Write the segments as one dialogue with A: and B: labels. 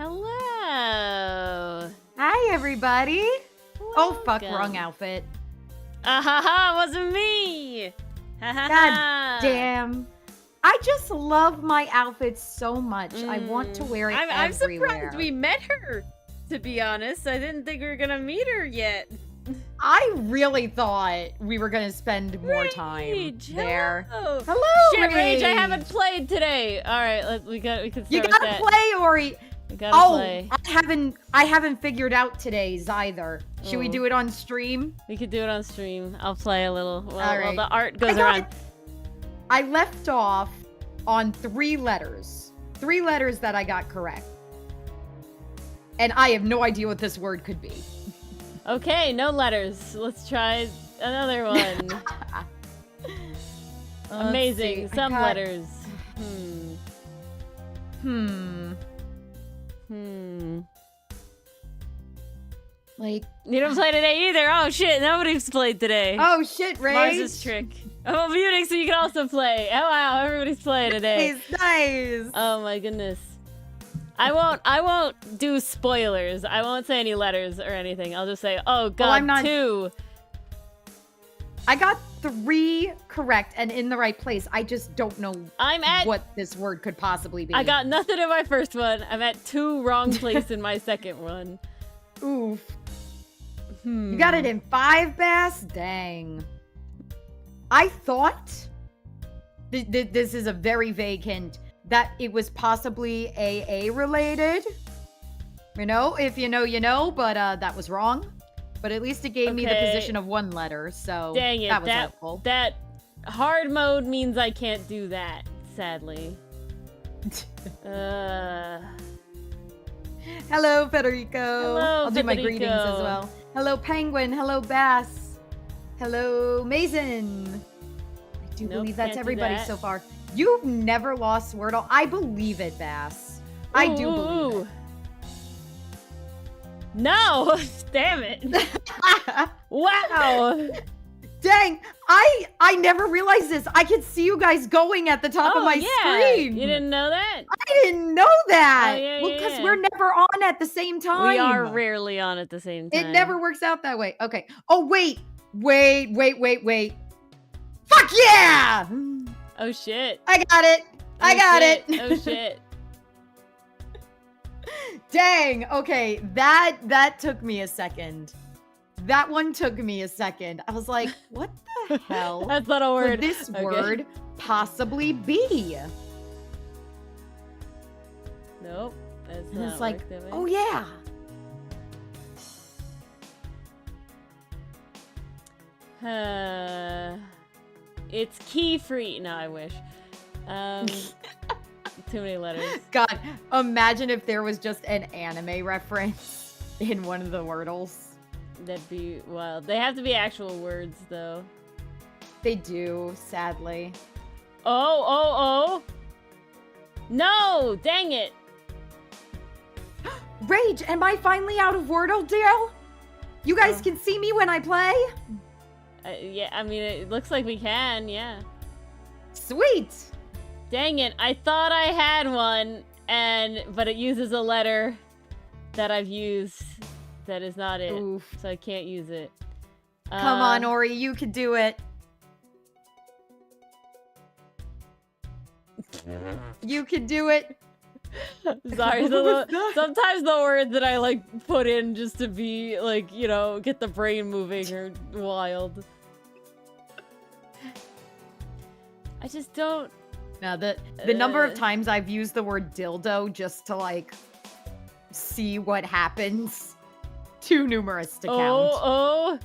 A: Hello.
B: Hi, everybody. Oh, fuck,
A: Welcome.
B: wrong outfit.
A: Wasn't me.
B: God damn. I just love my outfit so much. I want to wear it
A: I'm
B: everywhere.
A: surprised we met her, to be honest. I didn't think we were gonna meet her yet.
B: I really thought we were going to spend more time there.
A: Hello.
B: Hello,
A: Shit, Rage, I
B: Rage.
A: haven't played today. All right, we can start
B: You
A: with
B: gotta
A: that.
B: play, Ori.
A: We gotta play.
B: I haven't figured out today's either. Should we
A: Oh.
B: do it on stream?
A: We could do it on stream. I'll play a little while,
B: All
A: while
B: right.
A: the art goes around.
B: I left off on 3 letters. 3 letters that I got correct. And I have no idea what this word could be.
A: Okay, no letters. Let's try another one. Amazing.
B: Let's see.
A: Some
B: I got-
A: letters.
B: Like,
A: You don't play today either. Oh shit, nobody's played today.
B: oh shit, Rage.
A: Mars's trick. I'm muting so you can also play. Oh wow, everybody's playing today.
B: Nice.
A: Oh my goodness. I won't do spoilers. I won't say any letters or anything. I'll just say, oh god,
B: I'm not-
A: 2.
B: I got 3 correct and in the right place. I just don't know
A: I'm at
B: what this word could possibly be.
A: I got nothing in my first one. I'm at 2 wrong place in my second one.
B: Oof. You got it in 5, Bass? Dang. I thought, this is a very vague hint, that it was possibly AA related. You know, if you know, you know, but that was wrong. But at least it gave me the
A: Okay.
B: position of 1 letter, so
A: Dang it,
B: that was helpful.
A: that hard mode means I can't do that, sadly.
B: Hello, Federico.
A: Hello,
B: I'll do my
A: Federico.
B: greetings as well. Hello, Penguin. Hello, Bass. Hello, Mason. I do
A: Nope,
B: believe that's
A: can't do
B: everybody
A: that.
B: so far. You've never lost Wordle. I believe it, Bass. I do believe
A: No! Damn it.
B: it.
A: Wow!
B: Dang, I never realized this. I could see you guys going at the top of my screen.
A: You didn't know that?
B: I didn't know that.
A: Oh, yeah,
B: well, because
A: yeah.
B: we're never on at the same time.
A: We are rarely on at the same time.
B: It never works out that way. Okay. Oh, wait. Fuck yeah!
A: Oh shit.
B: I got it. I got it.
A: Oh shit.
B: Dang. Okay. That took me a second. That one took me a second. I was like, what the hell
A: That's not a
B: could
A: word.
B: this
A: Okay.
B: word possibly be?
A: Nope. That's
B: And
A: not
B: it's like,
A: worked that way.
B: oh yeah.
A: It's key free. No, I wish. Too many letters.
B: God, imagine if there was just an anime reference in one of the Wordles.
A: That'd be wild. They have to be actual words, though.
B: They do, sadly.
A: Oh. No! Dang it!
B: Rage, am I finally out of Wordle, Dale? You guys
A: Oh.
B: can see me when I play?
A: Yeah, I mean, it looks like we can, yeah.
B: Sweet!
A: Dang it, I thought I had one, but it uses a letter that I've used that is not it.
B: Oof.
A: So I can't use it.
B: Come on, Ori, you could do it. You could do it.
A: Sorry,
B: What was that?
A: sometimes the words that I like put in just to be like, you know, get the brain moving are wild. I just don't.
B: Now, the number of times I've used the word dildo just to, like, see what happens, too numerous to count.
A: Oh.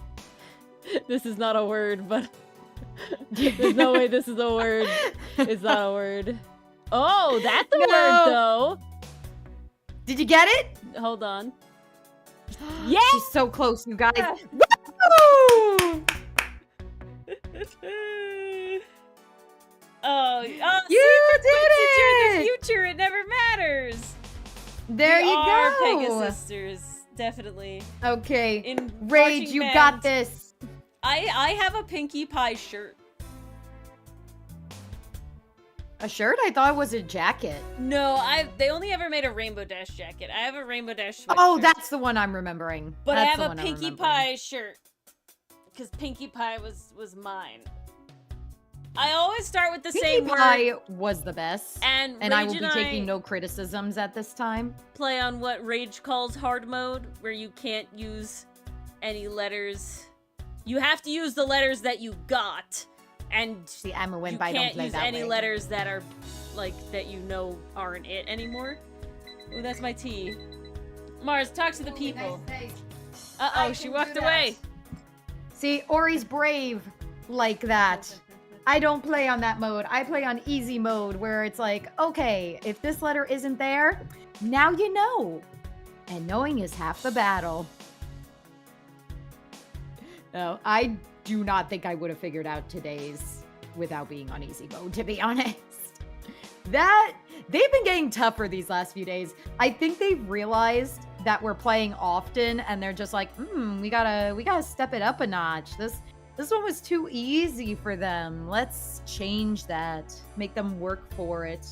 A: This is not a word, but there's no way this is a word. It's not a word. Oh, that's a
B: No.
A: word, though.
B: Did you get it?
A: Hold on. Yeah!
B: She's so close, you guys. Woo!
A: Oh,
B: You
A: since you're in
B: did
A: the
B: it!
A: future, it never matters.
B: There
A: We
B: you
A: are
B: go.
A: Pegasisters, definitely.
B: Okay.
A: In
B: Rage,
A: marching
B: you
A: band.
B: got this.
A: I have a Pinkie Pie shirt.
B: A shirt? I thought it was a jacket.
A: No, they only ever made a Rainbow Dash jacket. I have a Rainbow Dash sweatshirt.
B: Oh, that's the one I'm remembering.
A: But
B: that's
A: I have a Pinkie Pie shirt. Because Pinkie Pie was mine. I always start with the same word.
B: Pinkie Pie was the best.
A: And
B: I will be taking no criticisms at this time.
A: Play on what Rage calls hard mode, where you can't use any letters. You have to use the letters that you got. And
B: see, I'm a wimp.
A: You
B: I don't
A: can't
B: play
A: use
B: that
A: any
B: way.
A: letters that are, like, that you know aren't it anymore. Ooh, that's my tea. Mars, talk to the people.
B: Nice.
A: Uh-oh, she walked away.
B: See, Ori's brave like that. I don't play on that mode. I play on easy mode, where it's like, okay, if this letter isn't there, now you know. And knowing is half the battle. No, I do not think I would have figured out today's without being on easy mode, to be honest. They've been getting tougher these last few days. I think they've realized that we're playing often, and they're just like, we gotta step it up a notch. This one was too easy for them. Let's change that. Make them work for it.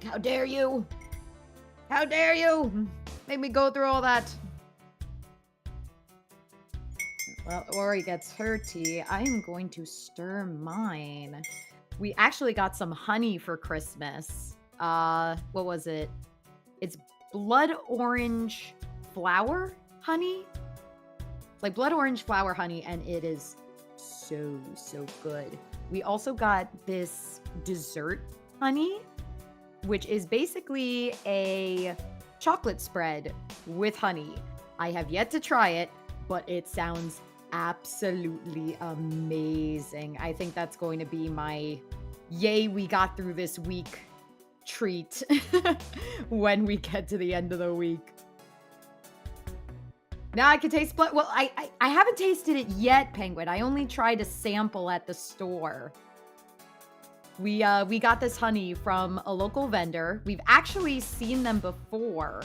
B: How dare you? How dare you? Make me go through all that. Well, Ori gets her tea. I am going to stir mine. We actually got some honey for Christmas. What was it? It's blood orange flower honey? Like blood orange flower honey, and it is so good. We also got this dessert honey, which is basically a chocolate spread with honey. I have yet to try it, but it sounds absolutely amazing. I think that's going to be my yay we got through this week treat when we get to the end of the week. Now I can taste blood. Well, I haven't tasted it yet, Penguin. I only tried a sample at the store. We got this honey from a local vendor. We've actually seen them before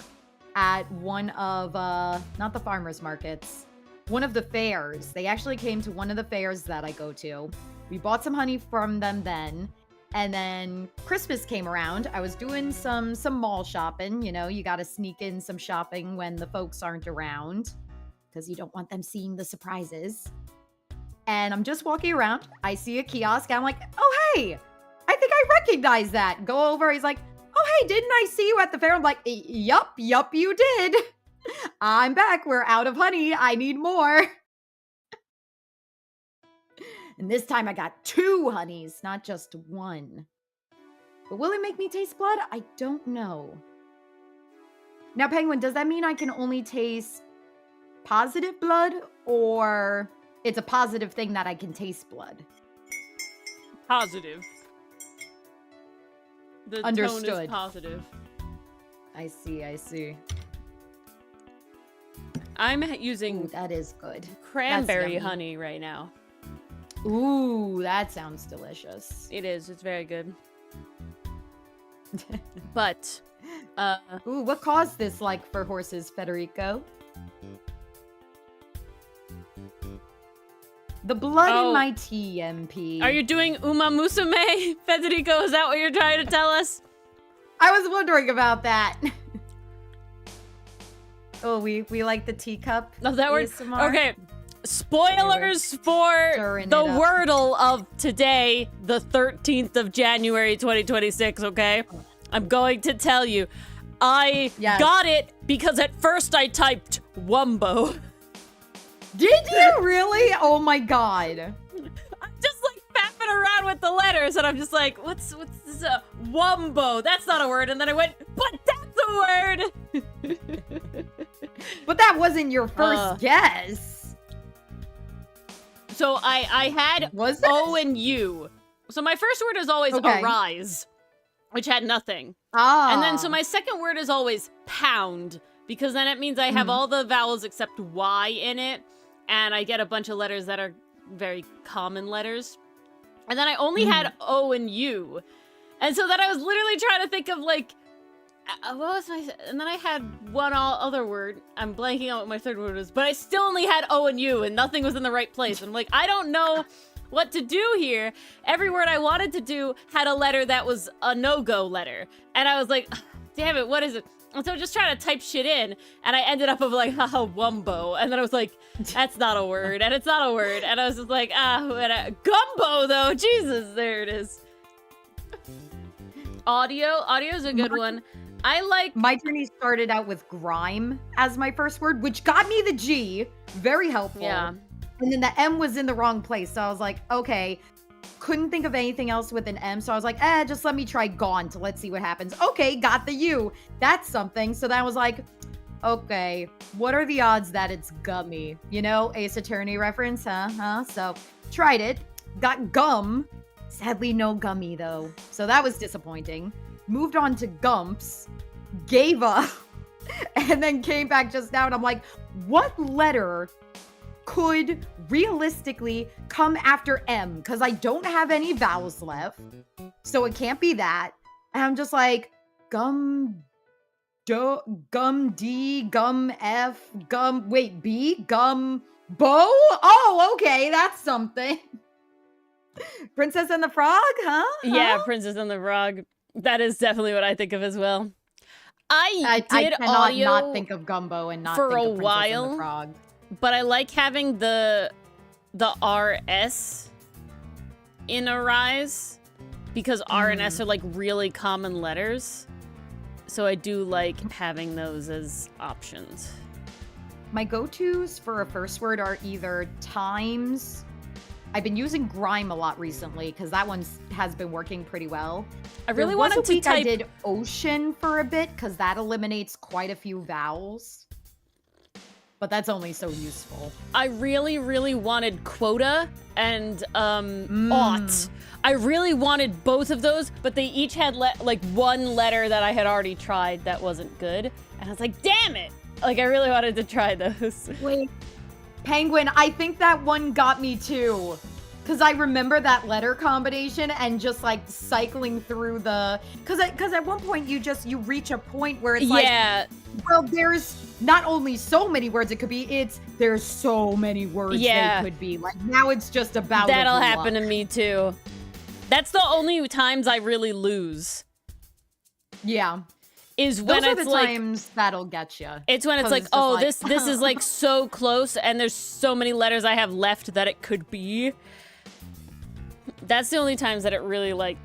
B: at one of not the farmers markets, one of the fairs. They actually came to one of the fairs that I go to. We bought some honey from them then. And then Christmas came around. I was doing some mall shopping. You know, you got to sneak in some shopping when the folks aren't around because you don't want them seeing the surprises. And I'm just walking around. I see a kiosk. And I'm like, oh, hey, I think I recognize that. Go over. He's like, oh, hey, didn't I see you at the fair? I'm like, yup, you did. I'm back. We're out of honey. I need more. And this time I got 2 honeys, not just 1. But will it make me taste blood? I don't know. Now, Penguin, does that mean I can only taste positive blood? Or it's a positive thing that I can taste blood?
A: Positive. The
B: Understood.
A: tone is positive.
B: I see.
A: I'm using
B: Ooh, that is good.
A: cranberry
B: That's yummy.
A: honey right now.
B: Ooh, that sounds delicious.
A: It is. It's very good. But,
B: Ooh, what caused this like for horses, Federico? The blood in my tea, MP.
A: are you doing Uma Musume, Federico? Is that what you're trying to tell us?
B: I was wondering about that. Oh, we like the teacup.
A: No, that word.
B: ASMR?
A: Okay. Spoilers for
B: Stirring
A: the
B: it up.
A: Wordle of today, the 13th of January, 2026, okay? I'm going to tell you. I
B: Yes.
A: got it because at first I typed Wumbo.
B: Did you really? Oh my god.
A: I'm just like fapping around with the letters and I'm just like, what's this? Wumbo. That's not a word. And then I went, but that's a word.
B: But that wasn't your first guess.
A: So I had
B: Was it?
A: O and U. So my first word is always
B: Okay.
A: arise, which had nothing.
B: Ah.
A: And then so my second word is always pound, because then it means I have all the vowels except Y in it, and I get a bunch of letters that are very common letters. And then I only had O and U. And so then I was literally trying to think of like, what was my, and then I had one other word. I'm blanking on what my third word was, but I still only had O and U and nothing was in the right place. I'm like, I don't know what to do here. Every word I wanted to do had a letter that was a no-go letter. And I was like, damn it, what is it? And so I just trying to type shit in, and I ended up with like, haha, wumbo. And then I was like, that's not a word, and it's not a word. And I was just like, gumbo though, Jesus, there it is. Audio's a good one. I like...
B: My journey started out with grime as my first word, which got me the G. Very helpful.
A: Yeah.
B: And then the M was in the wrong place. So I was like, okay. Couldn't think of anything else with an M. So I was like, just let me try gaunt. Let's see what happens. Okay, got the U. That's something. So then I was like, okay, what are the odds that it's gummy? You know, Ace Attorney reference, huh? So tried it. Got gum. Sadly, no gummy, though. So that was disappointing. Moved on to gumps. Gave up. And then came back just now. And I'm like, what letter could realistically come after M? Because I don't have any vowels left. So it can't be that. And I'm just like, gum D, gum F, B, gum bow? Oh, okay, that's something. Princess and the Frog, huh?
A: Yeah, Princess and the Frog. That is definitely what I think of as well. I
B: cannot
A: audio
B: not think of Gumbo and not
A: for
B: think
A: a
B: of Princess
A: while,
B: and the Frog.
A: But I like having the RS in Arise because R and S are like really common letters. So I do like having those as options.
B: My go-tos for a first word are either times. I've been using grime a lot recently because that one has been working pretty well.
A: I really wanted to type...
B: I did ocean for a bit because that eliminates quite a few vowels. But that's only so useful.
A: I really, really wanted quota and ought. I really wanted both of those, but they each had like one letter that I had already tried that wasn't good. And I was like, damn it! Like, I really wanted to try those.
B: Wait. Penguin, I think that one got me too. Because I remember that letter combination and just like cycling through the... Because at one point you reach a point where it's like... Well, there's not only so many words it could be, there's so many words they could be. Like, now it's just about...
A: That'll happen to me too. That's the only times I really lose.
B: Yeah.
A: Is when
B: Those are
A: it's
B: the
A: like...
B: times that'll get you.
A: It's when it's like, oh, like, this is like so close and there's so many letters I have left that it could be. That's the only times that it really like,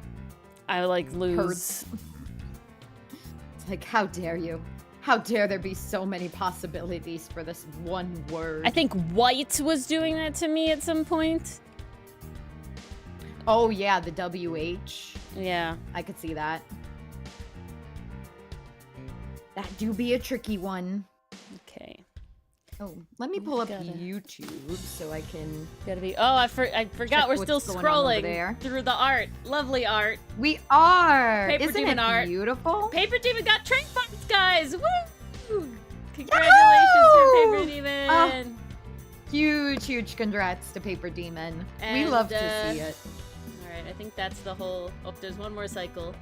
A: I like lose.
B: Hurts. It's like, how dare you? How dare there be so many possibilities for this one word?
A: I think white was doing that to me at some point.
B: Oh yeah, the WH.
A: Yeah.
B: I could see that. That do be a tricky one.
A: Okay.
B: Oh, let me pull up YouTube so I can...
A: I forgot we're still scrolling through the art. Lovely art.
B: We are!
A: Paper
B: Isn't
A: Demon
B: it
A: art.
B: beautiful?
A: Paper Demon got train parts, guys! Woo! Congratulations to Paper Demon!
B: Oh, huge congrats to Paper Demon. We love to see it.
A: Alright, I think that's the whole... Oh, there's one more cycle.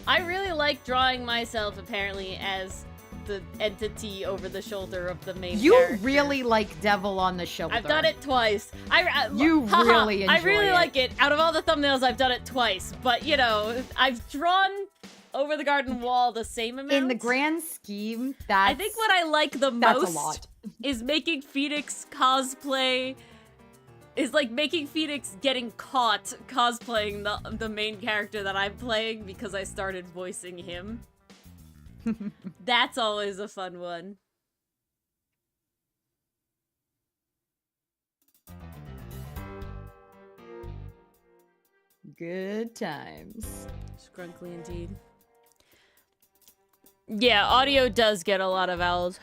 A: I really like drawing myself, apparently, as the entity over the shoulder of the main character.
B: You really like Devil on the Shoulder.
A: I've done it twice.
B: You really enjoy it.
A: I really like it. Out of all the thumbnails, I've done it twice. But, you know, I've drawn over the garden wall the same amount.
B: In the grand scheme, that's...
A: I think what I like the most
B: a lot.
A: is making Phoenix cosplay... Is like making Phoenix getting caught cosplaying the main character that I'm playing because I started voicing him. That's always a fun one.
B: Good times.
A: Scrunkly indeed. Yeah, audio does get a lot of vowels.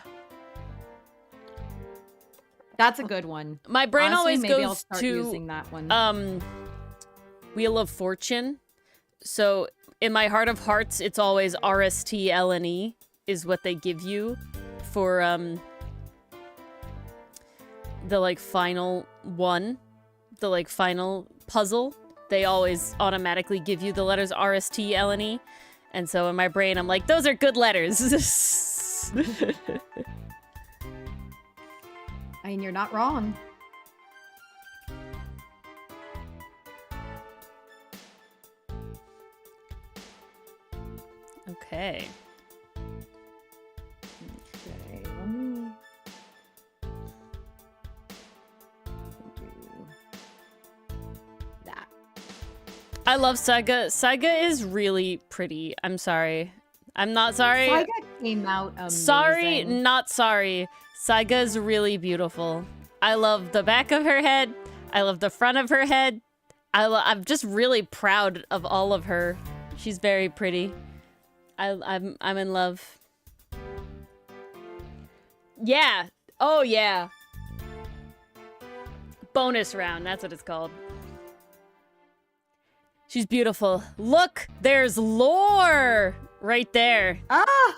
B: That's a good one.
A: My brain
B: Honestly,
A: always
B: maybe
A: goes
B: I'll start
A: to
B: using that one.
A: Wheel of Fortune. So in my heart of hearts, it's always RSTLNE is what they give you for the like final one, the like final puzzle. They always automatically give you the letters RSTLNE, and so in my brain, I'm like, those are good letters.
B: I mean, you're not wrong.
A: Okay.
B: Okay, let me do that.
A: I love Saiga. Saiga is really pretty. I'm sorry. I'm not sorry.
B: Saiga came out amazing.
A: Sorry, not sorry. Saiga is really beautiful. I love the back of her head. I love the front of her head. I'm just really proud of all of her. She's very pretty. I'm in love. Yeah. Oh yeah. Bonus round. That's what it's called. She's beautiful. Look, there's lore right there.
B: Ah,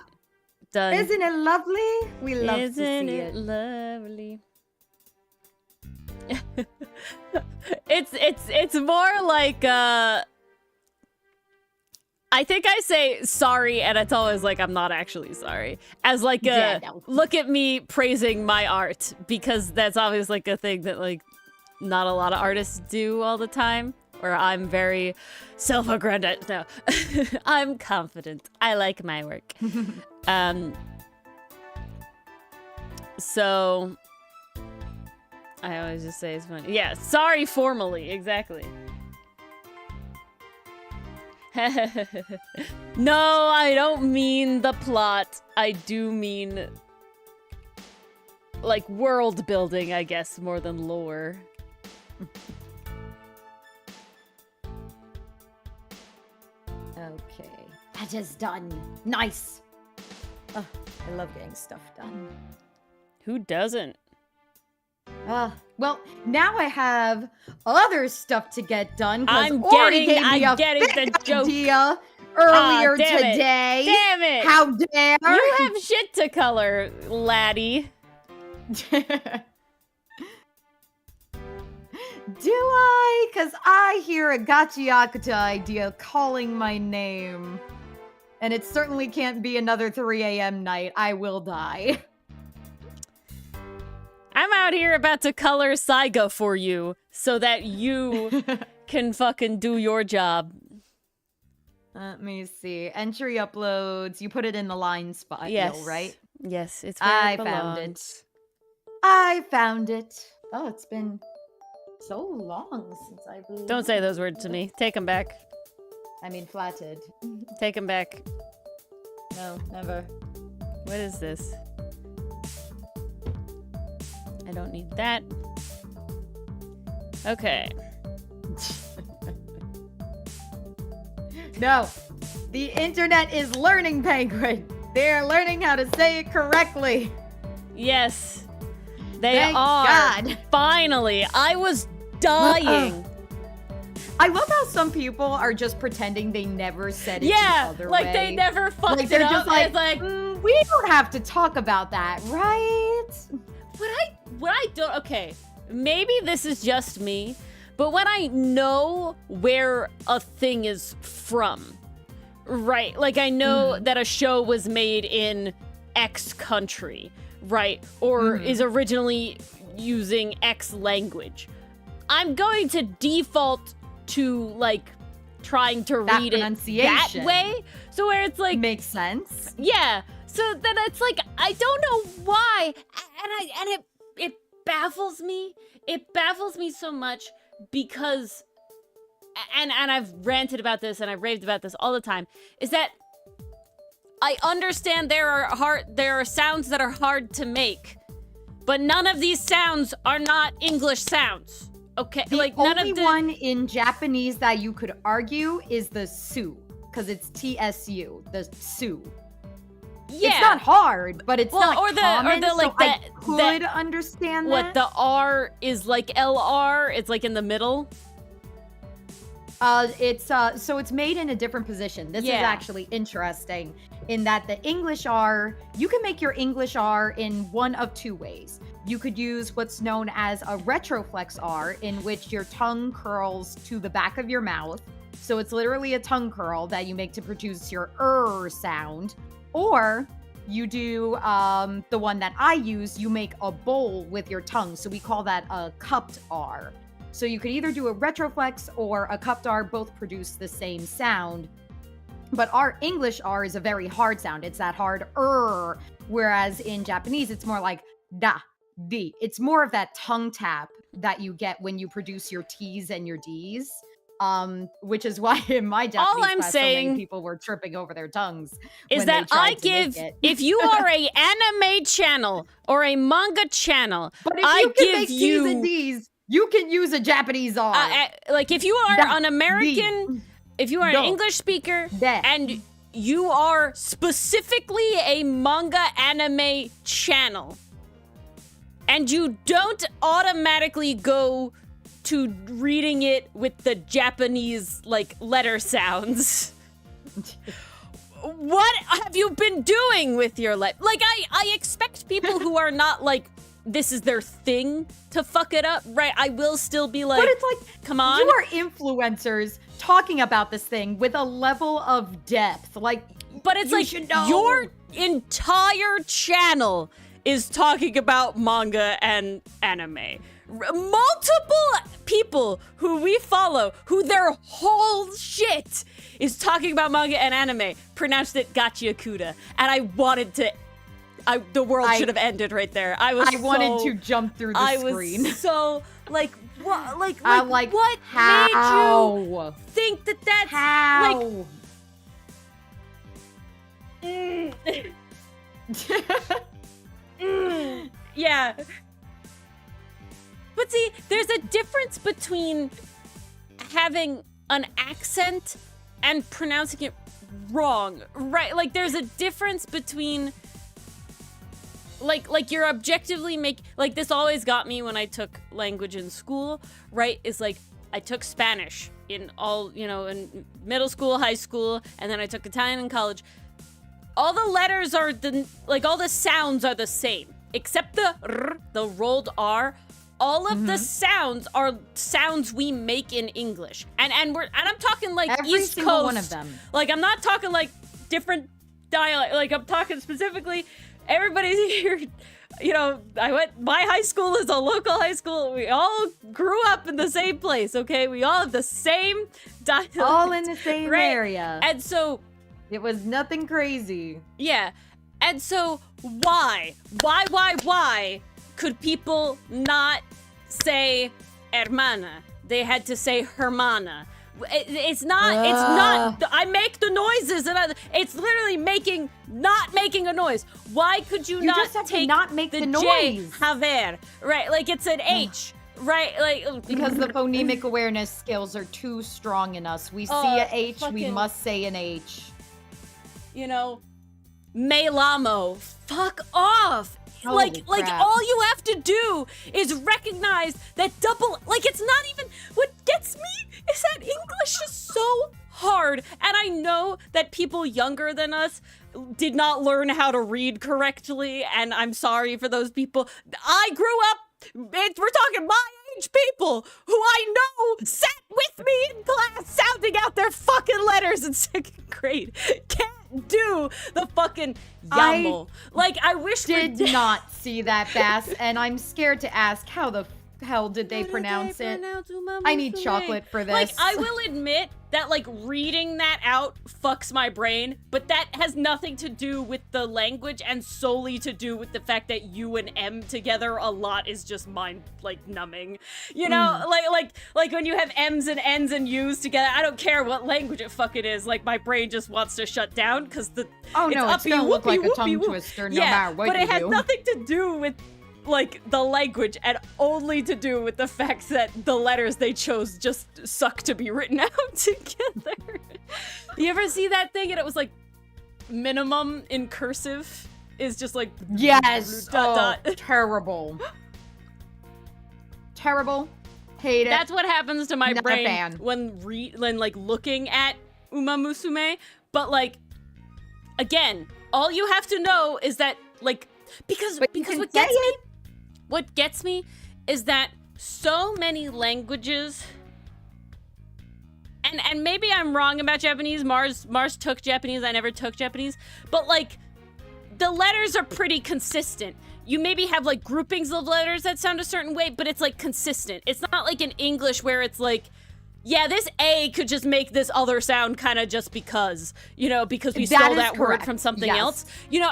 A: Done.
B: isn't it lovely? We love to
A: Isn't
B: see
A: it
B: it.
A: lovely? It's more like I think I say sorry and it's always like I'm not actually sorry. As like a
B: Yeah, no.
A: look at me praising my art, because that's always like a thing that like not a lot of artists do all the time. Or I'm very self-aggrandized. No, I'm confident. I like my work. So I always just say it's funny. Yeah, sorry formally, exactly. No, I don't mean the plot. I do mean like world building, I guess, more than lore.
B: Okay, that is done. Nice. Oh, I love getting stuff done.
A: Who doesn't?
B: Well, now I have other stuff to get done.
A: I'm
B: Ori
A: getting-
B: gave me
A: I'm
B: a
A: getting
B: big
A: the joke.
B: idea earlier
A: damn it.
B: today.
A: Damn it!
B: How dare
A: You have shit to color, laddie.
B: Do I? Because I hear a Gachiakuta idea calling my name. And it certainly can't be another 3 a.m. night. I will die.
A: I'm out here about to color Saiga for you so that you can fucking do your job.
B: Let me see. Entry uploads. You put it in the lines file,
A: Yes.
B: right?
A: Yes, it's where
B: I
A: it
B: found
A: belongs.
B: I found it. Oh, it's been so long since I've...
A: Don't say those words to me. Take them back.
B: I mean, flattered.
A: Take them back.
B: No, never.
A: What is this? I don't need that. Okay.
B: No. The internet is learning, Penguin. They're learning how to say it correctly.
A: Yes. They
B: Thank
A: are.
B: God.
A: Finally. I was dying.
B: I love how some people are just pretending they never said it
A: Yeah,
B: the other
A: like
B: way.
A: they never fucked
B: Like
A: it
B: they're
A: up.
B: just like,
A: It's like
B: we don't have to talk about that, right?
A: What I don't, okay, maybe this is just me, but when I know where a thing is from, right? Like I know that a show was made in X country, right? Or is originally using X language. I'm going to default to like trying to
B: That
A: read it that
B: pronunciation.
A: way. So where it's like,
B: Makes sense.
A: yeah. So then it's like I don't know why, and it baffles me. It baffles me so much because, and I've ranted about this and I've raved about this all the time. Is that I understand there are sounds that are hard to make, but none of these sounds are not English sounds. Okay,
B: The
A: like none
B: only
A: of the
B: one in Japanese that you could argue is the su, because it's TSU, the su.
A: yeah.
B: It's not hard, but it's
A: Well,
B: not
A: or the- or
B: common,
A: the, like,
B: so I
A: the-
B: could understand
A: What
B: that.
A: the R is like LR? It's like in the middle.
B: It's so it's made in a different position. This is
A: Yeah.
B: actually interesting in that the English R, you can make your English R in one of two ways. You could use what's known as a retroflex R, in which your tongue curls to the back of your mouth. So it's literally a tongue curl that you make to produce your sound. Or you do the one that I use, you make a bowl with your tongue. So we call that a cupped R. So you could either do a retroflex or a cupped R, both produce the same sound. But our English R is a very hard sound. It's that hard whereas in Japanese, it's more like da, di. It's more of that tongue tap that you get when you produce your T's and your D's. Which is why in my Japanese
A: I'm
B: class,
A: saying
B: so many people were tripping over their tongues.
A: Is
B: when
A: that
B: they tried
A: I
B: to make
A: give,
B: it.
A: if you are a anime channel or a manga channel,
B: But if
A: I
B: you can
A: give
B: make
A: you,
B: T's and D's, you can use a Japanese R.
A: like if you are
B: Da,
A: an American, if you are an
B: do,
A: English speaker,
B: da.
A: and you are specifically a manga anime channel, and you don't automatically go to reading it with the Japanese, like, letter sounds. What have you been doing with your life? Like, I expect people who are not, like, this is their thing to fuck it up, right? I will still be like,
B: But it's like,
A: come on.
B: you are influencers talking about this thing with a level of depth. Like,
A: But it's
B: you
A: like,
B: should know.
A: your entire channel is talking about manga and anime. Multiple people who we follow, who their whole shit is talking about manga and anime, pronounced it Gachiakuda. And I wanted to, the world should have ended right there. I
B: wanted to jump through the screen.
A: Was so, like, what, what
B: how?
A: made you think that that's,
B: How?
A: Yeah. But see, there's a difference between having an accent and pronouncing it wrong, right? Like, there's a difference between, like you're objectively like, this always got me when I took language in school, right? Is like, I took Spanish in all, in middle school, high school, and then I took Italian in college. All the letters are all the sounds are the same, except the r, the rolled R. All of the sounds are sounds we make in English. And I'm talking like
B: Every
A: East
B: single
A: Coast.
B: one of them.
A: Like, I'm not talking like different dialect. Like, I'm talking specifically, everybody's here. My high school is a local high school. We all grew up in the same place, okay? We all have the same dialect.
B: All in the same
A: right?
B: area.
A: And so,
B: it was nothing crazy.
A: yeah. And so, why could people not say hermana? They had to say hermana. It's not, I make the noises, and it's literally not making a noise. Why could you not
B: just have
A: take
B: to not make the
A: J,
B: noise.
A: haver, right? Like, it's an H, right? Like,
B: Because the phonemic awareness skills are too strong in us. We see a H, we must say an H.
A: Melamo, fuck off.
B: Holy
A: Like
B: crap.
A: all you have to do is recognize that it's not even, what gets me is that English is so hard. And I know that people younger than us did not learn how to read correctly, and I'm sorry for those people. I grew up, we're talking my age people who I know sat with me in class sounding out their fucking letters in 2nd grade. Can't do the fucking YAML. I wish
B: Did not see that, Bass, and I'm scared to ask how the hell did they pronounce it? I need chocolate for this.
A: I will admit that, reading that out fucks my brain, but that has nothing to do with the language and solely to do with the fact that U and M together a lot is just mind, numbing. Like when you have M's and N's and U's together, I don't care what language it fucking is, my brain just wants to shut down because it's
B: gonna look like a tongue twister no matter what you do.
A: But it has nothing to do with the language, and only to do with the fact that the letters they chose just suck to be written out together. You ever see that thing and it was minimum in cursive is just
B: yes,
A: dot.
B: Terrible. Terrible. Hate it.
A: That's what happens to my
B: Not a
A: brain
B: fan.
A: when looking at Uma Musume. But again, all you have to know is that because what gets me is that so many languages, and maybe I'm wrong about Japanese. Mars took Japanese. I never took Japanese, but the letters are pretty consistent. You maybe have groupings of letters that sound a certain way, but it's consistent. It's not like in English where it's yeah, this A could just make this other sound kind of just because, because we
B: That
A: stole
B: is
A: that word
B: correct.
A: from something
B: Yes.
A: else,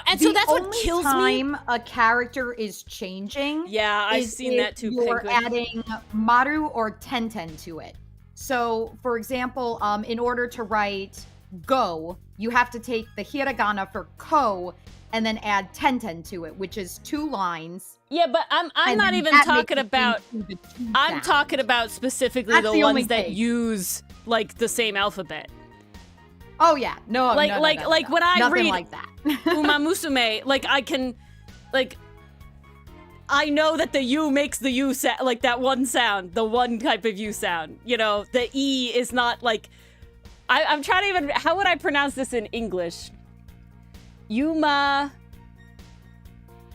A: and so that's what kills
B: The only
A: me.
B: time a character is changing
A: Yeah, I've
B: is
A: seen
B: if
A: that too,
B: you're
A: Penguin.
B: adding Maru or Tenten to it. So, for example, in order to write go, you have to take the hiragana for ko and then add Tenten to it, which is 2 lines.
A: Yeah, but I'm
B: and
A: not
B: then
A: even
B: that
A: talking
B: makes it
A: about.
B: into the 2
A: I'm
B: sound.
A: talking about specifically
B: That's
A: the
B: the only
A: ones that
B: thing.
A: use like the same alphabet.
B: Oh yeah, no,
A: Like-
B: no, no,
A: like-
B: no,
A: like
B: no.
A: when I
B: Nothing
A: read-
B: like that.
A: Uma Musume, like I can, like. I know that the U makes the U sound, like that one sound, the one type of U sound. The E is not like. I'm trying to even. How would I pronounce this in English? Uma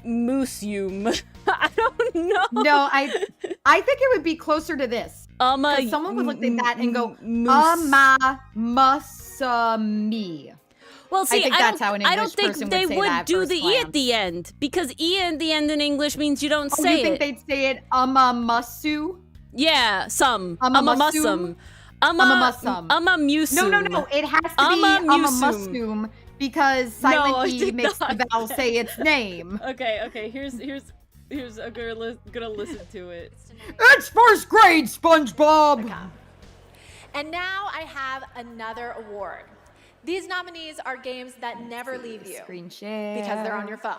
A: Museum. I don't know.
B: No, I think it would be closer to this. 'Cause someone would look at that and go, Musami.
A: Well, see,
B: think that's how an
A: I don't
B: English
A: think
B: person
A: they
B: would say
A: would
B: that at
A: do
B: first
A: the E
B: glance.
A: at the end because E at the end in English means you don't
B: Oh,
A: say
B: you think
A: it.
B: they'd say it Amamusu?
A: Yeah, some.
B: Amamusum? Amamusum.
A: Amamusum.
B: No. It has to be
A: Amamusum.
B: Amamusum because
A: No, I
B: Silent E
A: did
B: makes the
A: not.
B: vowel say its name.
A: Okay. Here's I'm gonna listen to it.
B: It's first grade, SpongeBob!
C: And now I have another award. These nominees are games that never leave you
B: Screen share.
C: because they're on your phone.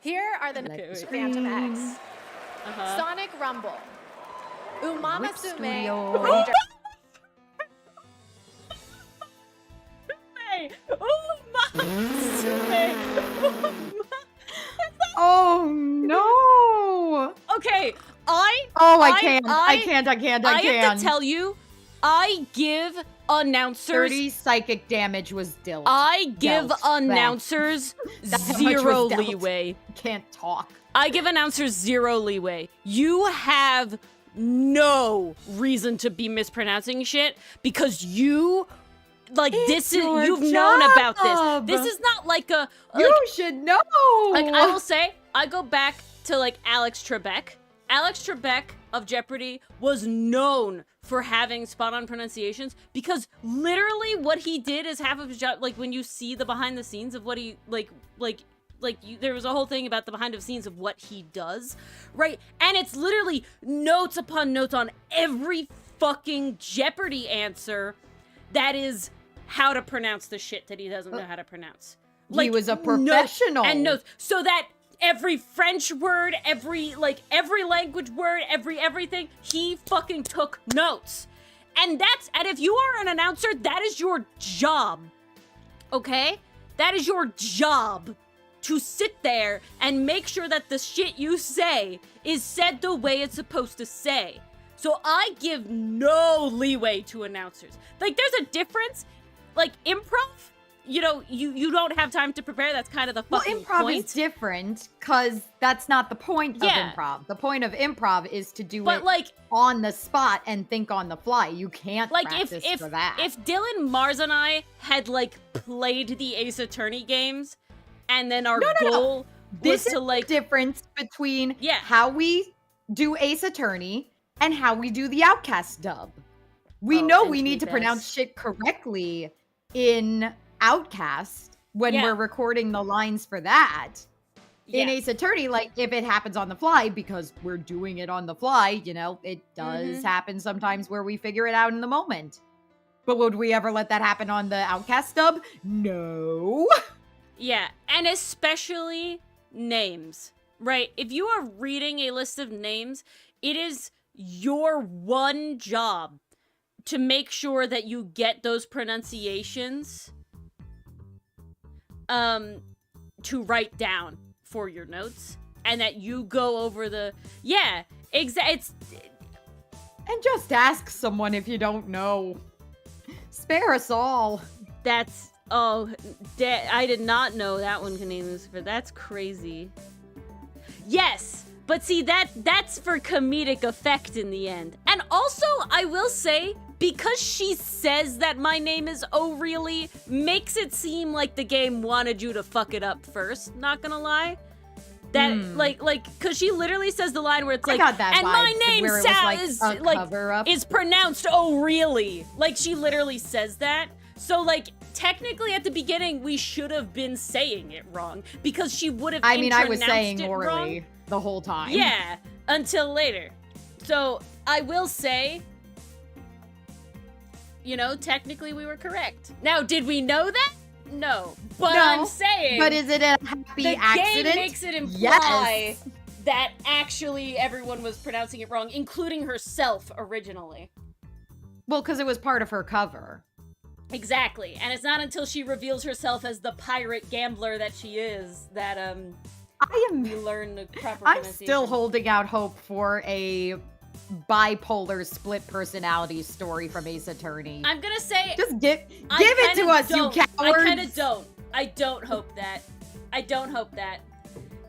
C: Here are the nominees: Phantom X, Sonic Rumble, Umama
B: Whip
C: Sume,
B: Studio.
C: Ranger.
A: Hey, Umasume.
B: Oh no!
A: Okay,
B: I can't. I
A: have
B: can't.
A: to tell you, I give announcers
B: 30 psychic damage was dealt.
A: I give
B: Dealt.
A: announcers
B: That much was
A: zero
B: dealt.
A: leeway.
B: Can't talk.
A: I give announcers zero leeway. You have no reason to be mispronouncing shit because you've known about
B: job.
A: this. This is not like a
B: You should know.
A: like I will say, I go back to like Alex Trebek. Alex Trebek of Jeopardy was known for having spot on pronunciations because literally what he did is half of his job. Like when you see the behind the scenes of what he there was a whole thing about the behind the scenes of what he does, right? And it's literally notes upon notes on every fucking Jeopardy answer that is how to pronounce the shit that he doesn't know how to pronounce.
B: He was a
A: notes
B: professional.
A: and notes so that every French word, every language word, everything, he fucking took notes. And if you are an announcer, that is your job. Okay? That is your job to sit there and make sure that the shit you say is said the way it's supposed to say. So I give no leeway to announcers. Like there's a difference. Like improv, you don't have time to prepare. That's kind of the fucking
B: improv
A: point.
B: is different because that's not the point
A: Yeah.
B: of improv. The point of improv is to do
A: But
B: it
A: like
B: on the spot and think on the fly. You can't practice for that.
A: if Dylan, Mars, and I had like played the Ace Attorney games, and then our goal was
B: this is
A: to like
B: the difference between
A: Yeah.
B: how we do Ace Attorney and how we do the Outcast dub. We know
A: and
B: we need to
A: Tweet
B: pronounce
A: Best.
B: shit correctly in Outcast when
A: Yeah.
B: we're recording the lines for that. In
A: yeah.
B: Ace Attorney, like if it happens on the fly because we're doing it on the fly, it does
A: Mhm.
B: happen sometimes where we figure it out in the moment. But would we ever let that happen on the Outcast dub? No.
A: Yeah, and especially names, right? If you are reading a list of names, it is your one job to make sure that you get those pronunciations to write down for your notes and that you go over it's
B: And just ask someone if you don't know. Spare us all.
A: that's I did not know that one can name Lucifer. That's crazy. Yes, but see that's for comedic effect in the end. And also, I will say, because she says that my name is Oh Really, makes it seem like the game wanted you to fuck it up first. Not gonna lie. That like because she literally says the line where it's
B: I
A: like,
B: got that
A: and
B: vibe
A: my name
B: where it was like a cover-up.
A: is pronounced oh really, like she literally says that. So like technically at the beginning we should have been saying it wrong because she would have.
B: I mean, I was saying
A: it
B: orally
A: wrong.
B: The whole time.
A: Yeah, until later. So I will say, you know, technically we were correct. Now, did we know that? No, but I'm saying.
B: But is it a happy accident?
A: The game makes it imply that actually everyone was pronouncing it wrong, including herself originally.
B: Well, because it was part of her cover.
A: Exactly, and it's not until she reveals herself as the pirate gambler that she is that we learn the proper
B: I'm
A: pronunciation.
B: still holding out hope for a bipolar split personality story from Ace Attorney.
A: I'm gonna say,
B: just give it to us, you cowards.
A: I kind of don't. I don't hope that. I don't hope that.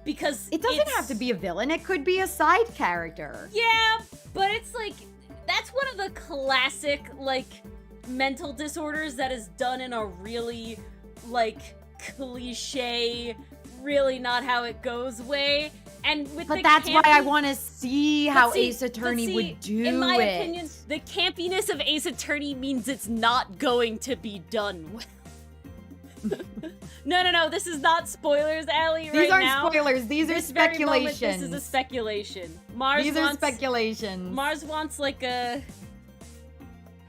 A: Because
B: it doesn't have to be a villain. It could be a side character.
A: Yeah, but it's like, that's one of the classic, like, mental disorders that is done in a really, like, cliche, really not how it goes way. And with
B: but that's why I want to see how Ace Attorney would do it.
A: In my opinion, the campiness of Ace Attorney means it's not going to be done well. No, this is not spoilers, Allie, right now.
B: These aren't spoilers, these are speculations.
A: This is a speculation.
B: These are speculations.
A: Mars wants like a...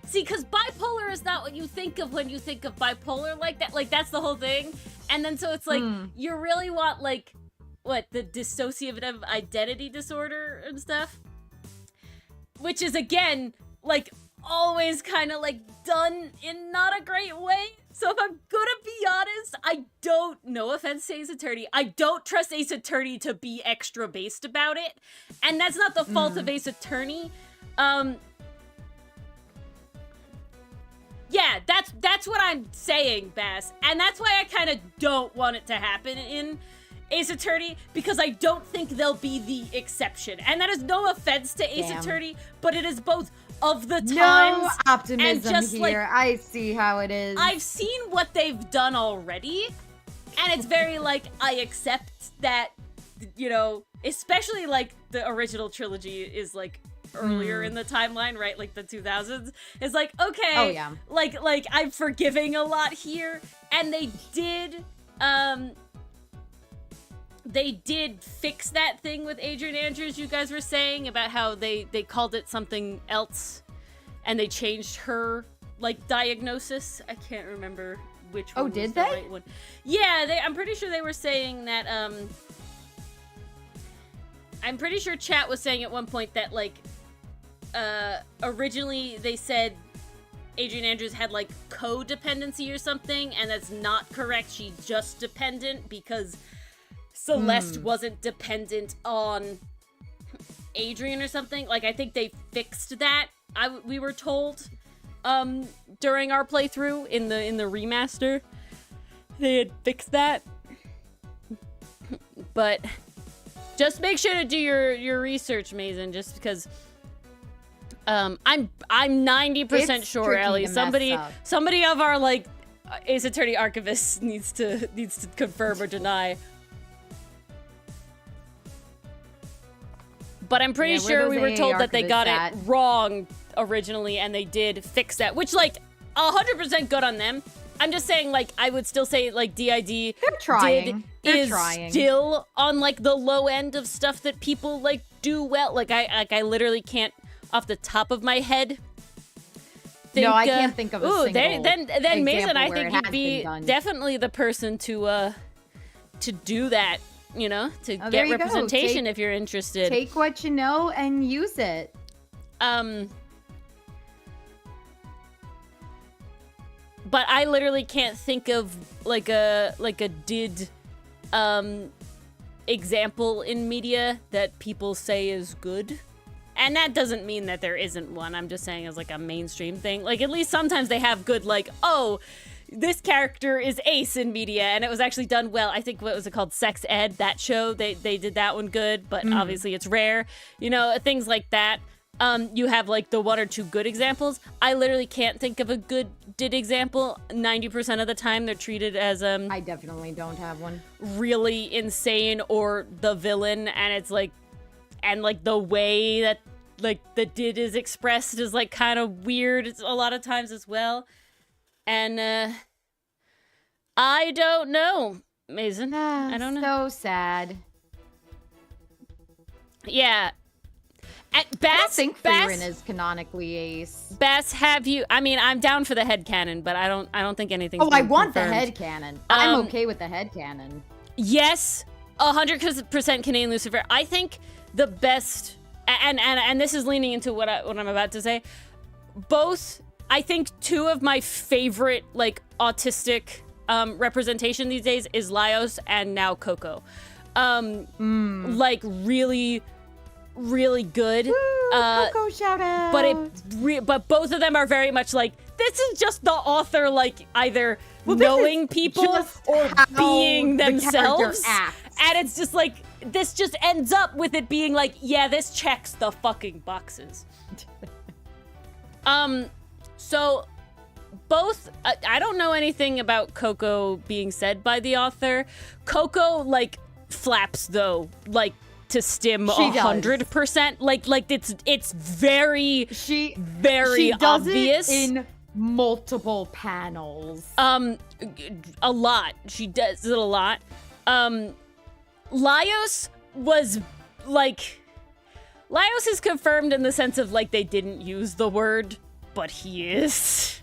A: See, because bipolar is not what you think of when you think of bipolar like that. Like, that's the whole thing. And then so it's like, you really want like... What, the dissociative identity disorder and stuff? Which is, again, like, always kind of, like, done in not a great way. So if I'm gonna be honest, I don't, no offense to Ace Attorney, I don't trust Ace Attorney to be extra based about it. And that's not the fault of Ace Attorney. Yeah, that's what I'm saying, Bass. And that's why I kind of don't want it to happen in Ace Attorney, because I don't think they'll be the exception. And that is no offense to Ace Attorney, but it is both of the times.
B: No optimism
A: and just
B: here.
A: like,
B: I see how it is.
A: I've seen what they've done already, and it's very like, I accept that, you know, especially like the original trilogy is like earlier in the timeline, right? Like the 2000s. It's like, okay, like I'm forgiving a lot here. And they did fix that thing with Adrian Andrews you guys were saying about how they called it something else and they changed her like diagnosis. I can't remember which one was the right one. Yeah, I'm pretty sure they were saying that I'm pretty sure chat was saying at one point that like originally they said Adrian Andrews had like codependency or something, and that's not correct. She's just dependent because Celeste wasn't dependent on Adrian or something. Like, I think they fixed that. We were told during our playthrough in the remaster. They had fixed that. But just make sure to do your research, Mason, just because I'm 90% sure, Ellie. Somebody of our like Ace Attorney archivists needs to confirm or deny. But I'm pretty sure we were told that they got it wrong originally, and they did fix that, which, like, 100% good on them. I'm just saying, like, I would still say, like, DID is still on, like, the low end of stuff that people, like, do well. Like, I literally can't, off the top of my head, think,
B: I can't think of a single
A: then Mason, I think you'd be definitely the person to do that. You know, to get representation if you're interested.
B: Take what you know and use it.
A: But I literally can't think of like a did example in media that people say is good. And that doesn't mean that there isn't one. I'm just saying as like a mainstream thing. Like, at least sometimes they have good, like, oh, this character is ace in media, and it was actually done well. I think, what was it called? Sex Ed, that show, they did that one good, but obviously it's rare. You know, things like that. you have like the one or two good examples. I literally can't think of a good example. 90% of the time they're treated as
B: I definitely don't have one.
A: really insane or the villain, and it's like, and like the way that like the did is expressed is like kind of weird a lot of times as well. And I don't know, Mason. I don't know.
B: So sad.
A: Yeah. At
B: I don't
A: Bass,
B: think Frieren is canonically Ace.
A: Bass, have you? I mean, I'm down for the headcanon, but I don't think anything's.
B: Oh, I want
A: confirmed.
B: the headcanon. I'm okay with the headcanon.
A: Yes, 100% Canadian Lucifer. I think the best, and this is leaning into what I'm about to say. Both, I think, two of my favorite like autistic representation these days is Laios and now Coco. Like really good.
B: Woo, Coco shout out.
A: But both of them are very much like, this is just the author like either knowing people or being themselves. And it's just like, this just ends up with it being like, yeah, this checks the fucking boxes. So both, I don't know anything about Coco being said by the author. Coco like flaps though, like to stim 100%. Like it's very very
B: does
A: obvious.
B: It in multiple panels.
A: A lot. She does it a lot. Laios was like, Laios is confirmed in the sense of like they didn't use the word, but he is.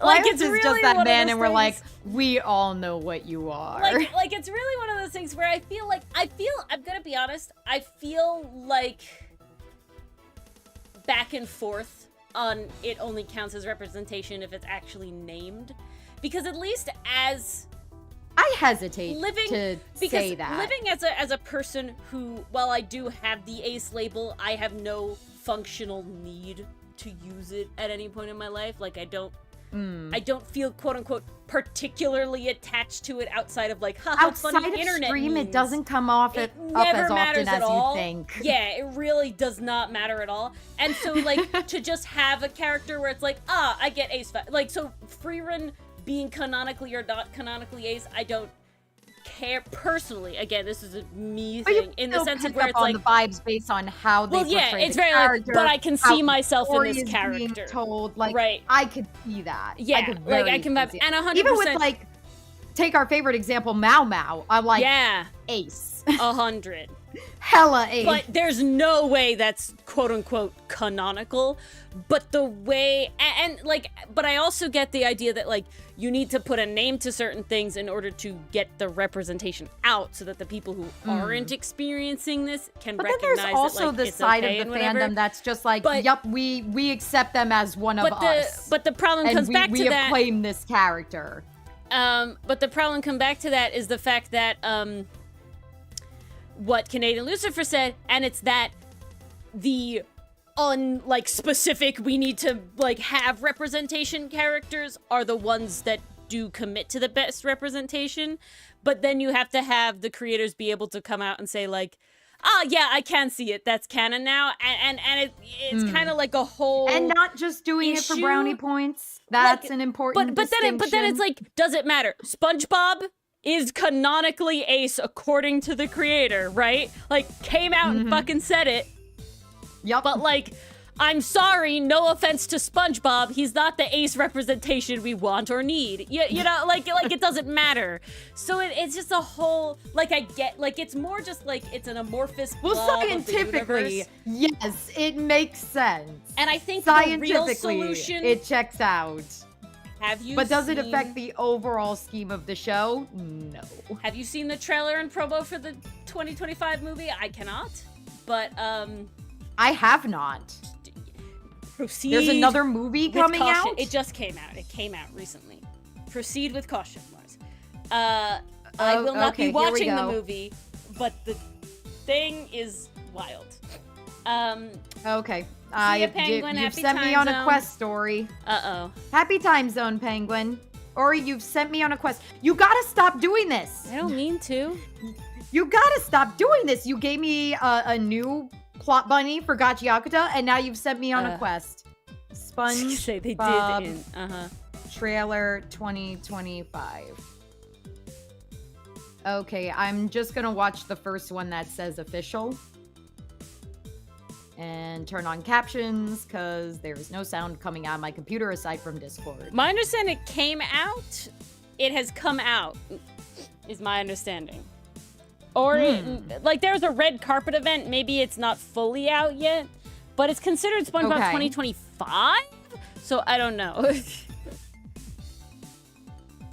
B: Like
A: it's
B: is
A: really
B: just that man, and we're
A: things.
B: like, we all know what you are.
A: Like it's really one of those things where I feel I'm gonna be honest, I feel like back and forth on it only counts as representation if it's actually named, because at least as
B: I hesitate to say that.
A: Living as a person who, while I do have the ace label, I have no functional need to use it at any point in my life. Like I don't feel quote unquote particularly attached to it outside of like, how funny
B: outside of
A: internet
B: stream,
A: memes.
B: It doesn't come off up as often as you think.
A: Yeah, it really does not matter at all. And so like to just have a character where it's like, I get ace, like, so Frieren being canonically or not canonically ace, I don't care personally. Again, this is a me thing in the sense of where it's like
B: the vibes based on how they portray
A: it's
B: the
A: very
B: character,
A: like, but I can see myself in this
B: being
A: character.
B: Told like,
A: right.
B: I could see that.
A: Yeah, I can vibe, and 100%.
B: Even with like, take our favorite example, Mao Mao. I'm like, ace.
A: 100.
B: Hella ace.
A: But there's no way that's quote unquote canonical. But the way, and like, but I also get the idea that like you need to put a name to certain things in order to get the representation out, so that the people who aren't experiencing this can recognize it.
B: But then there's also
A: like,
B: the
A: it's
B: side
A: okay
B: of the
A: and
B: fandom that's just like, yup, we accept them as one of us.
A: But the problem comes back to
B: we
A: that.
B: We acclaim this character.
A: But the problem come back to that is the fact that what Canadian Lucifer said, and it's that the specific, we need to like have representation characters are the ones that do commit to the best representation. But then you have to have the creators be able to come out and say like, yeah, I can see it, that's canon now, and it's kind of like a whole,
B: and not just doing it for brownie points. That's like, an important distinction.
A: But then it's like, does it matter? SpongeBob is canonically ace according to the creator, right? Like, came out and fucking said it.
B: Yup.
A: But like, I'm sorry, no offense to SpongeBob, he's not the ace representation we want or need. You know, like it doesn't matter. So it's just a whole, like, I get, like, it's more just like, it's an amorphous blob
B: scientifically,
A: of the universe.
B: Yes, it makes sense.
A: And I think the real solution,
B: it checks out. But does it
A: seen,
B: affect the overall scheme of the show? No.
A: Have you seen the trailer and promo for the 2025 movie? I cannot. But
B: I have not.
A: Proceed.
B: There's another movie coming
A: caution.
B: out?
A: It just came out. It came out recently. Proceed with caution, Mars. I will not be watching the movie, but the thing is wild.
B: Okay.
A: Penguin,
B: you've sent me on a quest story.
A: Uh-oh.
B: Happy time zone, Penguin. Ori, you've sent me on a quest. You gotta stop doing this.
A: I don't mean to.
B: You gotta stop doing this. You gave me a new plot bunny for Gachiakuta, and now you've sent me on a quest. Sponge
A: Say they
B: Bob
A: did.
B: trailer 2025. Okay, I'm just gonna watch the first one that says official. And turn on captions, because there's no sound coming out of my computer aside from Discord.
A: My understanding, it came out. It has come out, is my understanding. Or, like, there's a red carpet event. Maybe it's not fully out yet, but it's considered SpongeBob 2025? So, I don't know.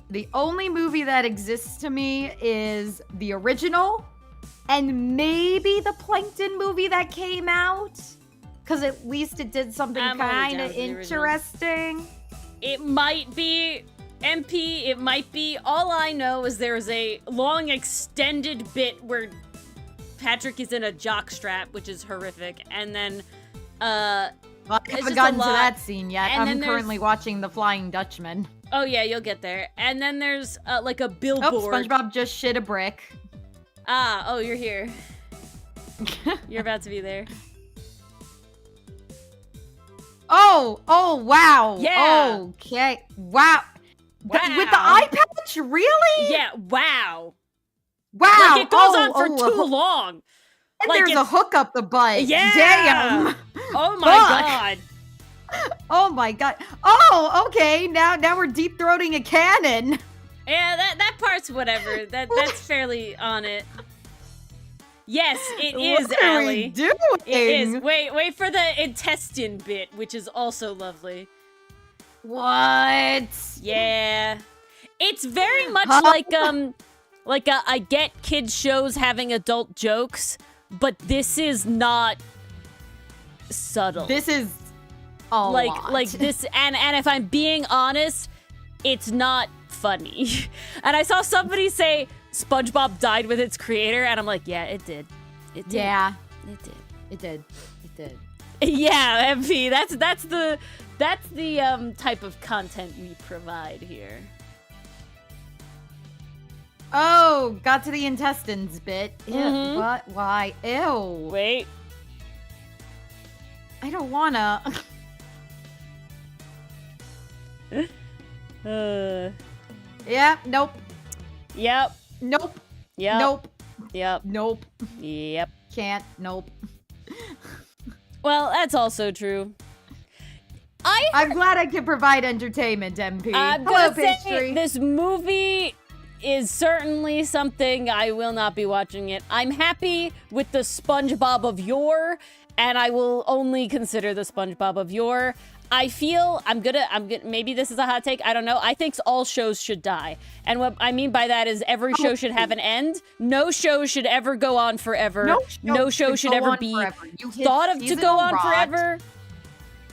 B: The only movie that exists to me is the original, and maybe the Plankton movie that came out, because at least it did something kind of interesting.
A: It might be MP, it might be. All I know is there's a long extended bit where Patrick is in a jockstrap, which is horrific, and then
B: well, I haven't gotten to that scene yet.
A: And
B: I'm currently watching The Flying Dutchman.
A: Oh yeah, you'll get there. And then there's like a billboard.
B: Oh, SpongeBob just shit a brick.
A: Oh, you're here. You're about to be there.
B: Oh, wow.
A: Yeah.
B: Okay. Wow.
A: Wow.
B: With the eye patch? Really?
A: Yeah, wow.
B: Wow.
A: Like, it goes on for too long.
B: And
A: like,
B: there's a hook up the butt.
A: Yeah.
B: Damn.
A: Oh my god.
B: Oh my god. Oh, okay. Now we're deep throating a cannon.
A: Yeah, that part's whatever. That's fairly on it. Yes, it is,
B: What are we
A: Allie.
B: doing?
A: It is. Wait for the intestine bit, which is also lovely.
B: What?
A: Yeah. It's very much like I get kids shows having adult jokes, but this is not subtle.
B: This is a lot.
A: Like this, and if I'm being honest, it's not funny. And I saw somebody say SpongeBob died with its creator, and I'm like, yeah, it did. It did.
B: Yeah.
A: It did.
B: It did. It did.
A: Yeah, MP. That's the type of content we provide here.
B: Oh, got to the intestines bit. Ew,
A: Mhm.
B: what? Why? Ew.
A: Wait.
B: I don't wanna. Yeah, nope.
A: Yep.
B: Nope.
A: Yep.
B: Nope.
A: Yep.
B: Nope.
A: Yep.
B: Can't. Nope.
A: Well, that's also true.
B: I'm glad I can provide entertainment, MP.
A: I'm
B: Hello,
A: gonna say
B: pastry.
A: this movie is certainly something I will not be watching it. I'm happy with the SpongeBob of yore, and I will only consider the SpongeBob of yore. I feel I'm gonna maybe this is a hot take, I don't know. I think all shows should die. And what I mean by that is every show should have an end. No show should ever go on forever. No show should ever be thought of to go on forever.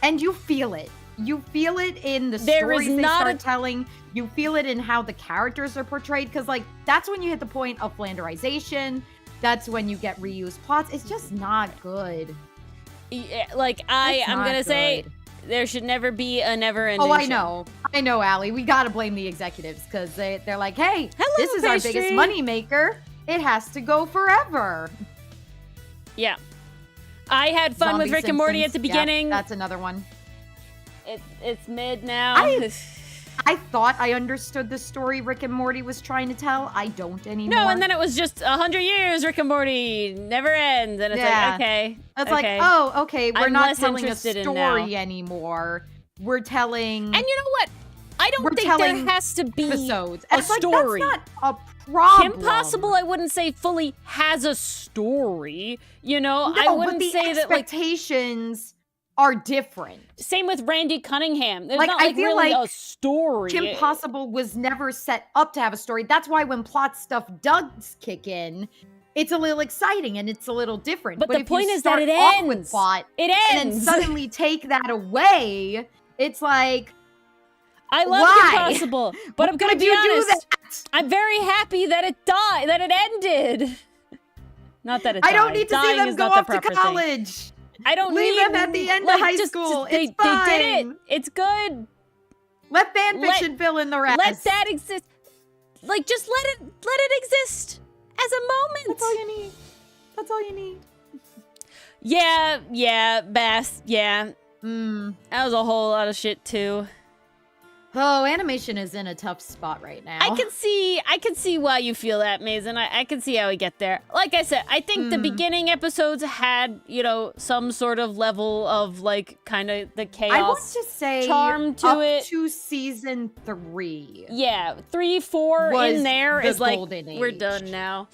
B: And you feel it. You feel it in the
A: There
B: stories
A: is
B: they
A: not
B: start telling. You feel it in how the characters are portrayed. Because, like, that's when you hit the point of flanderization. That's when you get reused plots. It's just not good.
A: Yeah, like, I'm gonna say there should never be a never-ending
B: Oh, I
A: show.
B: know, Allie. We gotta blame the executives because they're like, hey,
A: Hello,
B: this is our biggest money maker. It has to go forever.
A: Yeah. I had fun
B: Zombie
A: with Rick and Morty at
B: Simpsons.
A: the beginning.
B: Yeah, that's another one.
A: It's mid now.
B: I thought I understood the story Rick and Morty was trying to tell. I don't anymore.
A: No, and then it was just 100 years Rick and Morty never ends, and it's like, okay.
B: It's
A: okay.
B: like, oh, okay, we're
A: I'm
B: not
A: less
B: telling a
A: interested in
B: story
A: now.
B: anymore. We're telling
A: And you know what? I don't
B: We're
A: think
B: telling
A: there has to be
B: episodes.
A: a
B: And it's like,
A: story.
B: that's not a problem.
A: Kim Possible, I wouldn't say fully has a story. You know,
B: No,
A: I wouldn't
B: but the
A: say that like
B: expectations are different.
A: same with Randy Cunningham. There's
B: Like,
A: not
B: I
A: like
B: feel
A: really
B: like
A: a story.
B: Kim Possible was never set up to have a story. That's why when plot stuff does kick in, it's a little exciting and it's a little different.
A: But the
B: if
A: point
B: you
A: is that
B: start
A: it
B: off
A: ends.
B: with plot
A: It
B: and then
A: ends.
B: suddenly take that away, it's like,
A: I love
B: why?
A: Kim Possible, but I'm gonna
B: would
A: be
B: you do
A: honest.
B: that?
A: I'm very happy that it died, that it ended. Not that it died.
B: I don't need to see
A: Dying
B: them
A: is
B: go
A: not the
B: off to
A: proper thing.
B: college.
A: I don't
B: Leave
A: need
B: them at the end
A: like,
B: of high
A: just
B: school.
A: They
B: It's
A: did it.
B: fine.
A: It's good.
B: Let fanfiction fill in the rest.
A: Let that exist. Like, just let it exist as a moment.
B: That's all you need. That's all you need.
A: Yeah, Bass, yeah.
B: Hmm.
A: That was a whole lot of shit, too.
B: Oh, animation is in a tough spot right now.
A: I can see why you feel that, Mason. I can see how we get there. Like I said, I think the beginning episodes had, some sort of level of, like, kind of the chaos
B: I want to say
A: charm to
B: up
A: it.
B: to season 3.
A: Yeah, 3, 4
B: was
A: in there
B: the
A: is like,
B: golden
A: we're
B: age.
A: done now.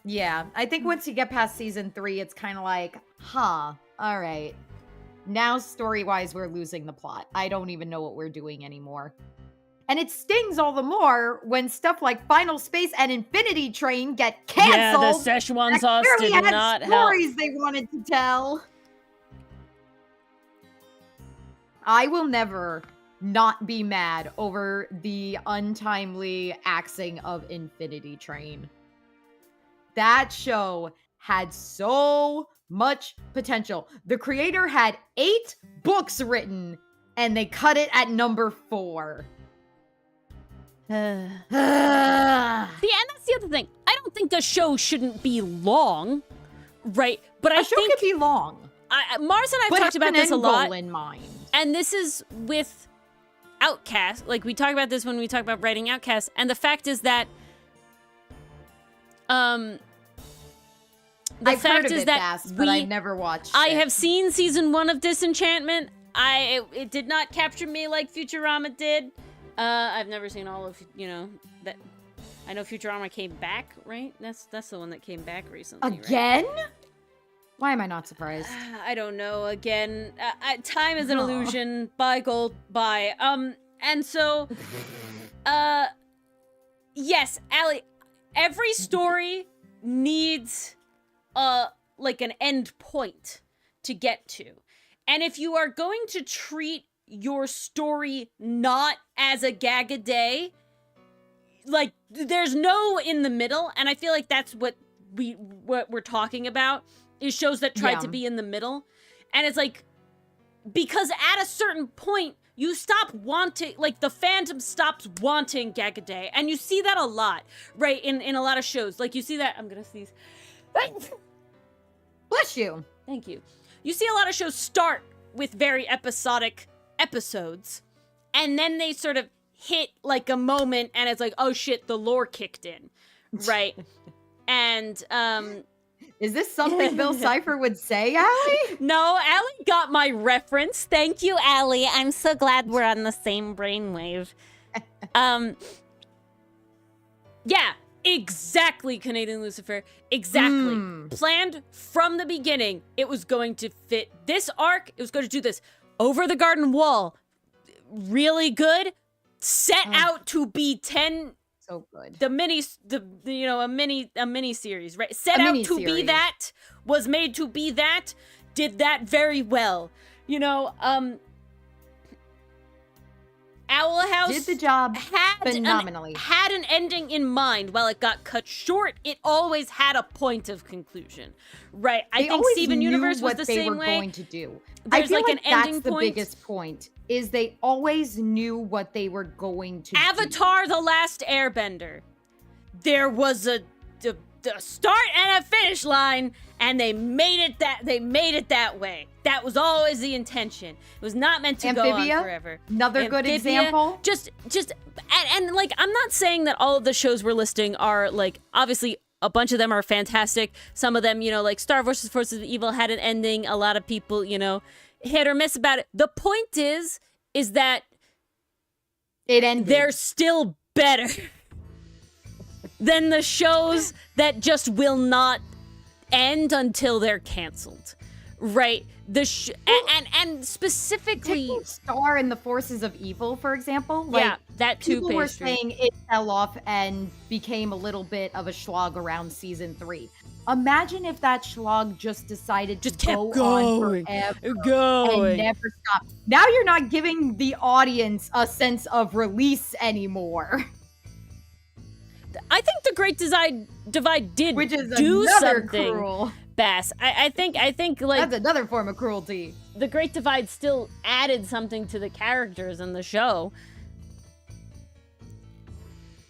B: Yeah, I think once you get past season 3, it's kind of like, all right. Now, story-wise, we're losing the plot. I don't even know what we're doing anymore. And it stings all the more when stuff like Final Space and Infinity Train get canceled.
A: Yeah, the Szechuan sauce
B: clearly
A: did
B: had
A: not help.
B: stories they wanted to tell. I will never not be mad over the untimely axing of Infinity Train. That show had so much potential. The creator had 8 books written, and they cut it at number 4.
A: See, and that's the other thing. I don't think the show shouldn't be long, right? But I
B: show
A: think
B: could be long.
A: Mars and I have
B: But
A: talked
B: have
A: about
B: an
A: this a
B: end
A: lot,
B: goal in mind.
A: and this is with Outcast. Like, we talk about this when we talk about writing Outcast, and the fact is that,
B: I've heard of it, Bass, but I've never watched
A: I
B: it.
A: have seen season 1 of Disenchantment. It did not capture me like Futurama did. I've never seen all of, that. I know Futurama came back, right? That's the one that came back recently,
B: Again? Right? Why am I not surprised?
A: I don't know. Again, time is an illusion. Bye, gold. Bye. And so, yes, Allie, every story needs like an end point to get to. And if you are going to treat your story not as a gag a day, like, there's no in the middle, and I feel like that's what we're talking about, is shows that try to be in the middle. And it's like, because at a certain point you stop wanting, like, the fandom stops wanting gag a day, and you see that a lot, right, in a lot of shows. Like, you see that, I'm gonna sneeze.
B: Bless you.
A: Thank you. You see a lot of shows start with very episodic episodes, and then they sort of hit, like, a moment, and it's like, oh shit, the lore kicked in, right? And,
B: is this something Bill Cipher would say, Allie?
A: No, Allie got my reference. Thank you, Allie. I'm so glad we're on the same brainwave. Yeah, exactly, Canadian Lucifer. Exactly. Planned from the beginning, it was going to fit this arc. It was going to do this. Over the Garden Wall, really good. Set out to be 10.
B: So good.
A: A mini series, right? Set out to be that, was made to be that, did that very well. Owl House
B: did the job phenomenally.
A: Had an ending in mind. While it got cut short, it always had a point of conclusion, right? I think Steven Universe was the same way.
B: Going to do.
A: There's
B: I feel
A: like an
B: that's
A: ending
B: the
A: point.
B: biggest point. Is they always knew what they were going to
A: Avatar: The Last Airbender. There was a start and a finish line, and they made it that way. That was always the intention. It was not meant to go on forever.
B: Another good example.
A: And like, I'm not saying that all of the shows we're listing are, like, obviously a bunch of them are fantastic. Some of them, like Star vs. Forces of Evil had an ending. A lot of people, hit or miss about it. The point is that
B: it ended.
A: They're still better than the shows that just will not end until they're canceled, right? And specifically
B: Star and the Forces of Evil, for example. Like,
A: that too.
B: People were saying it fell off and became a little bit of a slog around season 3. Imagine if that slog just decided to go on forever and never stop. Now you're not giving the audience a sense of release anymore.
A: I think the Great Divide did
B: Which is
A: do
B: another
A: something.
B: Cruel.
A: Bass. I think like
B: that's another form of cruelty.
A: The Great Divide still added something to the characters in the show.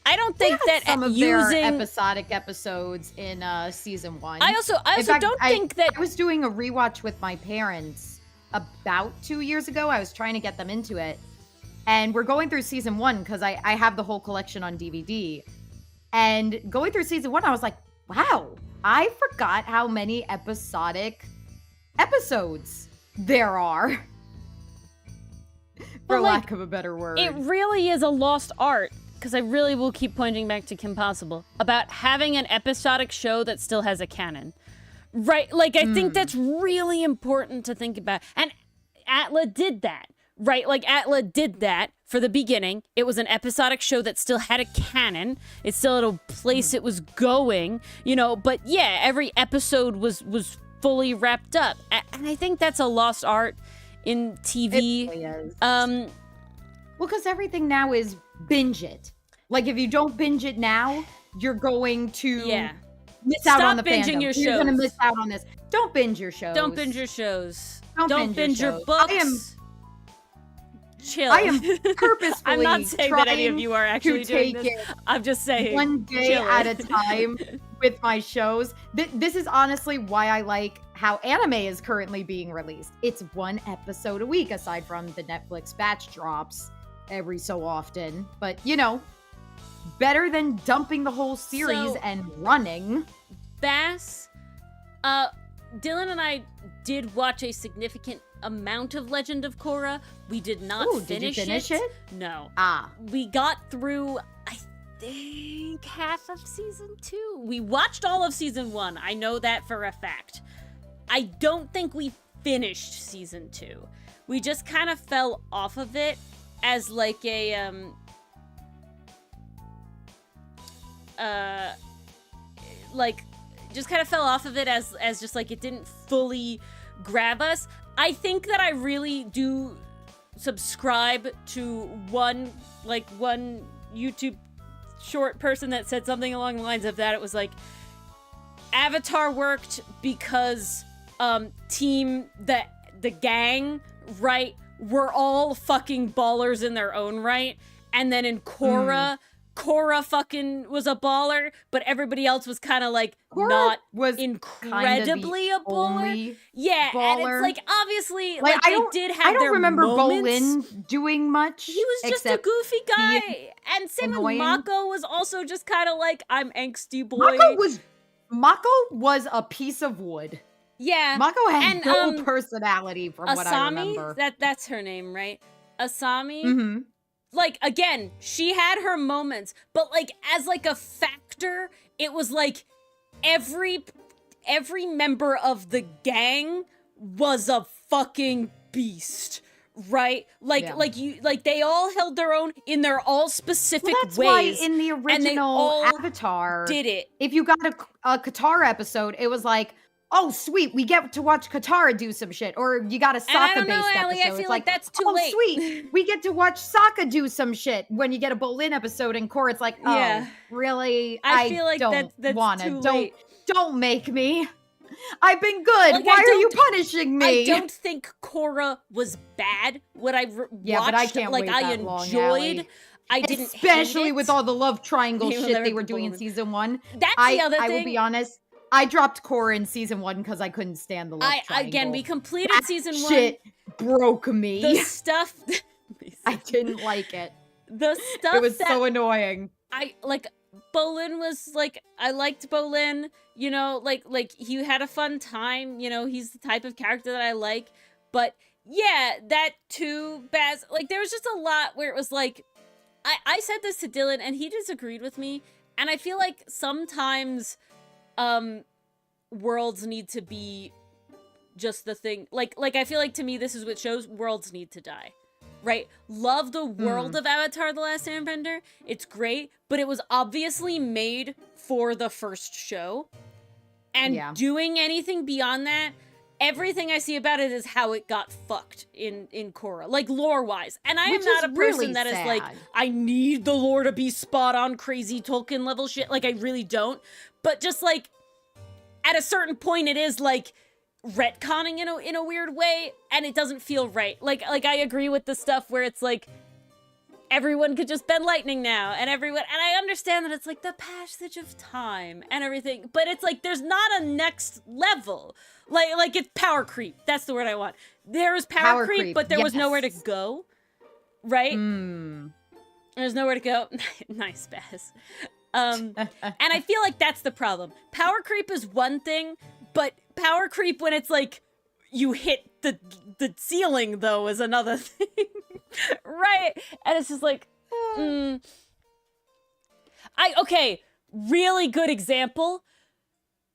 A: I don't
B: They
A: think
B: had
A: that
B: some of
A: using
B: their episodic episodes in season 1.
A: I also
B: In fact,
A: don't think that
B: I was doing a rewatch with my parents about 2 years ago. I was trying to get them into it. And we're going through season 1 because I have the whole collection on DVD. And going through season 1, I was like, wow, I forgot how many episodic episodes there are. For lack of a better word.
A: it really is a lost art, because I really will keep pointing back to Kim Possible about having an episodic show that still has a canon. Right? Like, I think that's really important to think about. And Atla did that, right? Like, Atla did that for the beginning. It was an episodic show that still had a canon. It still had a place it was going, you know, but yeah, every episode was fully wrapped up. And I think that's a lost art in TV.
B: It really is. Well, because everything now is binge it. Like, if you don't binge it now, you're going to miss out on the
A: binging
B: fandom.
A: your
B: You're going to
A: shows.
B: miss out on this. Don't binge your shows.
A: Don't binge your shows.
B: Don't
A: binge your
B: shows.
A: books. Chill.
B: I am purposefully
A: I'm not saying that any of you are actually
B: to
A: doing
B: take
A: this.
B: it
A: I'm just saying.
B: one day
A: chill
B: at
A: it.
B: a time with my shows. This is honestly why I like how anime is currently being released. It's one episode a week, aside from the Netflix batch drops every so often. But, you know, better than dumping the whole series
A: So-
B: and running.
A: Bass, Dylan and I did watch a significant amount of Legend of Korra. We did not
B: Ooh,
A: finish
B: did you finish it?
A: No.
B: Ah.
A: We got through, I think, half of season 2. We watched all of season 1. I know that for a fact. I don't think we finished season 2. We just kind of fell off of it as like a just kind of fell off of it as just like it didn't fully grab us. I think that I really do subscribe to one YouTube short person that said something along the lines of that. It was like, Avatar worked because team the gang, right, were all fucking ballers in their own right, and then in Korra Korra fucking was a baller, but everybody else was kind of like
B: Korra
A: not
B: was
A: incredibly
B: kinda
A: a
B: the
A: baller.
B: only
A: Yeah, and
B: baller.
A: it's like obviously
B: Like,
A: like they did have
B: I don't
A: their
B: remember
A: moments.
B: Bolin doing much.
A: He was just a
B: except
A: goofy guy,
B: being
A: and same
B: annoying.
A: with Mako was also just kind of like, I'm angsty boy.
B: Mako was a piece of wood.
A: Yeah,
B: Mako had
A: and,
B: no personality from what I
A: Asami,
B: remember.
A: that's her name, right? Asami.
B: Mm-hmm.
A: Like, again, she had her moments, but like as like a factor, it was like every member of the gang was a fucking beast, right? Like
B: Yeah.
A: like they all held their own in their all specific
B: That's
A: ways.
B: why in the
A: and they
B: original
A: all
B: Avatar,
A: did it.
B: if you got a Katara episode, it was like, oh sweet, we get to watch Katara do some shit, or you got a
A: And I don't
B: Sokka
A: know,
B: based
A: Allie,
B: episode.
A: I feel
B: It's
A: like that's too
B: oh
A: late.
B: sweet, we get to watch Sokka do some shit. When you get a Bolin episode in Korra, it's like, oh
A: Yeah.
B: really?
A: I feel like
B: don't
A: that's
B: wanna.
A: too late.
B: Don't make me. I've been good.
A: Like,
B: Why
A: I
B: are you
A: don't-
B: punishing me?
A: I don't think Korra was bad. What I
B: Yeah,
A: watched,
B: but I can't
A: like
B: wait
A: I
B: that long,
A: enjoyed.
B: Allie.
A: I didn't
B: Especially
A: hate it.
B: with all the love triangle
A: He will
B: shit
A: never
B: they were
A: be
B: doing in
A: Bolin.
B: season 1.
A: That's the other
B: I
A: thing.
B: will be honest. I dropped Korra in season 1 because I couldn't stand the love triangle.
A: Again, we completed
B: That
A: season 1.
B: shit broke me.
A: The stuff.
B: I didn't like it.
A: The stuff
B: It was
A: that
B: so annoying.
A: I like. Bolin was like, I liked Bolin. You know, like he had a fun time. You know, he's the type of character that I like. But yeah, that too, Baz. Like there was just a lot where it was like, I said this to Dylan and he disagreed with me. And I feel like sometimes, worlds need to be just the thing. Like I feel like to me, this is what shows worlds need to die. Right? Love the world of Avatar: The Last Airbender. It's great, but it was obviously made for the first show. And
B: Yeah.
A: doing anything beyond that, everything I see about it is how it got fucked in Korra, like lore-wise. And I
B: Which
A: am not
B: is
A: a person
B: really
A: that is like,
B: sad.
A: I need the lore to be spot on crazy Tolkien level shit. Like, I really don't. But just like, at a certain point, it is like retconning in a weird way, and it doesn't feel right. Like I agree with the stuff where it's like everyone could just bend lightning now, and I understand that it's like the passage of time and everything, but it's like there's not a next level. Like it's power creep. That's the word I want. There was power creep, but there was nowhere to go. Right? There's nowhere to go. Nice, Baz. And I feel like that's the problem. Power creep is one thing, but power creep when it's like you hit the ceiling, though, is another thing. Right? And it's just like, okay, really good example.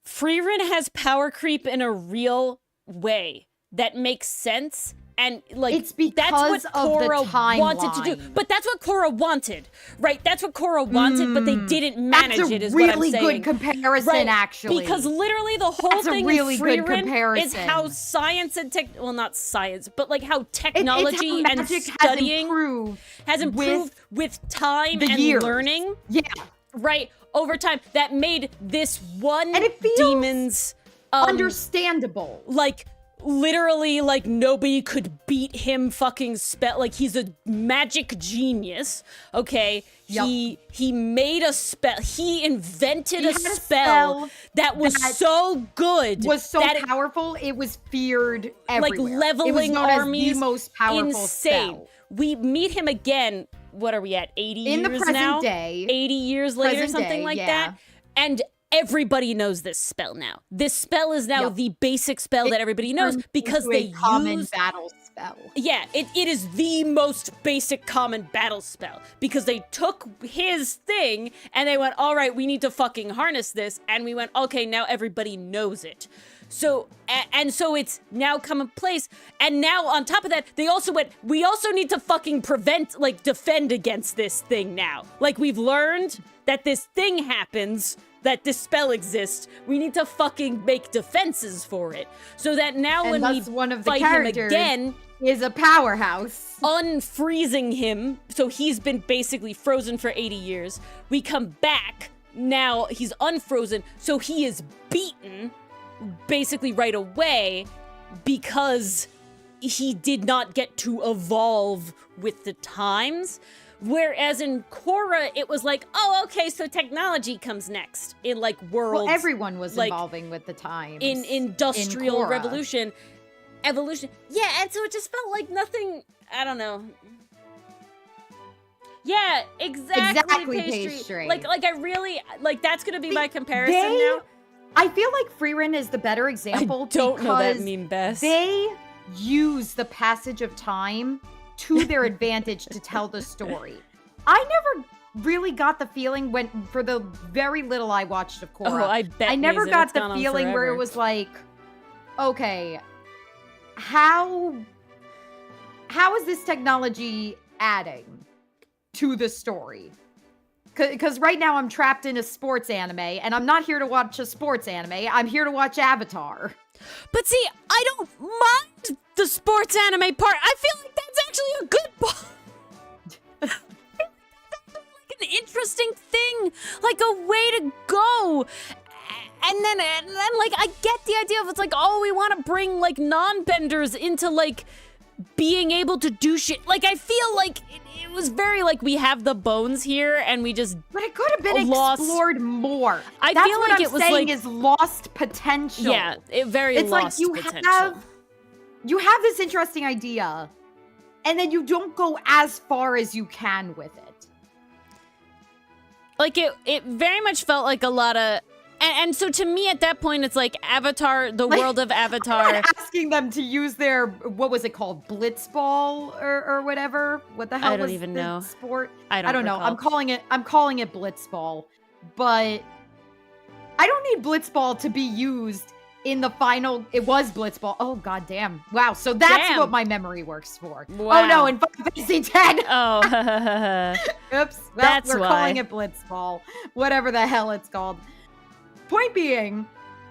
A: Frieren has power creep in a real way that makes sense. And like
B: it's because
A: that's what Korra wanted to do. But that's what Korra wanted, right? That's what Korra wanted, but they didn't manage it, is what I'm saying.
B: That's a really good comparison, actually.
A: Because literally the whole thing
B: really
A: in Frieren is how science and well, not science, but like how technology and studying has improved with time and learning.
B: Yeah.
A: Right, over time. That made this one
B: and it feels
A: demon's
B: understandable.
A: Like literally, like, nobody could beat him fucking spell. Like, he's a magic genius, okay? Yep. He made a spell. He invented a spell that was so good.
B: Was so powerful, it was feared everywhere.
A: Like, leveling armies.
B: The most powerful
A: insane.
B: Spell.
A: We meet him again, what are we at, 80 years now?
B: In the present day.
A: 80 years later, something like that. And everybody knows this spell now. This spell is now the basic spell that everybody knows because they
B: common battle spell.
A: Yeah, it is the most basic common battle spell because they took his thing and they went, all right, we need to fucking harness this. And we went, okay, now everybody knows it. So, and so it's now come in place. And now on top of that, they also went, we also need to fucking defend against this thing now. Like, we've learned that this thing happens, that this spell exists. We need to fucking make defenses for it. So that now when we fight him again,
B: is a powerhouse.
A: Unfreezing him, so he's been basically frozen for 80 years. We come back, now he's unfrozen, so he is beaten basically right away because he did not get to evolve with the times. Whereas in Korra, it was like, oh, okay, so technology comes next in like worlds.
B: Well, everyone was evolving with the times.
A: In industrial evolution. Yeah, and so it just felt like nothing, I don't know. Yeah, exactly pastry. Like I really, like that's gonna be my comparison now.
B: I feel like Frieren is the better example.
A: I don't know that meme best.
B: They use the passage of time to their advantage to tell the story. I never really got the feeling for the very little I watched of Korra.
A: Oh, I bet.
B: I never got the feeling where it was like, okay, how is this technology adding to the story? Because right now I'm trapped in a sports anime, and I'm not here to watch a sports anime. I'm here to watch Avatar.
A: But see, I don't mind the sports anime part. I feel like that's actually a good part. Like an interesting thing, like a way to go. And then like I get the idea of it's like, oh, we want to bring like non-benders into like being able to do shit. Like I feel like it was very like we have the bones here and we just
B: but it could have been explored more.
A: I
B: That's
A: feel
B: what
A: like
B: I'm
A: it was
B: saying
A: like
B: is lost potential.
A: Yeah, it's lost
B: like
A: potential.
B: You have this interesting idea and then you don't go as far as you can with it.
A: Like it very much felt like a lot of and so to me at that point it's like Avatar, the world of Avatar.
B: I'm not asking them to use their, what was it called, Blitzball or whatever. What the hell
A: I don't
B: was
A: even
B: the
A: know.
B: sport?
A: I don't
B: know.
A: recall.
B: I'm calling it Blitzball, but I don't need Blitzball to be used in the final. It was Blitzball. Oh goddamn! Wow. So that's what my memory works for.
A: Wow.
B: Oh no! In Final Fantasy X.
A: Oh.
B: Oops. Well,
A: That's
B: we're
A: why.
B: calling it Blitzball. Whatever the hell it's called. Point being,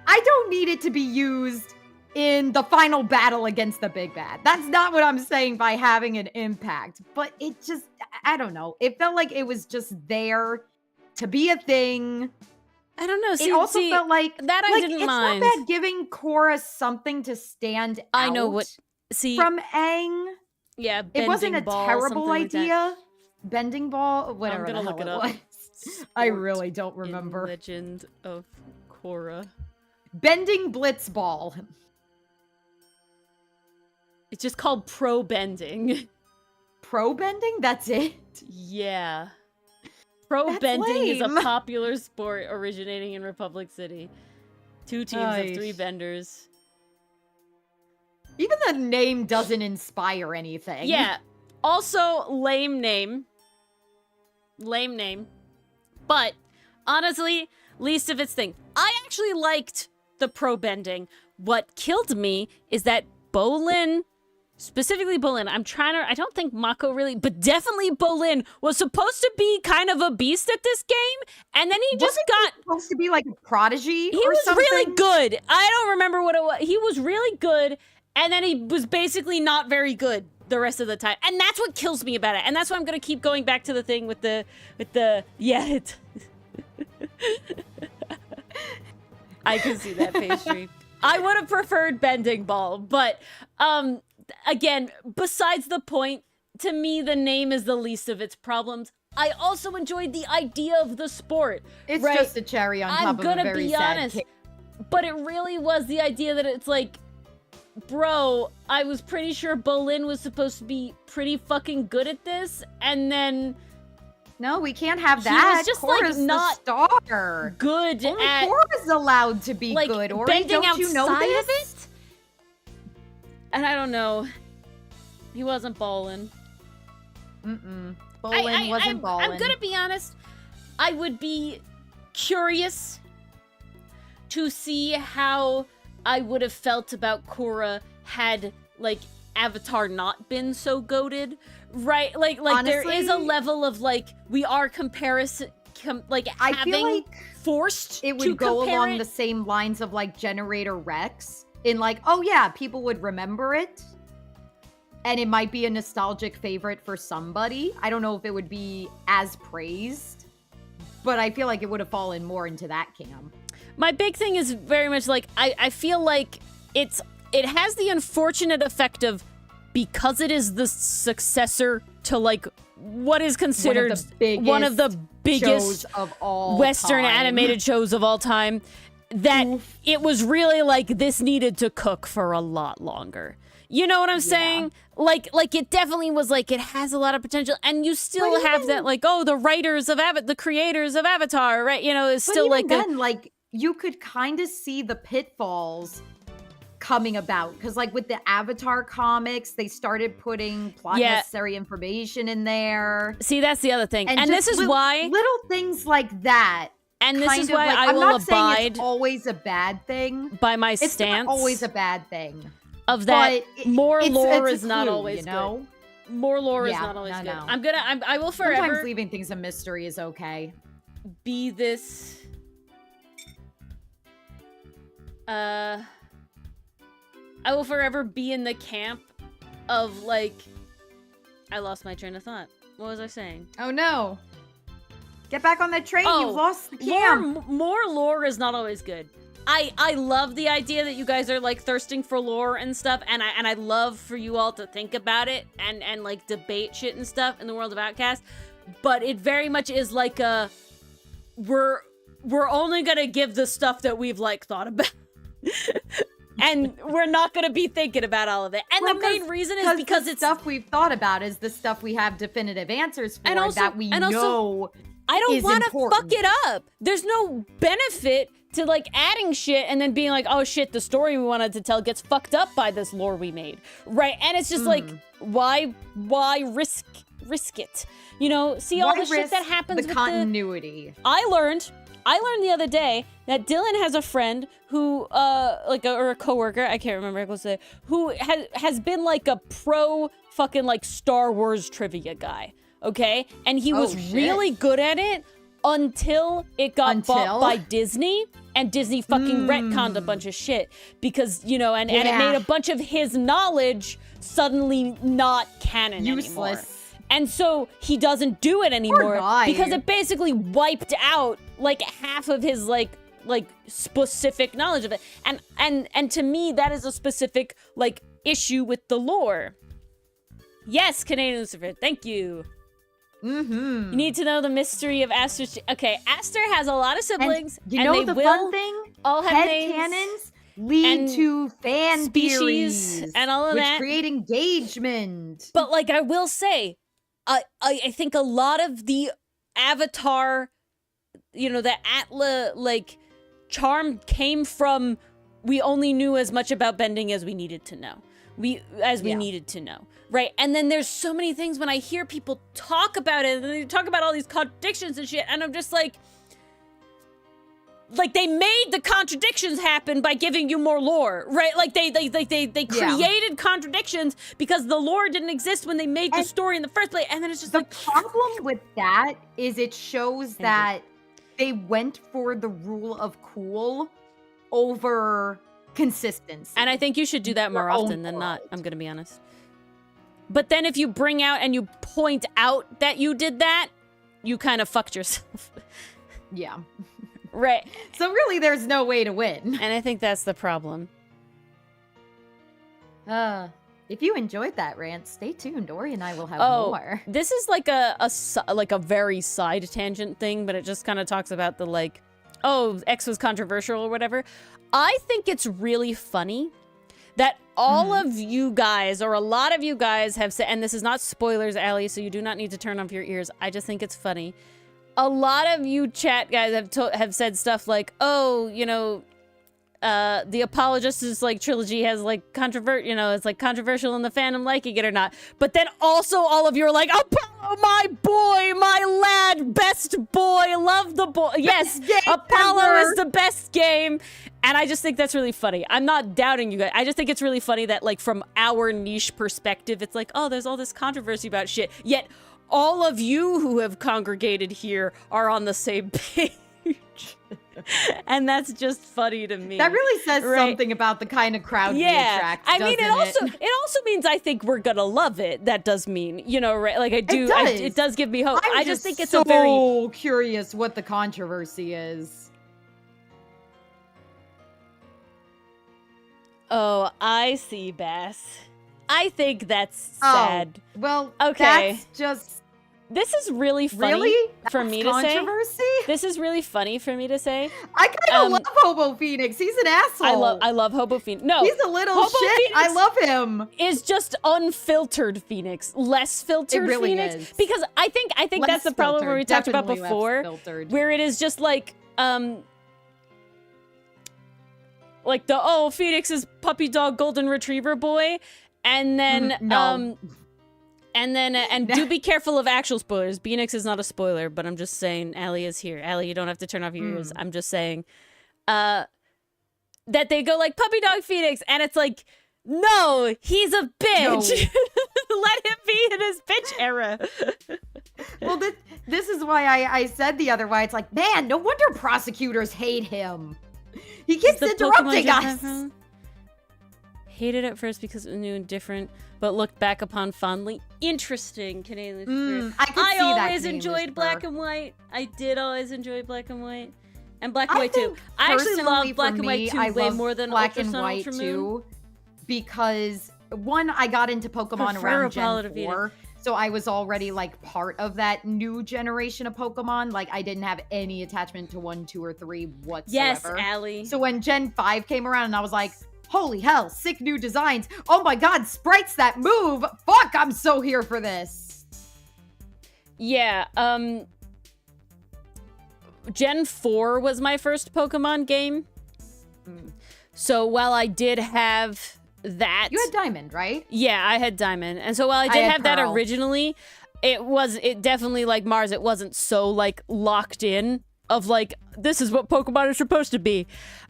B: I don't need it to be used in the final battle against the big bad. That's not what I'm saying by having an impact. But it just, I don't know. It felt like it was just there to be a thing.
A: I don't know.
B: It also felt like
A: that I didn't mind.
B: It's not bad giving Korra something to stand out.
A: I know what. See
B: from Aang.
A: Yeah,
B: it wasn't a
A: ball,
B: terrible
A: like
B: idea. Bending ball? Whatever
A: gonna
B: the
A: look
B: hell
A: it
B: it
A: up.
B: was. I really don't remember.
A: Legend of Korra.
B: Bending blitz ball.
A: It's just called pro bending.
B: Pro bending? That's it?
A: Yeah. Pro
B: That's
A: bending is a
B: lame.
A: popular sport originating in Republic City. 2 teams of 3
B: Aish.
A: benders.
B: Even the name doesn't inspire anything.
A: Yeah. Also, lame name. Lame name. But, honestly, least of its thing. I actually liked the pro bending. What killed me is that Bolin, specifically Bolin, I don't think Mako really, but definitely Bolin was supposed to be kind of a beast at this game, and then he just got...
B: supposed to be like a prodigy
A: He
B: or
A: was
B: something?
A: really good. I don't remember what it was. He was really good, and then he was basically not very good the rest of the time. And that's what kills me about it. And that's why I'm going to keep going back to the thing with the yeah, it's... I can see that pastry. I would have preferred bending ball, but again, besides the point, to me, the name is the least of its problems. I also enjoyed the idea of the sport.
B: It's
A: right?
B: just a cherry on top
A: I'm
B: of a
A: gonna
B: very
A: be
B: sad
A: honest,
B: cake.
A: but it really was the idea that it's like, bro, I was pretty sure Bolin was supposed to be pretty fucking good at this, and then
B: No, we can't have
A: he
B: that.
A: was just, like,
B: Korra's
A: not
B: the star.
A: good
B: Only
A: at
B: Korra's allowed to be
A: like
B: good. Ori,
A: bending
B: don't you know
A: outside
B: this?
A: of it. And I don't know. He wasn't ballin'.
B: Bolin wasn't ballin'.
A: I'm gonna be honest. I would be curious to see how I would have felt about Korra had, like, Avatar not been so goated, right? Like there is a
B: Honestly,
A: level of, like, we are
B: I
A: having
B: feel like
A: forced
B: it
A: to
B: would go
A: compare
B: along
A: it.
B: the same lines of like Generator Rex in like, oh yeah, people would remember it. And it might be a nostalgic favorite for somebody. I don't know if it would be as praised, but I feel like it would have fallen more into that camp.
A: My big thing is very much like, I feel like it has the unfortunate effect of, because it is the successor to, like, what is considered one of the biggest
B: shows of all
A: Western
B: time.
A: animated shows of all time, that it was really like, this needed to cook for a lot longer. You know what I'm saying? Like it definitely was like, it has a lot of potential, and you still have that, like, oh, the writers of the creators of Avatar, right? You know, it's still like
B: then, like, you could kind of see the pitfalls coming about, because like with the Avatar comics, they started putting plot necessary information in there.
A: See, that's the other thing, and
B: just
A: this is why
B: little things like that.
A: And this is why
B: like,
A: I
B: I'm
A: will
B: not saying
A: abide
B: it's always a bad thing.
A: by my
B: It's
A: stance.
B: not always a bad thing.
A: Of that,
B: But
A: more lore
B: it's
A: is
B: a
A: not
B: clue,
A: always
B: you know?
A: good. More lore is
B: Yeah,
A: not always good.
B: no.
A: I will forever
B: Sometimes leaving things a mystery is okay.
A: be this. I will forever be in the camp of, like, I lost my train of thought. What was I saying?
B: Oh no. Get back on that train.
A: Oh,
B: You've lost the camp.
A: More lore is not always good. I love the idea that you guys are, like, thirsting for lore and stuff, and I love for you all to think about it and like debate shit and stuff in the world of Outcast, but it very much is like a we're only gonna give the stuff that we've, like, thought about. And we're not gonna be thinking about all of it. And the main reason is because
B: the
A: it's
B: stuff we've thought about is the stuff we have definitive answers for,
A: And also-
B: that we
A: and also,
B: know
A: I don't
B: is
A: want to fuck
B: important.
A: it up. There's no benefit to, like, adding shit and then being like, oh shit, the story we wanted to tell gets fucked up by this lore we made, right? And it's just like, why risk it? You know, see all
B: Why
A: the shit
B: risk
A: that happens
B: the
A: with
B: continuity.
A: I learned the other day that Dylan has a friend who, or a coworker, I can't remember how to say, who has been, like, a pro fucking, like, Star Wars trivia guy, okay? And he was really good at it until it got bought by Disney, and Disney fucking retconned a bunch of shit because, you know, and it made a bunch of his knowledge suddenly not canon anymore. And so he doesn't do it anymore because it basically wiped out, like, half of his, like specific knowledge of it. And to me, that is a specific, like, issue with the lore. Yes, Canadian Lucifer, thank you.
B: Mm-hmm.
A: You need to know the mystery of Aster's... Okay, Aster has a lot of siblings,
B: and you
A: and
B: know
A: they
B: the
A: will
B: fun thing?
A: all have
B: Head
A: names
B: cannons lead
A: and
B: to fan
A: species
B: theories,
A: and all of
B: which
A: that.
B: create engagement.
A: But, like, I will say, I think a lot of the Avatar, you know, the Atla, like, charm came from we only knew as much about bending as we needed to know. We needed to know, right? And then there's so many things when I hear people talk about it, and they talk about all these contradictions and shit, and I'm just like they made the contradictions happen by giving you more lore, right? Like they created contradictions because the lore didn't exist when they made the story in the first place, and then it's just
B: the
A: like
B: problem with that is it shows that they went for the rule of cool over consistency.
A: And I think you should do that more often than not, I'm gonna be honest. But then if you bring out and you point out that you did that, you kind of fucked yourself.
B: Yeah.
A: Right.
B: So really there's no way to win.
A: And I think that's the problem.
B: If you enjoyed that rant, stay tuned. Ori and I will have more.
A: This is like a very side tangent thing, but it just kind of talks about the like, oh, X was controversial or whatever. I think it's really funny that all of you guys, or a lot of you guys have said, and this is not spoilers, Allie, so you do not need to turn off your ears. I just think it's funny. A lot of you chat guys have said stuff like, oh, you know, the Apologists like trilogy has like it's like controversial in the fandom liking it or not. But then also all of you are like, Apollo, my boy, my lad, best boy, love the boy. Yes, Apollo is the best game. And I just think that's really funny. I'm not doubting you guys. I just think it's really funny that like from our niche perspective, it's like, oh, there's all this controversy about shit. Yet all of you who have congregated here are on the same page. And that's just funny to me.
B: That really says something about the kind of crowd we attract.
A: I mean, it also means I think we're gonna love it. That does mean, you know, right? Like I do. It does give me hope. I just think it's
B: so curious what the controversy is.
A: Oh, I see, Bass. I think that's sad.
B: Oh, well,
A: okay.
B: That's just...
A: This is really funny for me to say. This is really funny for me to say.
B: I kind of love Hobo Phoenix. He's an asshole.
A: I love Hobo Phoenix. No,
B: he's a little shit. Phoenix I love him.
A: Is just unfiltered Phoenix, less filtered Phoenix. Is. Because I think that's the problem where we talked about before, where it is just like the Phoenix is puppy dog golden retriever boy, and then and do be careful of actual spoilers. Phoenix is not a spoiler, but I'm just saying Allie is here. Allie, you don't have to turn off your ears. I'm just saying that they go like puppy dog Phoenix, and it's like, no, he's a bitch. No. Let him be in his bitch era.
B: Well, this is why I said the other way. It's like, man, no wonder prosecutors hate him. He keeps interrupting us.
A: Hated at first because it was new and different, but looked back upon fondly. Interesting, Canadian. I always enjoyed black and white. I did always enjoy black and white. And black and white too. I actually love black and white too way more than black and white too.
B: Because one, I got into Pokemon around Gen 4. So I was already like part of that new generation of Pokemon. Like I didn't have any attachment to 1, 2, or 3 whatsoever.
A: Yes, Allie.
B: So when Gen 5 came around and I was like, holy hell, sick new designs. Oh my god, sprites that move. Fuck, I'm so here for this.
A: Yeah, Gen 4 was my first Pokemon game. So while I did have that...
B: You had Diamond, right?
A: Yeah, I had Diamond. And so while I did have that originally, it definitely, like Mars, it wasn't so, like, locked in of, like, this is what Pokemon is supposed to be.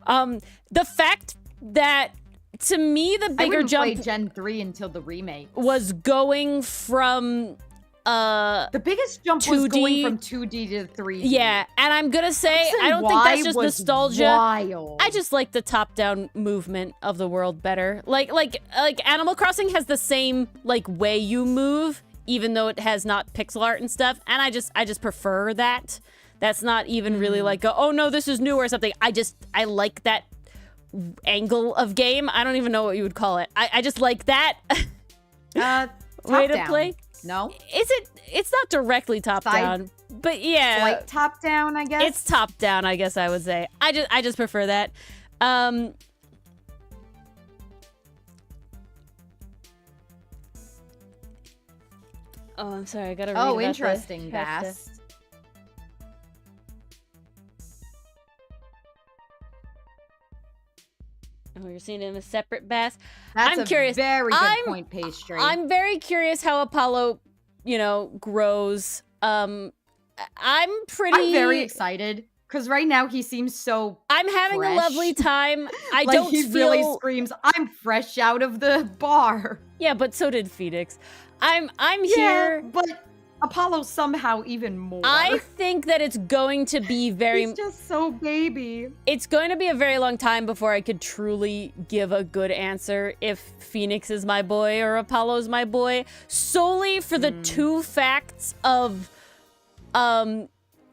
A: The fact that, to me, the bigger jump... I
B: didn't play Gen 3 until the remake.
A: Was going from...
B: the biggest jump
A: 2D,
B: was going from 2D to 3D.
A: Yeah, and I'm gonna say, I don't think that's just nostalgia.
B: Wild.
A: I just like the top-down movement of the world better. Like Animal Crossing has the same, like, way you move, even though it has not pixel art and stuff, and I just prefer that. That's not even really like, oh no, this is new or something. I like that angle of game. I don't even know what you would call it. I just like that way to play.
B: No?
A: It's not directly top
B: Side-
A: down, but yeah.
B: Like top down, I guess?
A: It's top down, I guess I would say. I just prefer that. Oh, I'm sorry. I gotta read about
B: interesting,
A: the
B: Bass.
A: Oh, you're seeing it in a separate Bass.
B: That's
A: I'm curious.
B: Very good point, Pastry.
A: I'm very curious how Apollo, grows. I'm
B: very excited because right now he seems so.
A: I'm having
B: fresh.
A: a lovely time. I
B: Like
A: don't
B: he
A: feel...
B: really screams, "I'm fresh out of the bar."
A: Yeah, but so did Phoenix. I'm
B: Yeah,
A: here.
B: but Apollo somehow even more.
A: I think that it's going to be
B: He's just so baby.
A: It's going to be a very long time before I could truly give a good answer if Phoenix is my boy or Apollo's my boy, solely for the two facts of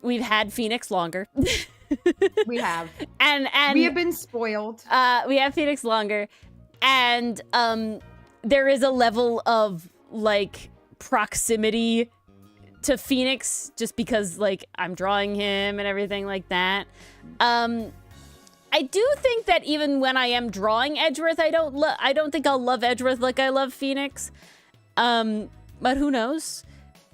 A: we've had Phoenix longer.
B: We have.
A: and
B: We have been spoiled.
A: we have Phoenix longer, and there is a level of like proximity to Phoenix just because like I'm drawing him and everything like that. I do think that even when I am drawing Edgeworth, I don't think I'll love Edgeworth like I love Phoenix. But who knows?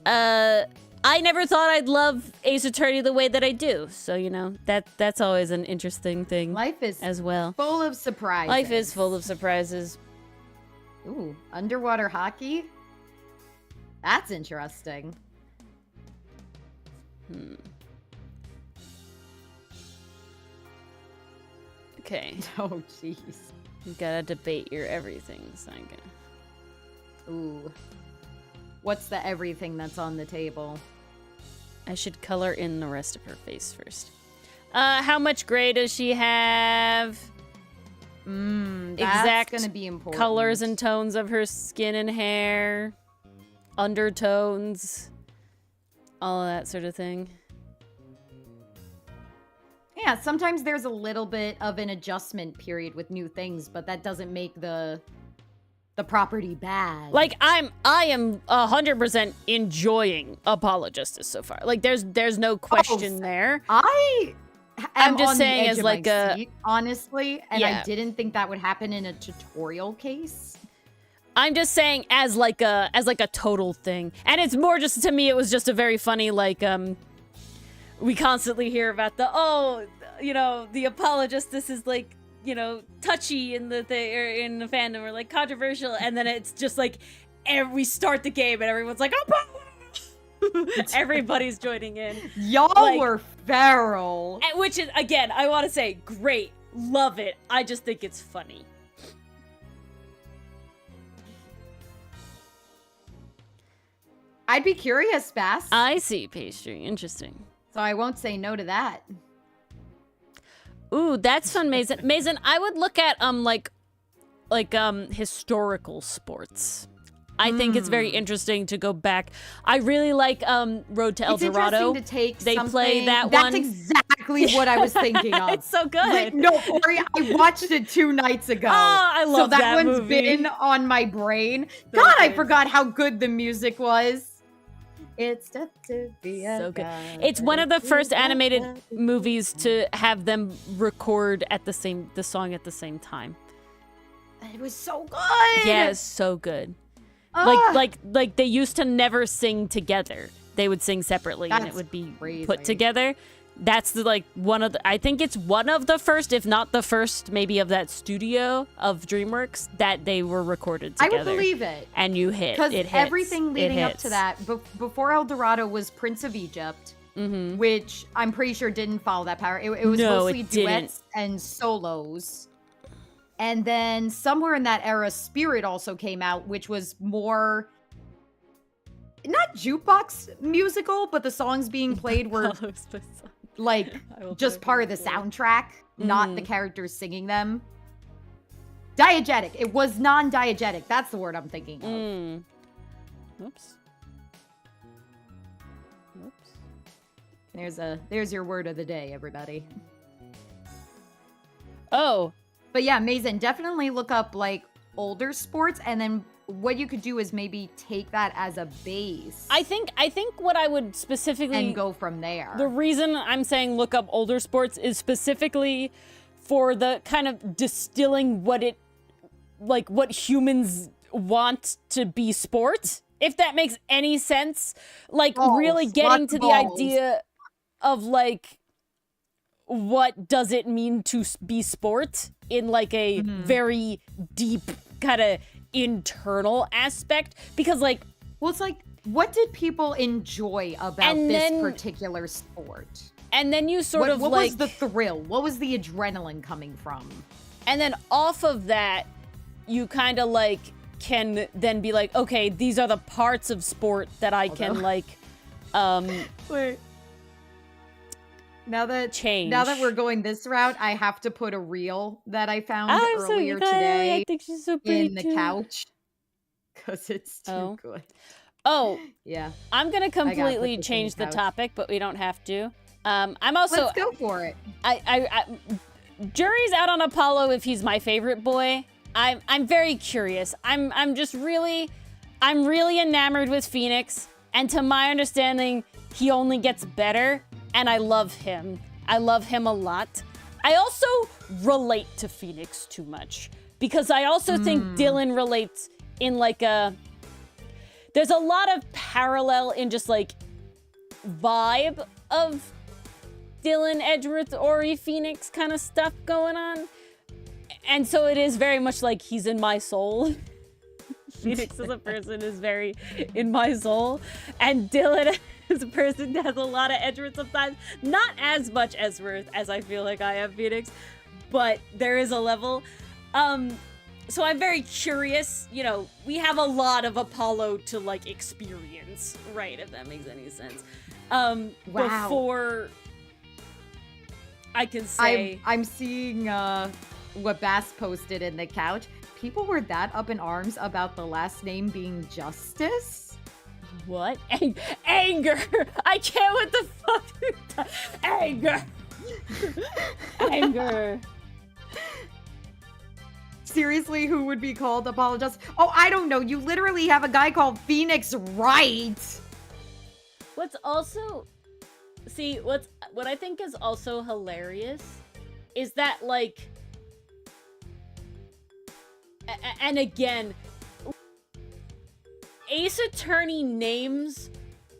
A: I never thought I'd love Ace Attorney the way that I do. So, that's always an interesting thing.
B: Life is
A: as well.
B: full of surprises.
A: Life is full of surprises.
B: Ooh, underwater hockey? That's interesting.
A: Okay.
B: Oh, jeez.
A: You gotta debate your everything, Saiga.
B: Ooh. What's the everything that's on the table?
A: I should color in the rest of her face first. How much gray does she have?
B: That's
A: Exact
B: gonna be important.
A: colors and tones of her skin and hair. Undertones. All of that sort of thing.
B: Yeah, sometimes there's a little bit of an adjustment period with new things, but that doesn't make the property bad.
A: Like I am 100% enjoying Apollo Justice so far. Like there's no question there.
B: I'm
A: just
B: on
A: saying
B: the edge
A: as
B: of
A: like
B: my
A: a-
B: seat, honestly, and
A: Yeah.
B: I didn't think that would happen in a tutorial case.
A: I'm just saying as like a total thing. And it's more just to me it was just a very funny like we constantly hear about the Apollo Justice is like, touchy in the in the fandom or like controversial, and then it's just like we start the game and everyone's like, Apollo! Everybody's joining in.
B: Y'all were feral.
A: Which is, again, I want to say, great. Love it. I just think it's funny.
B: I'd be curious, Bass.
A: I see, Pastry. Interesting.
B: So I won't say no to that.
A: Ooh, that's fun, Mason. Mason, I would look at historical sports. I think it's very interesting to go back. I really like Road to El Dorado.
B: It's interesting to take
A: They
B: something...
A: play that
B: That's
A: one.
B: exactly what I was thinking of.
A: It's so good.
B: Like, no, Ori, I watched it 2 nights ago.
A: Oh, I love
B: so that
A: that
B: one's
A: movie.
B: been on my brain.
A: So
B: God, I
A: good.
B: forgot how good the music was. It's tough to be a
A: So good.
B: guy,
A: It's one of
B: but
A: the first
B: it's
A: animated
B: tough to
A: movies to have them record the song at the same time.
B: It was so good.
A: Yeah, it's so good.
B: Ah,
A: Like they used to never sing together. They would sing separately and it
B: That's
A: would be
B: crazy.
A: put together. That's I think it's one of the first, if not the first, maybe of that studio of DreamWorks that they were recorded
B: I
A: together.
B: would believe it.
A: And you hit.
B: Because
A: It hits.
B: everything
A: It
B: leading up
A: hits.
B: to that, before El Dorado was Prince of Egypt, which I'm pretty sure didn't follow that power. It was
A: No,
B: mostly
A: it didn't.
B: duets and solos. And then somewhere in that era, Spirit also came out, which was more... Not jukebox musical, but the songs being played were like just part of the soundtrack, not the characters singing them. Diegetic. It was non-diegetic. That's the word I'm thinking of.
A: Oops.
B: There's your word of the day, everybody.
A: Oh,
B: But yeah, Mason, definitely look up like older sports, and then what you could do is maybe take that as a base.
A: I think what I would specifically
B: and go from there.
A: The reason I'm saying look up older sports is specifically for the kind of distilling what humans want to be sport, if that makes any sense. Like really getting to the idea of like what does it mean to be sport in like a very deep kind of internal aspect, because like,
B: well, it's like, what did people enjoy about this particular sport?
A: And then you sort of
B: what
A: like,
B: was the thrill? What was the adrenaline coming from?
A: And then off of that, you kind of like can then be like, okay, these are the parts of sport that I can like,
B: wait. Now that
A: change.
B: Now that we're going this route, I have to put a reel that I found earlier today.
A: I think she's so pretty
B: in the couch because it's too good.
A: Oh,
B: yeah.
A: I'm gonna completely change the topic, but we don't have to. I'm also.
B: Let's go for it.
A: I jury's out on Apollo if he's my favorite boy. I'm very curious. I'm really enamored with Phoenix, and to my understanding, he only gets better. And I love him. I love him a lot. I also relate to Phoenix too much, because I also think Dylan relates in like there's a lot of parallel in just like vibe of Dylan, Edgeworth, Ori, Phoenix kind of stuff going on. And so it is very much like he's in my soul. Phoenix as a person is very in my soul. And Dylan as a person has a lot of Edgeworth sometimes. Not as much Edgeworth as I feel like I have Phoenix, but there is a level. So I'm very curious. You know, we have a lot of Apollo to like experience, right? If that makes any sense.
B: Wow.
A: Before I can say,
B: I'm seeing what Bass posted in the couch. People were that up in arms about the last name being Justice.
A: What? Anger! I can't. What the fuck? Anger! Anger.
B: Seriously, who would be called Apollo Justice? Oh, I don't know. You literally have a guy called Phoenix Wright.
A: What's also... See, what I think is also hilarious is that, like... And again... Ace Attorney names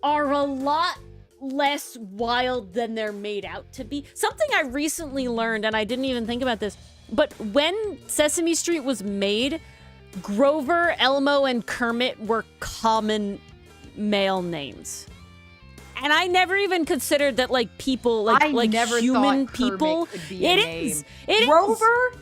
A: are a lot less wild than they're made out to be. Something I recently learned, and I didn't even think about this, but when Sesame Street was made, Grover, Elmo, and Kermit were common male names. And I never even considered that, like, people, like human people.
B: Could be a name.
A: It
B: Grover?
A: is.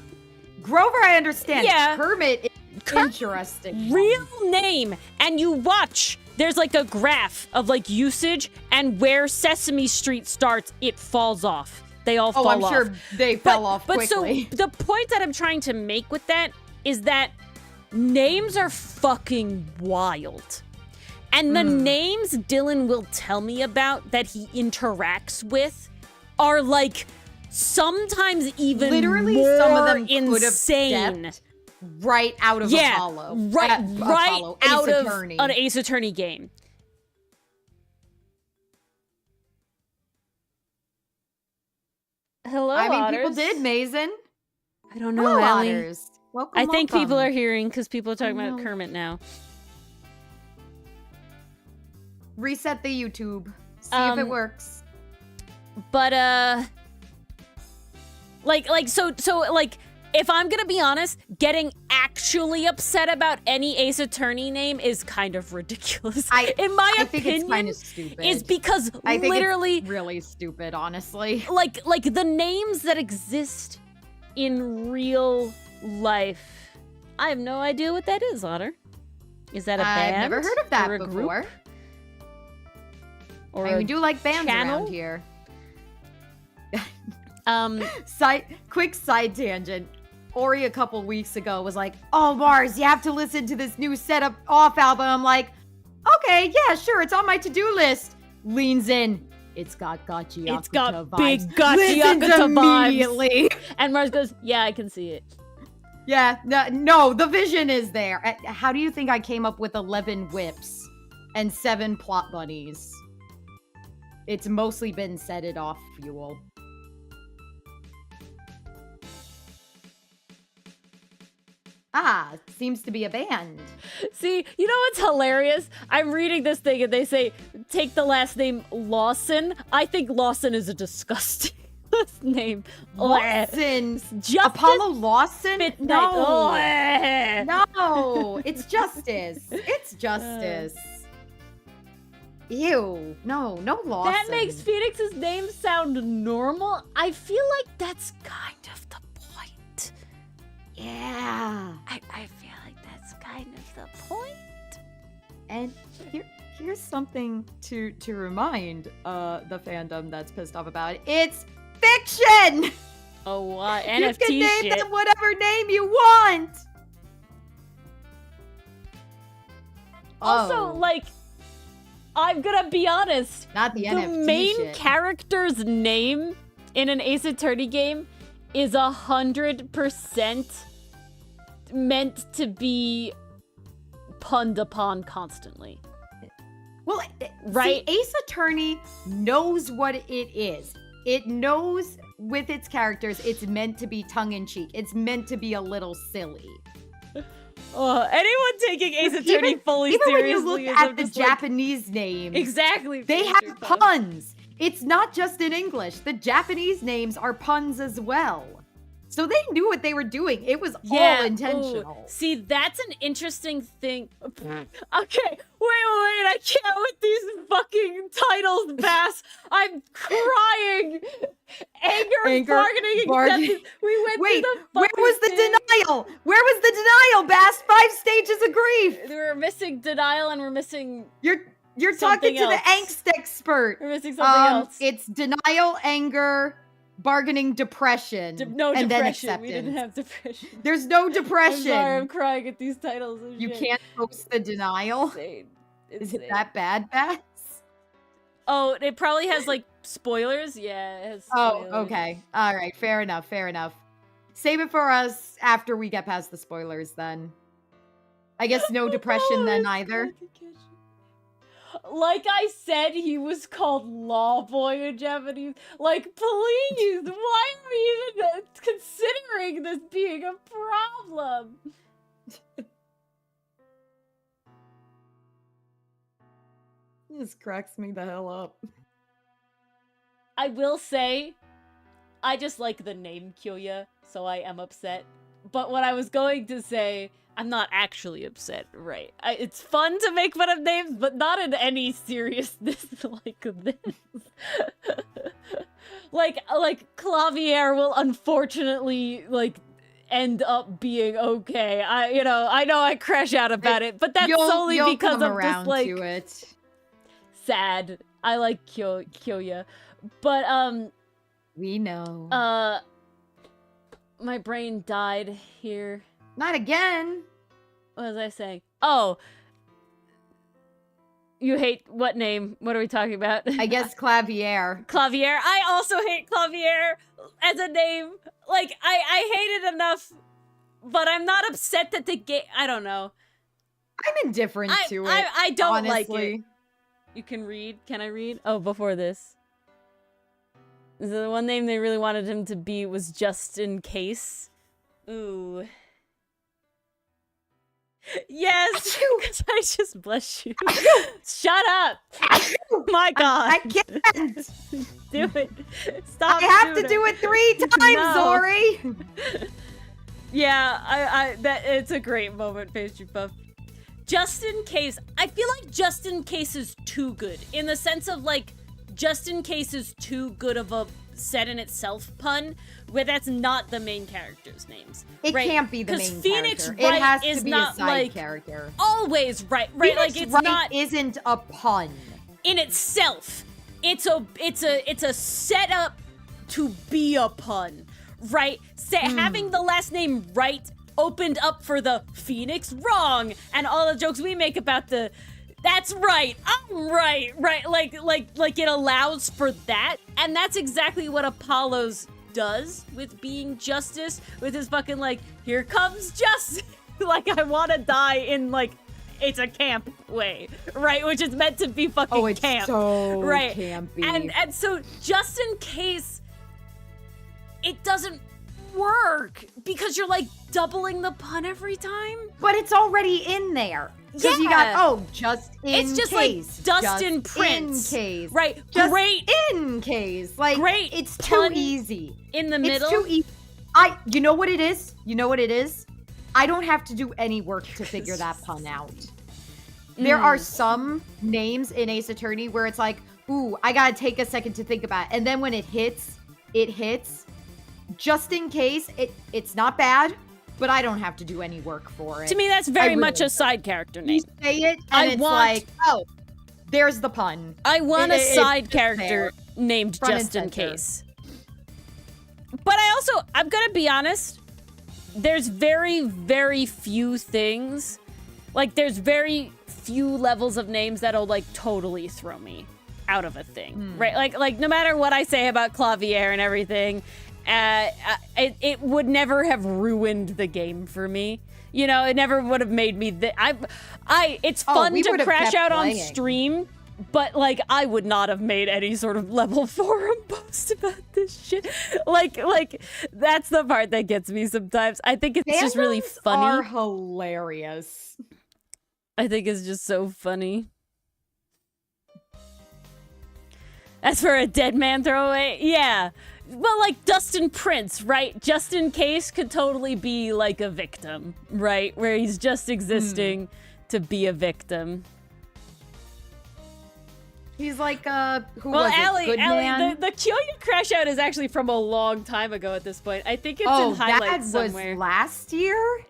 B: Grover, I understand.
A: Yeah.
B: Kermit is interesting.
A: Real name. And you watch, there's like a graph of like usage, and where Sesame Street starts, it falls off. They all fall off.
B: Oh, I'm sure they fell off quickly.
A: But so the point that I'm trying to make with that is that names are fucking wild. And the names Dylan will tell me about that he interacts with are like sometimes even
B: literally
A: more
B: some of them
A: insane.
B: Right out of Apollo.
A: Right
B: Apollo,
A: out of
B: Attorney.
A: an Ace Attorney game. Hello,
B: I mean,
A: Otters.
B: people did, Mason.
A: I don't know,
B: Hello,
A: Allie.
B: Otters. Welcome,
A: I think
B: welcome.
A: people are hearing because people are talking about Kermit now.
B: Reset the YouTube. See if it works.
A: But like if I'm gonna be honest, getting actually upset about any Ace Attorney name is kind of ridiculous. In my opinion,
B: think it's kind of stupid.
A: Is because
B: I think
A: literally
B: it's really stupid, honestly.
A: Like the names that exist in real life. I have no idea what that is, Otter. Is that a band?
B: I've never heard of that
A: or a
B: before.
A: Group? Or
B: we do like bands
A: channel?
B: around here. Quick side tangent. Ori a couple weeks ago was like, "Oh, Mars, you have to listen to this new Set Up Off album." I'm like, "Okay, yeah, sure, it's on my to-do list." Leans in. It's got Gotchi
A: It's got
B: vibes.
A: big Gotchi
B: Listens
A: vibes.
B: immediately.
A: And Mars goes, "Yeah, I can see it."
B: Yeah, no, the vision is there. How do you think I came up with 11 whips and 7 plot bunnies? It's mostly been set it off fuel. Ah, seems to be a band.
A: See, you know what's hilarious? I'm reading this thing and they say, take the last name Lawson. I think Lawson is a disgusting last name.
B: Lawson?
A: Justice
B: Apollo Lawson?
A: Midnight.
B: No, it's Justice. It's Justice. Ew, no Lawson.
A: That makes Phoenix's name sound normal. I feel like that's kind of the point.
B: Yeah.
A: I feel like that's kind of the point.
B: And here's something to remind the fandom that's pissed off about it. It's fiction!
A: Oh, what? NFT
B: you can name
A: shit.
B: them whatever name you want!
A: Also, like, I'm gonna be honest.
B: Not the NFT
A: main
B: shit.
A: character's name in an Ace Attorney game is 100% meant to be punned upon constantly.
B: Well,
A: right?
B: See, Ace Attorney knows what it is. It knows with its characters it's meant to be tongue-in-cheek. It's meant to be a little silly.
A: Anyone taking Ace Attorney fully
B: even
A: seriously
B: when you look
A: is
B: at the
A: just like,
B: Japanese names,
A: exactly,
B: they have puns. It's not just in English. The Japanese names are puns as well. So they knew what they were doing. It was all intentional.
A: Ooh. See, that's an interesting thing. Okay, wait, I can't with these fucking titles, Bass. I'm crying. Anger, bargaining, acceptance. We went
B: Wait,
A: through the
B: where
A: fucking
B: was the
A: thing.
B: denial? Where was the denial, Bass? 5 stages of grief.
A: We're missing denial and we're missing
B: You're talking
A: something
B: to the
A: else.
B: angst expert.
A: We're missing something else.
B: It's denial, anger, bargaining, depression,
A: No
B: and
A: depression.
B: then acceptance.
A: We didn't have depression.
B: There's no
A: I'm
B: depression.
A: sorry, I'm crying at these titles. and
B: You
A: shit.
B: can't post the denial.
A: Insane.
B: Is it
A: Insane.
B: that bad, Bass?
A: Oh, it probably has like spoilers. Yeah, it has
B: Oh,
A: spoilers.
B: okay. All right. Fair enough. Fair enough. Save it for us after we get past the spoilers, then. I guess no depression then either.
A: Like I said, he was called Law Boy in Japanese. Like, please, why are we even considering this being a problem?
B: This cracks me the hell up.
A: I will say, I just like the name Kyoya, so I am upset. But what I was going to say, I'm not actually upset, right? It's fun to make fun of names, but not in any seriousness like this. like Clavier will unfortunately end up being okay. I know I crash out about it, but that's solely
B: you'll
A: because
B: come
A: of
B: around
A: this
B: to it.
A: sad. I like Kyoya, but
B: We know.
A: my brain died here.
B: Not again.
A: What was I saying? Oh, you hate what name? What are we talking about?
B: I guess Clavier.
A: Clavier. I also hate Clavier as a name. Like, I hate it enough, but I'm not upset that the game. I don't know.
B: I'm indifferent to it.
A: I don't like
B: honestly.
A: it. You can read. Can I read? Oh, before this. The one name they really wanted him to be was Just in Case. Ooh. Yes, because I just bless you. Shut up! My God,
B: I can't.
A: do it. Stop.
B: I have to do it 3 times,
A: No.
B: Ori.
A: Yeah, I that it's a great moment, Pastry Puff. Just in Case. I feel like Just in Case is too good in the sense of like Just in Case is too good of a set in itself pun, where that's not the main character's names.
B: It
A: right?
B: can't be the
A: 'Cause
B: main
A: Phoenix
B: character.
A: Wright
B: it has
A: is
B: to be
A: not
B: a side
A: like
B: character.
A: always right.
B: Phoenix
A: Like it's
B: Wright
A: not
B: isn't a pun.
A: in itself. It's a setup to be a pun, right? Having the last name Wright opened up for the Phoenix wrong and all the jokes we make about the that's right, I'm right, like it allows for that, and that's exactly what Apollo's does with being justice, with his fucking like, here comes justice. Like, I want to die in like, it's a camp way, right? Which is meant to be fucking camp,
B: so
A: right?
B: campy.
A: And so just in case it doesn't work because you're like doubling the pun every time.
B: But it's already in there. Because you got, just in case.
A: It's just like Dustin Prince.
B: In case.
A: Right.
B: Just
A: great.
B: in case. Like,
A: great
B: it's
A: pun
B: too easy.
A: In the middle.
B: It's too easy. You know what it is? You know what it is? I don't have to do any work to figure that pun out. There are some names in Ace Attorney where it's like, ooh, I gotta take a second to think about it. And then when it hits. Just in case, it's not bad, but I don't have to do any work for it.
A: To me, that's very much a side character name.
B: You say it, and it's like, oh, there's the pun.
A: I want a side character named just in case. But I'm gonna be honest, there's very, very few things, like there's very few levels of names that'll like totally throw me out of a thing, right? Like no matter what I say about Clavier and everything, it would never have ruined the game for me. You know, it never would have made me. It's fun to crash out on stream, but like I would not have made any sort of level forum post about this shit. Like that's the part that gets me sometimes. I think it's just really funny.
B: Are hilarious.
A: I think it's just so funny. As for a dead man throwaway, yeah. Well, like Dustin Prince, right? Just in case could totally be like a victim, right? Where he's just existing to be a victim.
B: He's like, who was
A: Allie,
B: it? Goodman?
A: the Kyoya crash out is actually from a long time ago at this point. I think it's in highlights somewhere.
B: Was last year?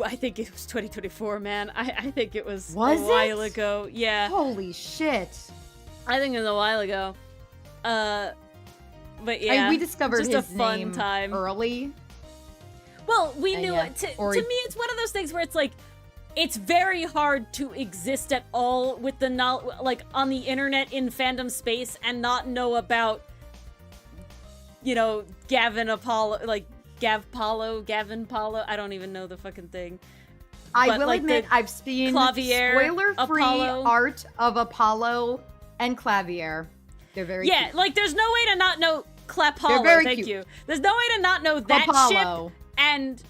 A: I think it was 2024, man. I think it was a
B: while
A: ago. Yeah.
B: Holy shit.
A: I think it was a while ago. But yeah,
B: we discovered
A: just
B: his
A: a fun
B: name
A: time.
B: early.
A: Well, we knew it. To me, it's one of those things where it's like, it's very hard to exist at all with the like on the internet in fandom space and not know about, you know, Gavin Apollo, like Gavin Paulo. I don't even know the fucking thing.
B: I will admit, I've seen spoiler-free art of Apollo and Clavier. They're very cute.
A: Like there's no way to not know Clapollo. Thank you. There's no way to not know that
B: Clapollo.
A: ship and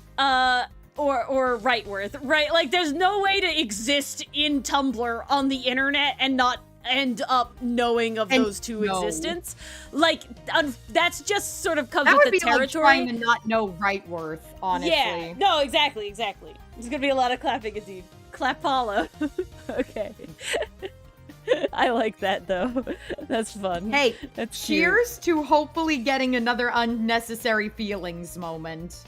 A: or Rightworth, right? Like there's no way to exist in Tumblr on the internet and not end up knowing of those two existence. Like that's just sort of comes with the territory.
B: Like trying to not know Rightworth, honestly.
A: Yeah. No, exactly. There's gonna be a lot of clapping indeed. Clapollo. Okay. I like that though. That's fun.
B: Hey,
A: that's
B: cheers to hopefully getting another unnecessary feelings moment.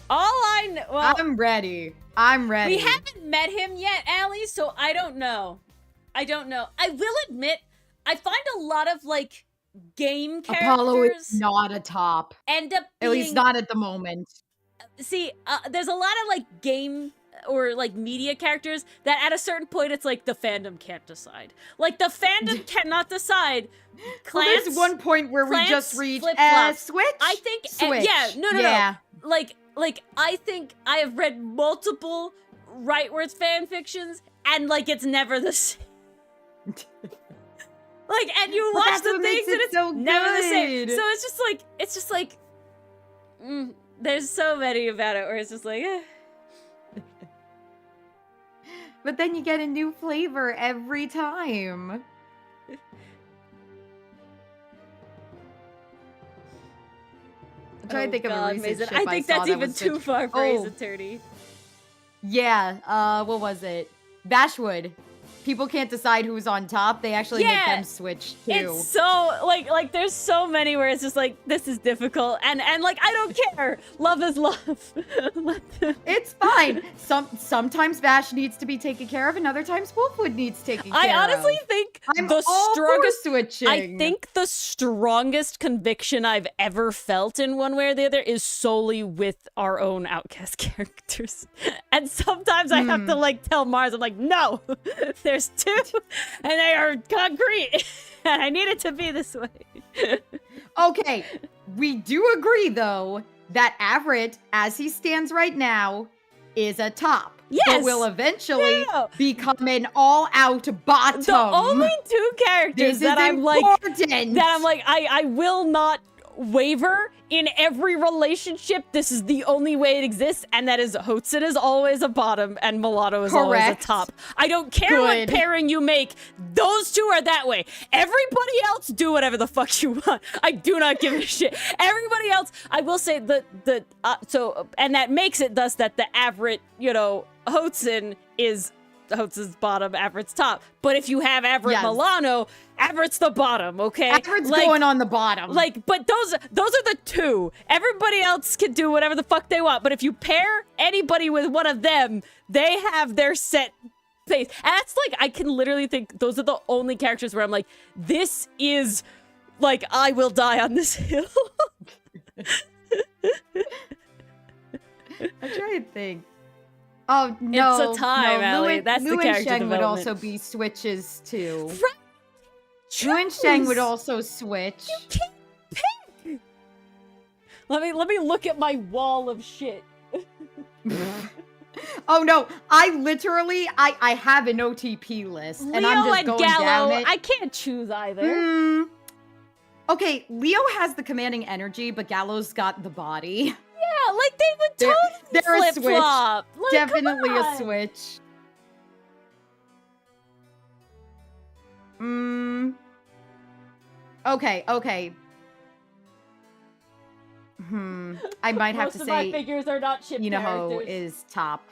A: All I know, well,
B: I'm ready. We
A: haven't met him yet, Allie, so I don't know. I will admit, I find a lot of like game characters
B: Apollo is not a top.
A: End up being,
B: at least not at the moment.
A: See, there's a lot of like game or like media characters that at a certain point it's like the fandom can't decide. Like the fandom cannot decide.
B: There's one point where we just reach Switch.
A: I think
B: Switch.
A: No. Like I think I have read multiple Rightworth fan fictions and like it's never the same. Like, and you watch the things and it's
B: so
A: never the same. So it's just like there's so many about it where it's just like
B: But then you get a new flavor every time. I'm trying to think of a recent ship
A: I think that's even
B: was
A: too far for Ace Attorney.
B: Yeah, what was it? Bashwood. People can't decide who's on top. They actually make them switch too.
A: It's so like there's so many where it's just like this is difficult and like I don't care. Love is love.
B: It's fine. Sometimes Bash needs to be taken care of, and other times Wolfwood needs taken care of.
A: I honestly think
B: I'm
A: the
B: all
A: strongest
B: for switching.
A: I think the strongest conviction I've ever felt in one way or the other is solely with our own Outcast characters. And sometimes I have to like tell Mars, I'm like, no. There's two, and they are concrete, and I need it to be this way.
B: Okay, We do agree, though, that Avrit, as he stands right now, is a top.
A: Yes!
B: But will eventually
A: No.
B: become an all-out bottom.
A: The only two characters
B: This is important.
A: I will not waver in every relationship. This is the only way it exists, and that is Hotsun is always a bottom and Mulatto is always a top. I don't care what pairing you make. Those two are that way. Everybody else, do whatever the fuck you want. I do not give a shit. Everybody else, I will say and that makes it thus that the Avrit, Hotsun is Hotsun's bottom, Avrit's top. But if you have Avrit Milano, Avrit's the bottom, okay?
B: Avrit's going on the bottom.
A: But those are the two. Everybody else can do whatever the fuck they want. But if you pair anybody with one of them, they have their set face. And that's I can literally think those are the only characters where I'm like, this is I will die on this hill.
B: I'm trying to think. Oh, no.
A: It's a time, Allie. That's the character
B: Sheng
A: development.
B: would also be switches, too.
A: Right.
B: Lu and Sheng would also switch.
A: You can't pick. Let me look at my wall of shit.
B: Oh, no. I have an OTP list.
A: Leo
B: and I'm just going
A: Gallo,
B: down it.
A: I can't choose either.
B: Okay, Leo has the commanding energy, but Gallo's got the body.
A: Yeah, they would totally
B: they're a
A: flip-flop.
B: switch. Definitely a switch. Okay. I might have to
A: Most of
B: say
A: my figures are not ship
B: Minaho
A: characters.
B: is top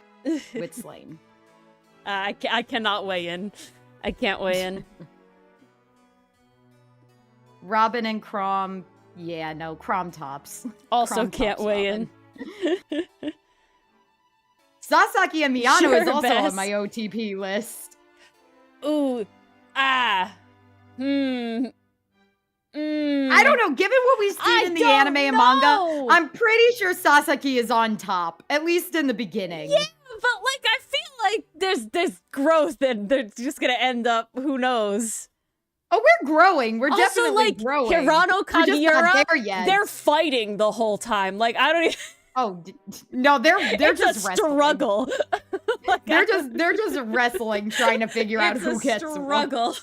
B: with Slain.
A: I cannot weigh in. I can't weigh in.
B: Robin and Crom, Crom tops.
A: Also
B: Crom
A: can't
B: tops
A: weigh
B: Robin.
A: in.
B: Sasaki and Miyano
A: Sure,
B: is also
A: Bess.
B: on my OTP list.
A: Ooh. I
B: don't know. Given what we've seen in the anime and manga, I'm pretty sure Sasaki is on top, at least in the beginning.
A: Yeah, but I feel like there's growth, and they're just gonna end up. Who knows?
B: Oh, we're growing. We're
A: also,
B: definitely growing.
A: Hirano
B: We're just
A: Kagiura,
B: not there yet.
A: they're fighting the whole time. I don't even.
B: Oh no, they're
A: it's
B: just
A: a
B: wrestling.
A: struggle.
B: They're just wrestling, trying to figure out who gets what.
A: Struggle.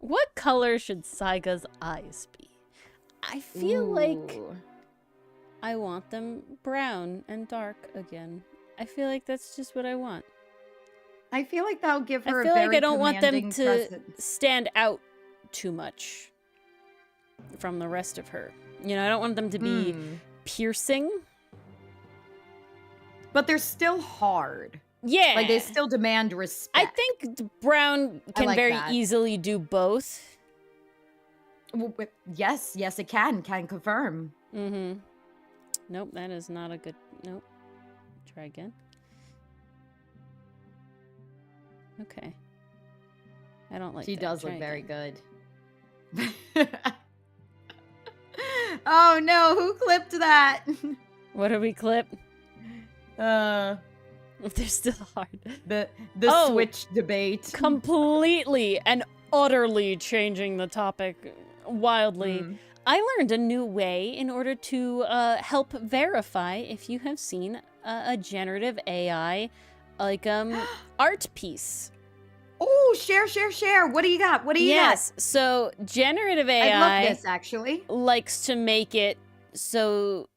A: What color should Saiga's eyes be? I feel like I want them brown and dark again. I feel like that's just what I want.
B: I feel like that'll give her
A: I feel
B: a very
A: like I don't want them
B: commanding
A: to
B: presence.
A: stand out too much from the rest of her. I don't want them to be piercing.
B: But they're still hard.
A: Yeah.
B: They still demand respect.
A: I think brown can very easily do both.
B: Yes, it can confirm.
A: Mm-hmm. Nope, that is not a good... Nope. Try again. Okay. I don't like
B: She
A: that.
B: does
A: Try
B: look very
A: again.
B: good. Oh no, who clipped that?
A: What did we clip?
B: They're
A: still hard.
B: The Switch debate.
A: Completely and utterly changing the topic wildly. I learned a new way in order to help verify if you have seen a generative AI art piece.
B: Oh, share. What do you got?
A: Yes, so generative AI
B: I love this, actually.
A: likes to make it so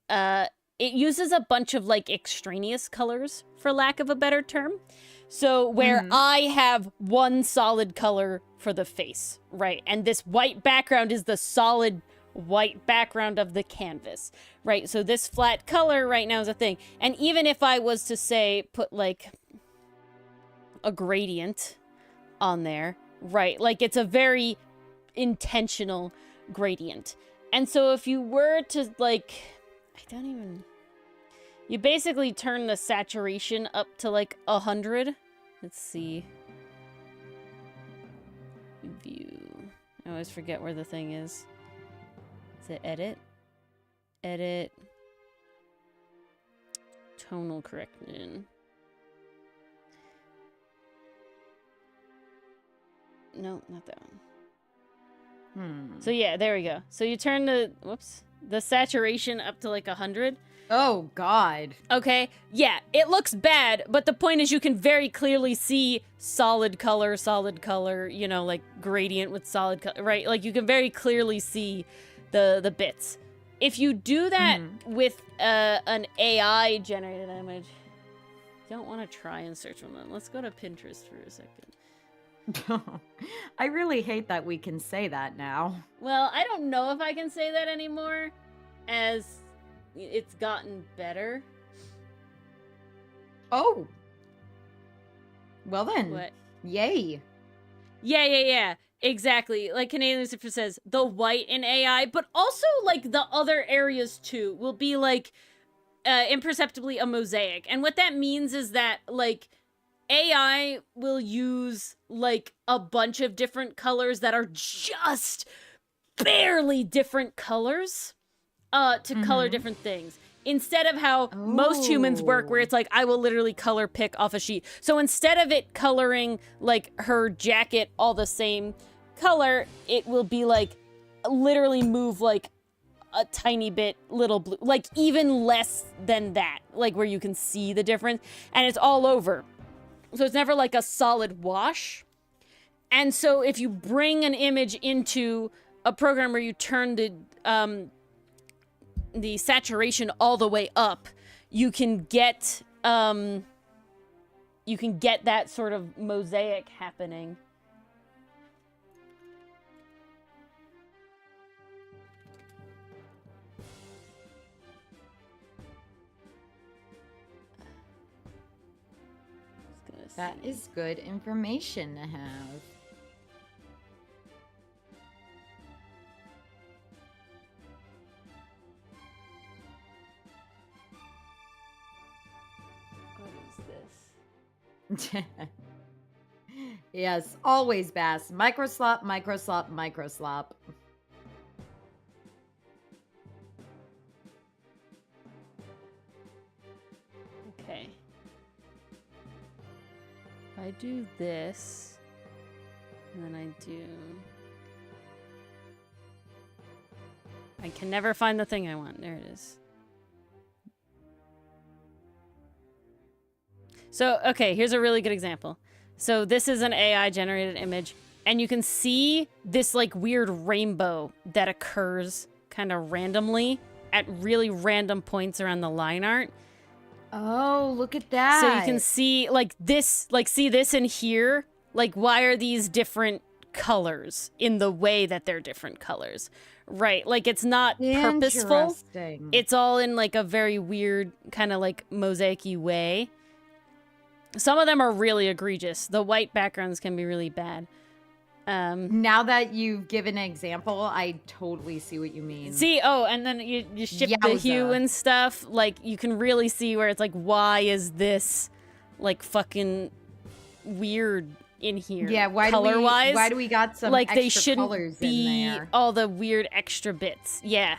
A: it uses a bunch of extraneous colors, for lack of a better term. So where I have one solid color for the face, right? And this white background is the solid white background of the canvas, right? So this flat color right now is a thing. And even if I was to say, put a gradient on there, right? It's a very intentional gradient. And so if you were to you basically turn the saturation up to 100. Let's see. View. I always forget where the thing is. Is it edit? Edit. Tonal correction. No, not that one. So yeah, there we go. So you turn the saturation up to like 100.
B: Oh, God.
A: Okay, yeah, it looks bad, but the point is you can very clearly see solid color, you know, like gradient with solid color, right? Like you can very clearly see the bits. If you do that with an AI generated image, you don't want to try and search one. Let's go to Pinterest for a second.
B: I really hate that we can say that now.
A: Well, I don't know if I can say that anymore, as it's gotten better.
B: Oh. Well then.
A: What?
B: Yay.
A: Yeah. Exactly. Like Canadian Lucifer says, the white in AI, but also like the other areas too will be like imperceptibly a mosaic. And what that means is that like AI will use like a bunch of different colors that are just barely different colors to color different things. Instead of how most humans work, where it's like, I will literally color pick off a sheet. So instead of it coloring like her jacket all the same color, it will be like literally move like a tiny bit little blue, like even less than that, like where you can see the difference, and it's all over. So it's never like a solid wash. And so if you bring an image into a program where you turn the saturation all the way up, you can get that sort of mosaic happening.
B: That is good information to have.
A: What is this?
B: Yes, always Bass. Microslop, microslop, microslop.
A: Okay. I do this, and then I can never find the thing I want. There it is. So, okay, here's a really good example. So this is an AI generated image, and you can see this like weird rainbow that occurs kind of randomly at really random points around the line art.
B: Oh, look at that.
A: So you can see like this, like see this in here? Like why are these different colors in the way that they're different colors? Right, like it's not purposeful. It's all in like a very weird kind of like mosaic-y way. Some of them are really egregious. The white backgrounds can be really bad.
B: Now that you've given an example, I totally see what you mean.
A: See, and then you shift the hue and stuff. Like, you can really see where it's like, why is this, like, fucking weird in here?
B: Yeah, why do we got some
A: like,
B: extra
A: they shouldn't
B: colors
A: be
B: in there?
A: all the weird extra bits. Yeah.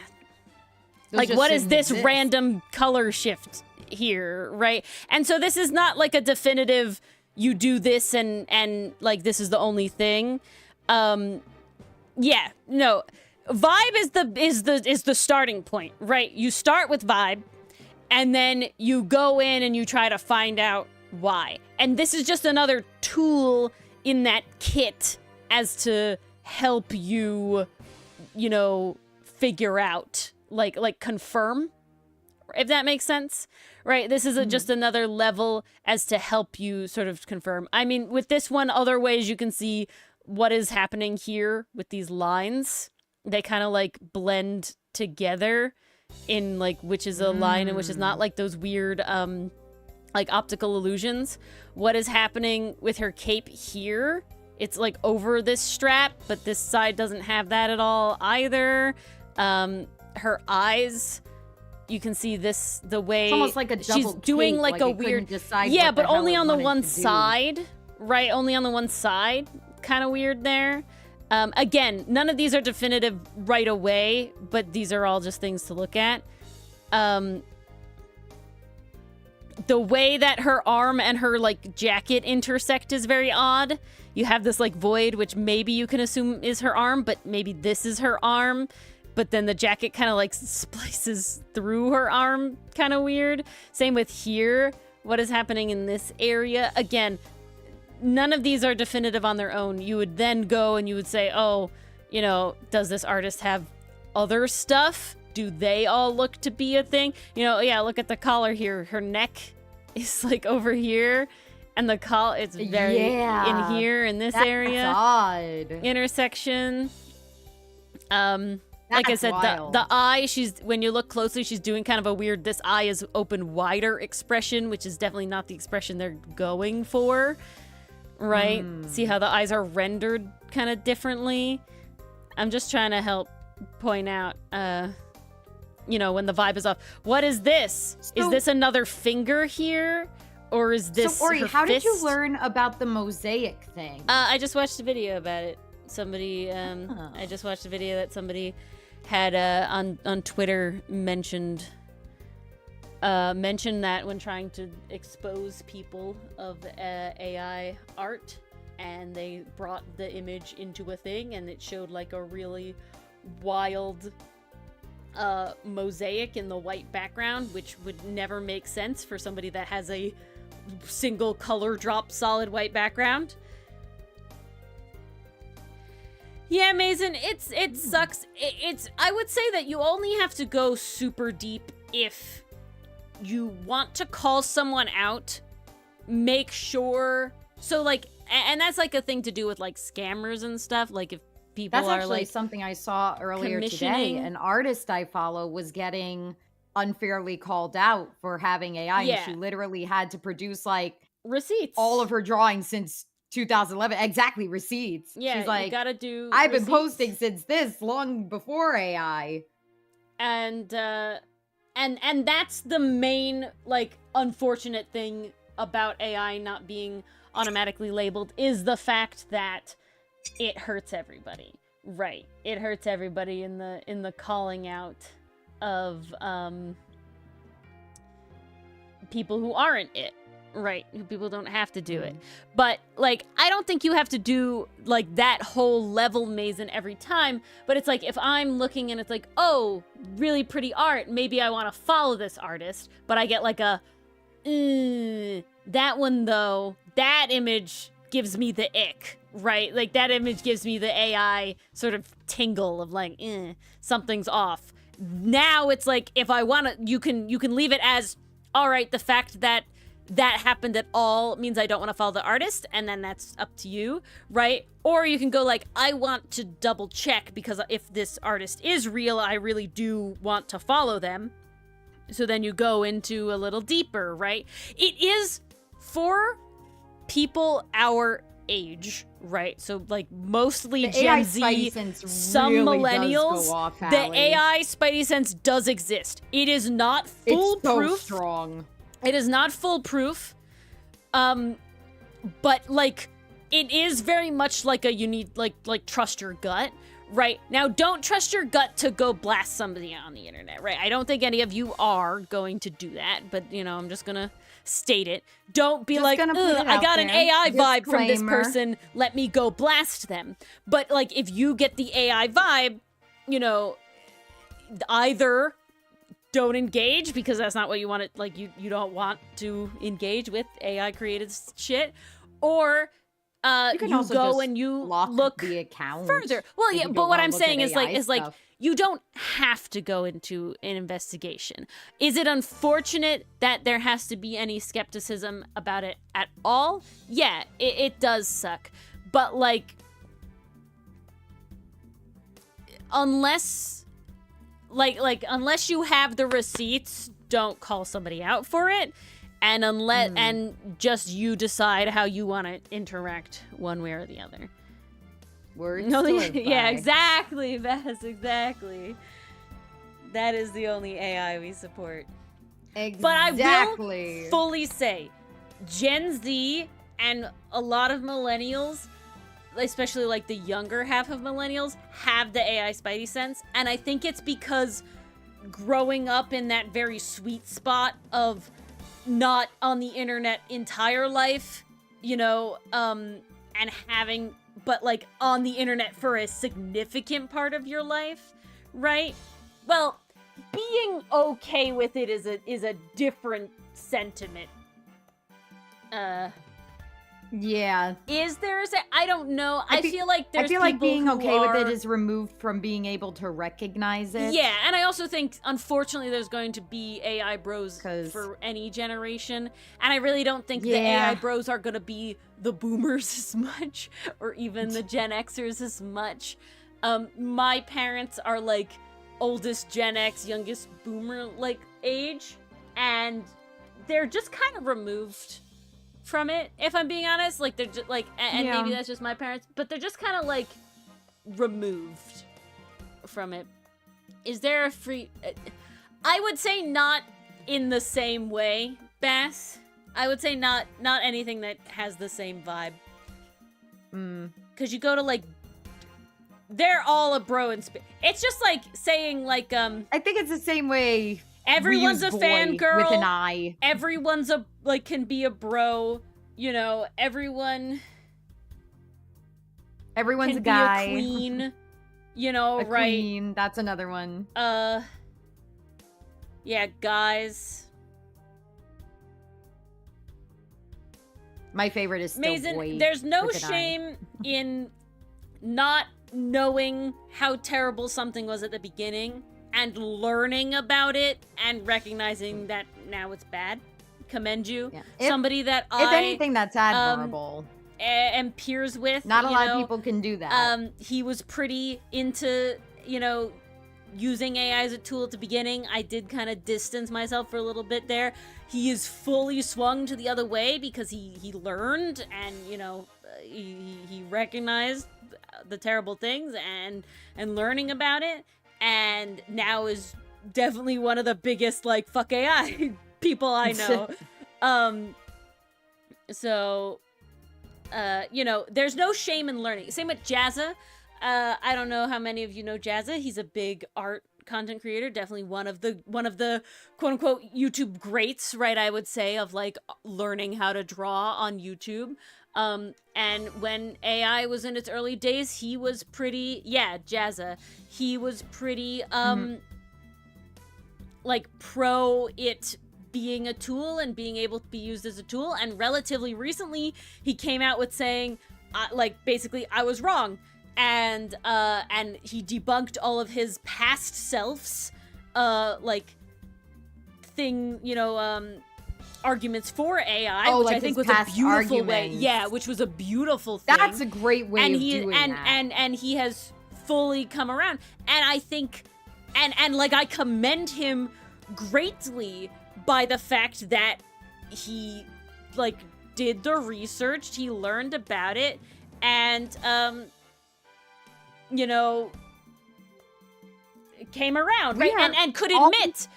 B: Those
A: like,
B: just
A: what is this
B: exist.
A: random color shift here, right? And so this is not like a definitive, you do this and like this is the only thing. Yeah, no. Vibe is the starting point, right? You start with vibe and then you go in and you try to find out why. And this is just another tool in that kit as to help you, you know, figure out, like confirm, if that makes sense, right? This is just another level as to help you sort of confirm. I mean, with this one, other ways you can see what is happening here with these lines. They kind of like blend together in like which is a line and which is not, like those weird like optical illusions. What is happening with her cape here? It's like over this strap, but this side doesn't have that at all either. Her eyes, you can see this, the way
B: It's almost like a double
A: she's doing
B: cape,
A: like a weird,
B: yeah,
A: but only on the one
B: to do.
A: side, right? Only on the one side, kind of weird there. Again, none of these are definitive right away, but these are all just things to look at. The way that her arm and her like jacket intersect is very odd. you have this like void, which maybe you can assume is her arm, but maybe this is her arm. But then the jacket kind of like splices through her arm, kind of weird. Same with here. What is happening in this area? Again, none of these are definitive on their own. You would then go and you would say, oh, you know, does this artist have other stuff? Do they all look to be a thing? You know, yeah, look at the collar here. Her neck is like over here. And the collar, it's very in here, in this area.
B: Odd.
A: Intersection. Like I said, the eye, when you look closely, she's doing kind of a weird, this eye is open wider expression, which is definitely not the expression they're going for, right? See how the eyes are rendered kind of differently? I'm just trying to help point out, you know, when the vibe is off. What is this? Is this another finger here? Or is this
B: So, Ori,
A: her
B: how did you
A: fist?
B: learn about the mosaic thing?
A: I just watched a video about it. Somebody, I just watched a video that somebody had on Twitter mentioned that when trying to expose people of AI art, and they brought the image into a thing, and it showed like a really wild mosaic in the white background, which would never make sense for somebody that has a single color drop solid white background. Yeah, Mason, it sucks. It's I would say that you only have to go super deep if you want to call someone out. Make sure, so like, and that's like a thing to do with like scammers and stuff. Like if people
B: That's
A: are
B: actually
A: like
B: something I saw earlier today.
A: commissioning-
B: An artist I follow was getting unfairly called out for having AI.
A: Yeah.
B: And she literally had to produce like
A: receipts,
B: all of her drawings since 2011. Exactly, receipts.
A: Yeah,
B: She's like,
A: you gotta do.
B: I've been
A: receipts.
B: posting since this long before AI.
A: And that's the main like unfortunate thing about AI not being automatically labeled, is the fact that it hurts everybody. Right. It hurts everybody in the calling out of people who aren't it. Right, who people don't have to do it. But, like, I don't think you have to do, like, that whole level Mason every time. But it's like, if I'm looking and it's like, oh, really pretty art, maybe I want to follow this artist. But I get, like, a, that one, though, that image gives me the ick, right? Like, that image gives me the AI sort of tingle of, like, something's off. Now it's like, if I want to, you can leave it as, all right, the fact that happened at all means I don't want to follow the artist, and then that's up to you, right? Or you can go like, I want to double check, because if this artist is real, I really do want to follow them. So then you go into a little deeper, right? It is for people our age, right? So like mostly
B: The
A: Gen
B: AI
A: Z,
B: spidey sense
A: some
B: really does
A: millennials.
B: go off,
A: The
B: Allie.
A: AI spidey sense does exist. It is not
B: It's
A: foolproof.
B: so strong.
A: It is not foolproof, but like it is very much like you need like trust your gut, right? Now, don't trust your gut to go blast somebody on the internet, right? I don't think any of you are going to do that, but you know, I'm just gonna state it. Don't be
B: Just
A: like,
B: gonna put it
A: I
B: out
A: got an
B: there.
A: AI vibe from this
B: Disclaimer.
A: person. Let me go blast them. But like, if you get the AI vibe, you know, either don't engage, because that's not what you want to, like, you don't want to engage with AI created shit, or
B: You can
A: you
B: also
A: go
B: just
A: and you
B: lock
A: look
B: the account
A: further. Well,
B: if
A: yeah,
B: you
A: but
B: don't
A: what
B: wanna
A: I'm
B: look at
A: saying is
B: AI
A: like
B: stuff.
A: you don't have to go into an investigation. Is it unfortunate that there has to be any skepticism about it at all? Yeah, it does suck. But like, unless you have the receipts, don't call somebody out for it. And and just you decide how you want to interact one way or the other.
B: Words
A: No,
B: to live
A: yeah,
B: by.
A: exactly, Bess, exactly. That is the only AI we support.
B: Exactly.
A: But I will fully say, Gen Z and a lot of millennials, especially like the younger half of millennials, have the AI spidey sense. And I think it's because growing up in that very sweet spot of not on the internet entire life, you know, and having, but like on the internet for a significant part of your life, right? Well, being okay with it is a different sentiment.
B: Yeah.
A: Is there a I don't know. I feel like there's
B: I feel like
A: people
B: being
A: who
B: okay with it
A: are-
B: is removed from being able to recognize it.
A: Yeah, and I also think, unfortunately, there's going to be AI bros
B: 'Cause-
A: for any generation, and I really don't think the
B: Yeah.
A: AI bros are going to be the boomers as much, or even the Gen Xers as much. My parents are, like, oldest Gen X, youngest boomer, like, age, and they're just kind of removed from it, if I'm being honest. Like, they're just, like, and
B: Yeah.
A: maybe that's just my parents, but they're just kind of, like, removed from it. Is there a free... I would say not in the same way, Bass. I would say not anything that has the same vibe. Because you go to, like... They're all a bro in space. It's just like saying, like,
B: I think it's the same way.
A: everyone's a
B: Ryu's boy
A: fangirl.
B: with an eye.
A: Everyone's a, like, can be a bro. You know, everyone's
B: Everyone's
A: can
B: a guy.
A: be a queen. You know,
B: A
A: right?
B: queen. That's another one.
A: Yeah, guys.
B: My favorite is still
A: Mason,
B: boy
A: there's no
B: with an eye.
A: shame in not knowing how terrible something was at the beginning and learning about it and recognizing that now it's bad. Commend you.
B: Yeah.
A: Somebody that
B: If
A: I
B: anything, that's admirable.
A: am peers with.
B: Not a
A: you
B: lot
A: know,
B: of people can do that.
A: He was pretty into, you know, using AI as a tool at the beginning. I did kind of distance myself for a little bit there. He is fully swung to the other way because he learned and, you know, he recognized the terrible things and learning about it, and now is definitely one of the biggest, like, fuck AI people I know. So you know, there's no shame in learning. Same with Jazza. I don't know how many of you know Jazza. He's a big art content creator, definitely one of the quote unquote YouTube greats, right? I would say, of like learning how to draw on YouTube. And when AI was in its early days, he was pretty, Jazza. He was pretty like pro it being a tool and being able to be used as a tool. And relatively recently, he came out with saying, like, basically, I was wrong. And he debunked all of his past selves, like, arguments for AI, which
B: like
A: I think
B: his
A: was a
B: past
A: beautiful way.
B: arguments.
A: Yeah, which was a beautiful thing.
B: That's a great way
A: and
B: of
A: he
B: doing
A: and,
B: that.
A: and he has fully come around. And I think, and like, I commend him greatly by the fact that he, like, did the research, he learned about it, and you know, came around, right? And could admit,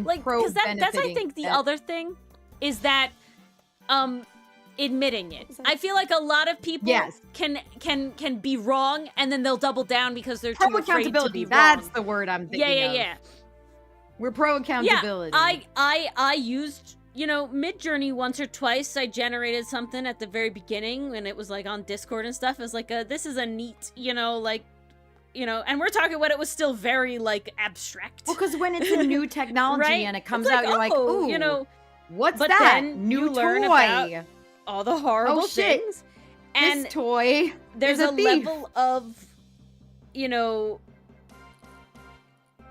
A: like, because that's I think the other thing is that admitting it. I feel like a lot of people can be wrong, and then they'll double down because they're too afraid to be wrong.
B: That's the word I'm thinking of.
A: Yeah.
B: We're pro accountability.
A: Yeah, I used, you know, Midjourney once or twice. I generated something at the very beginning when it was like on Discord and stuff. It was like, this is a neat, you know, like, you know, and we're talking when it was still very, like, abstract.
B: Well, because when it's a new technology
A: right?
B: and it comes
A: It's
B: out, you're like, ooh,
A: you know,
B: what's
A: but
B: that?
A: then
B: New
A: you learn
B: toy.
A: about all the horrible things. And
B: this toy
A: there's
B: is a thief.
A: level of, you know,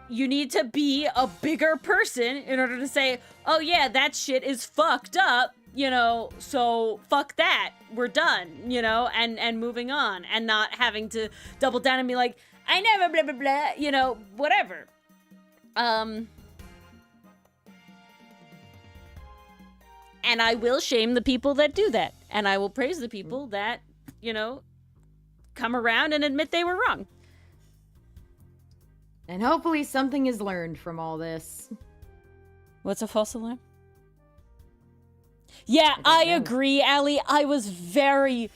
A: you need to be a bigger person in order to say, oh yeah, that shit is fucked up, you know, so fuck that, we're done, you know, and moving on, and not having to double down and be like, I never blah blah blah, you know, whatever. And I will shame the people that do that, and I will praise the people that, you know, come around and admit they were wrong.
B: And hopefully something is learned from all this.
A: What's a false alarm? Yeah, I agree, Allie. I was very,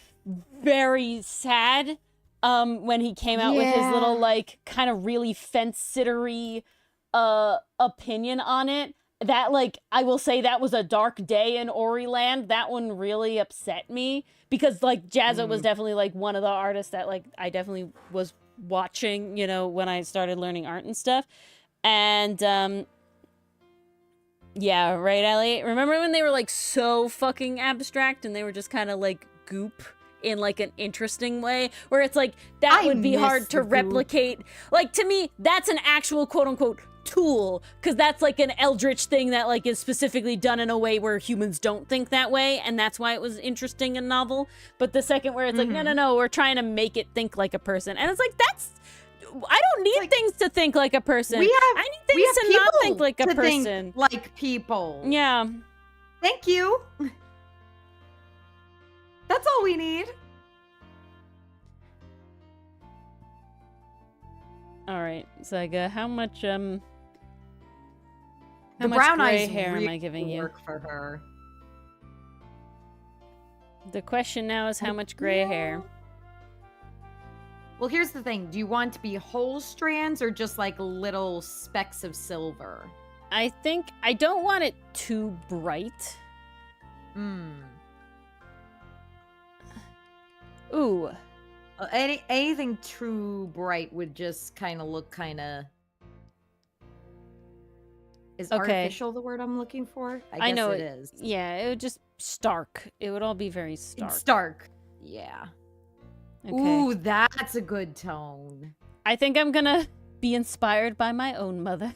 A: very sad when he came out with his little, like, kind of really fence-sittery opinion on it. that, like, I will say that was a dark day in Ori Land. That one really upset me because, like, Jazza was definitely, like, one of the artists that, like, I definitely was watching, you know, when I started learning art and stuff. And, yeah, right, Ellie? Remember when they were, like, so fucking abstract and they were just kind of, like, goop in, like, an interesting way? Where it's, like, that would be hard to replicate. Like, to me, that's an actual quote-unquote tool, because that's, like, an eldritch thing that, like, is specifically done in a way where humans don't think that way, and that's why it was interesting and novel. But the second where it's like, no, we're trying to make it think like a person. And it's like, I don't need like, things to think like a person. I need things to not think like a person.
B: Think like people.
A: Yeah.
B: Thank you. That's all we need.
A: All right, Zyga, how much the
B: brown
A: gray
B: eyes
A: hair
B: really
A: am I giving you?
B: Work for her.
A: The question now is how much gray hair?
B: Well, here's the thing. Do you want to be whole strands or just like little specks of silver?
A: I think I don't want it too bright. Ooh.
B: Anything too bright would just kind of look kind of... Is artificial the word I'm looking for? I guess it is.
A: Yeah, it would just stark. It would all be very stark.
B: It's stark. Yeah. Okay. Ooh, that's a good tone.
A: I think I'm gonna be inspired by my own mother.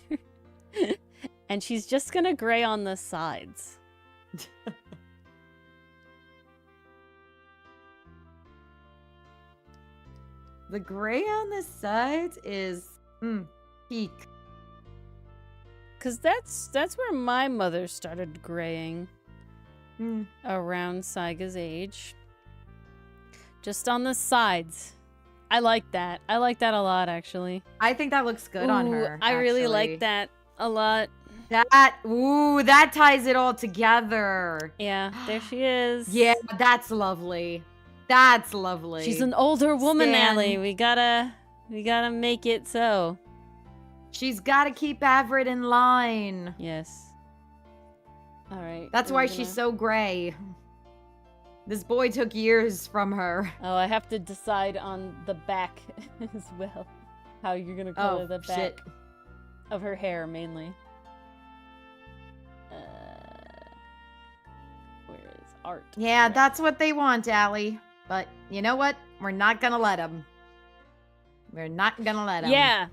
A: And she's just gonna gray on the sides.
B: The gray on the sides is peak.
A: Cause that's where my mother started graying. Around Saiga's age. Just on the sides. I like that. I like that a lot, actually.
B: I think that looks good on her.
A: I really like that a lot.
B: That ties it all together.
A: Yeah, there she is.
B: Yeah, that's lovely. That's lovely.
A: She's an older woman, Allie. We gotta make it so.
B: She's gotta keep Everett in line.
A: Yes. All right.
B: That's why she's so gray. This boy took years from her.
A: Oh, I have to decide on the back as well. How you're gonna color the back of her hair, mainly. Where is art?
B: Yeah, that's what they want, Allie. But you know what? We're not gonna let them. We're not gonna let them.
A: Yeah.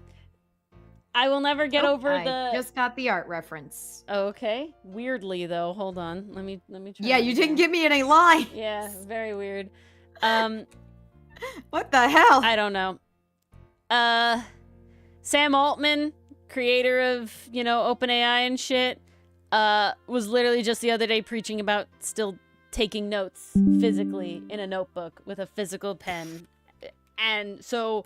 A: I will never get over
B: I just got the art reference.
A: Okay. Weirdly, though. Hold on. Let me try.
B: Yeah, you didn't give me any line.
A: Yeah, very weird.
B: What the hell?
A: I don't know. Sam Altman, creator of, you know, OpenAI and shit, was literally just the other day preaching about still taking notes physically in a notebook with a physical pen. And so...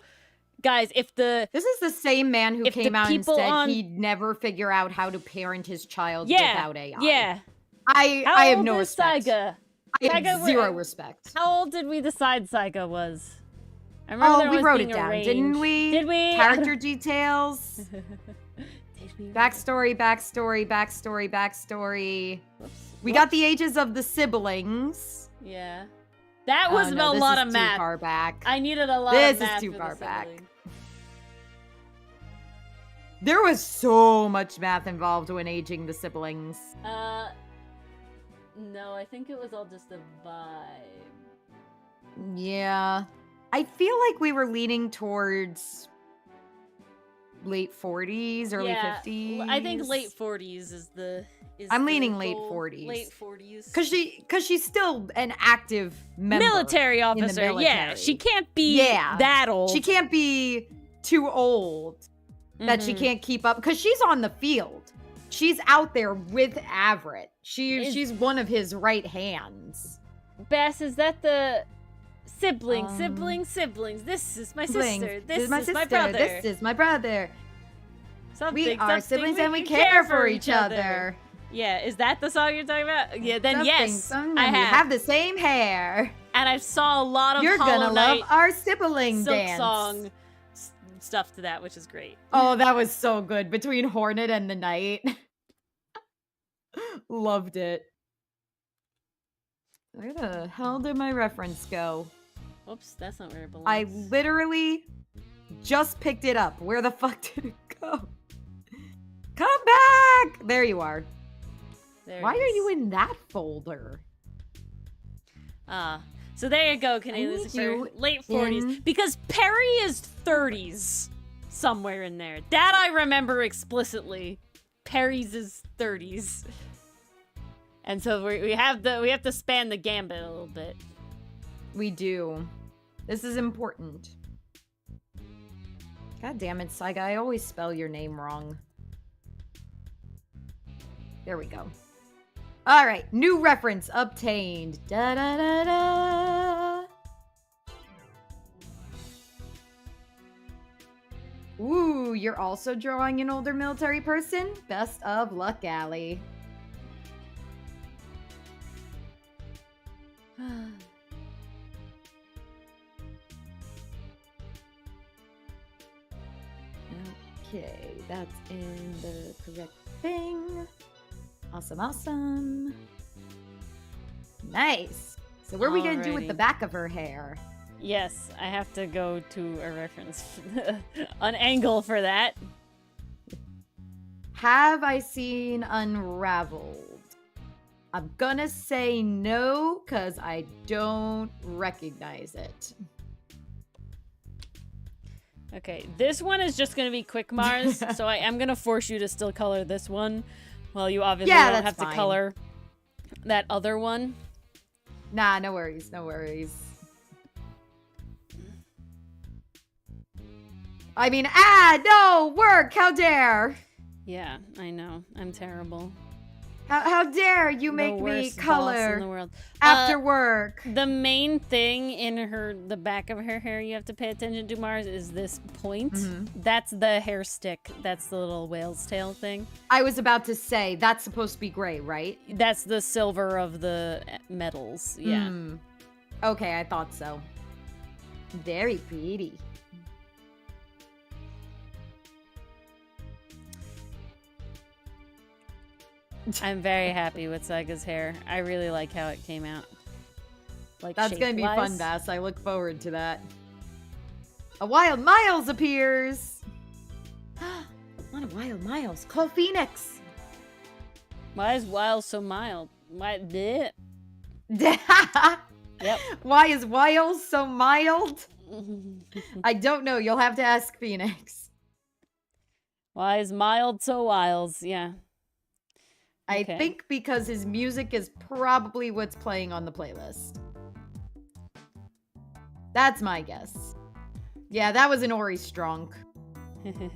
A: Guys, this
B: is the same man who came out and said he'd never figure out how to parent his child without AI.
A: Yeah.
B: I have no respect.
A: Saiga?
B: I have zero respect.
A: How old did we decide Saiga was? I remember
B: we wrote it down, didn't we?
A: Did we?
B: Character details. Backstory. Whoops. We got the ages of the siblings.
A: Yeah. That was a lot of math.
B: Too far back.
A: I needed a lot of math.
B: This is too far back. There was so much math involved when aging the siblings.
A: No, I think it was all just a vibe.
B: Yeah. I feel like we were leaning towards late 40s, early 50s.
A: I think late 40s is the...
B: I'm leaning late 40s.
A: Late 40s.
B: Cause she's still an active member.
A: Military officer.
B: Military.
A: Yeah, she can't be that old.
B: She can't be too old that she can't keep up. Cause she's on the field. She's out there with Everett. She's one of his right hands.
A: Bess, is that the siblings? This is my sister. This is my brother.
B: This is my brother. We are siblings and we
A: care
B: for each other.
A: Yeah, is that the song you're talking about? Yeah, then yes,
B: I have the same hair.
A: And I saw a lot of
B: You're gonna love our sibling
A: Silk
B: dance.
A: Song stuff to that, which is great.
B: Oh, that was so good. Between Hornet and the Knight. Loved it. Where the hell did my reference go?
A: Oops, that's not where it belongs.
B: I literally just picked it up. Where the fuck did it go? Come back! There you are.
A: There
B: Why
A: it
B: are
A: is.
B: you in that folder?
A: So there you go, Canadian
B: need
A: Lucifer.
B: you
A: Late 40s.
B: in-
A: Because Perry is 30s. Somewhere in there. That I remember explicitly. Perry's is 30s. And so we have to span the gambit a little bit.
B: We do. This is important. God damn it, Saiga. I always spell your name wrong. There we go. All right. New reference obtained. Da da da da. Ooh, you're also drawing an older military person? Best of luck, Allie. Okay, that's in the correct thing. Awesome, awesome. Nice. So what are we gonna do with the
A: Alrighty.
B: back of her hair?
A: Yes, I have to go to a reference, an angle for that.
B: Have I seen Unraveled? I'm gonna say no, because I don't recognize it.
A: Okay, this one is just gonna be quick, Mars, so I am gonna force you to still color this one, while you obviously
B: Yeah,
A: don't
B: that's
A: have
B: fine.
A: to color that other one.
B: Nah, no worries, no worries. I mean, no, work, how dare!
A: Yeah, I know. I'm terrible.
B: How dare you make
A: The
B: me
A: worst boss in the
B: color
A: world.
B: after work?
A: The main thing in the back of her hair you have to pay attention to, Mars, is this point.
B: Mhm.
A: That's the hair stick. That's the little whale's tail thing.
B: I was about to say, that's supposed to be gray, right?
A: That's the silver of the metals. Yeah.
B: Hmm. Okay, I thought so. Very pretty.
A: I'm very happy with Saiga's hair. I really like how it came out. Like
B: That's gonna be fun,
A: shape-wise.
B: Bass. I look forward to that. A Wild Miles appears! Not a Wild Miles. Call Phoenix!
A: Why is Wild so mild? Why? Bleh. Yep.
B: Why is Wiles so mild? I don't know. You'll have to ask Phoenix.
A: Why is mild so wiles? Yeah.
B: I
A: Okay.
B: think because his music is probably what's playing on the playlist. That's my guess. Yeah, that was an Ori Strunk.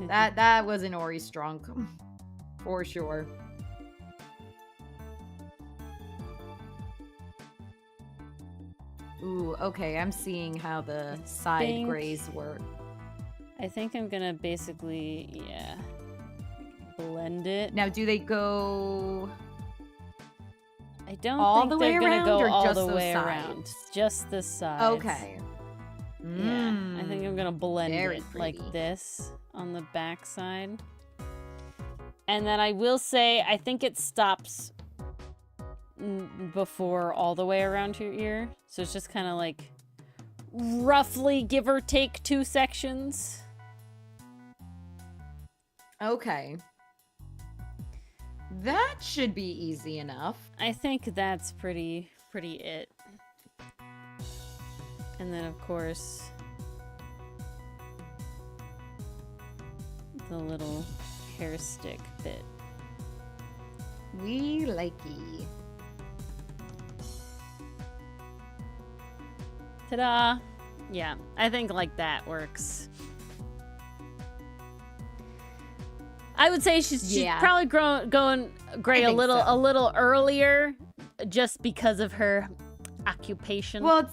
B: That was an Ori Strunk. For sure. Ooh, okay, I'm seeing how the side
A: think-
B: grays work.
A: I think I'm gonna basically, yeah, blend it.
B: Now, do they go...
A: I don't
B: all
A: think
B: the
A: they're
B: way
A: gonna
B: around
A: go
B: or
A: all
B: just
A: the
B: those
A: way around.
B: sides?
A: Just the sides.
B: Okay.
A: Yeah, I think I'm gonna blend
B: Very
A: it like
B: pretty.
A: this on the back side. And then I will say, I think it stops before all the way around your ear. So it's just kind of like roughly give or take 2 sections.
B: Okay. That should be easy enough.
A: I think that's pretty it. And then of course the little hair stick bit.
B: We likey.
A: Ta-da! Yeah, I think like that works. I would say she's
B: Yeah.
A: probably going gray
B: I
A: a
B: think
A: little
B: so.
A: earlier, just because of her occupation.
B: Well,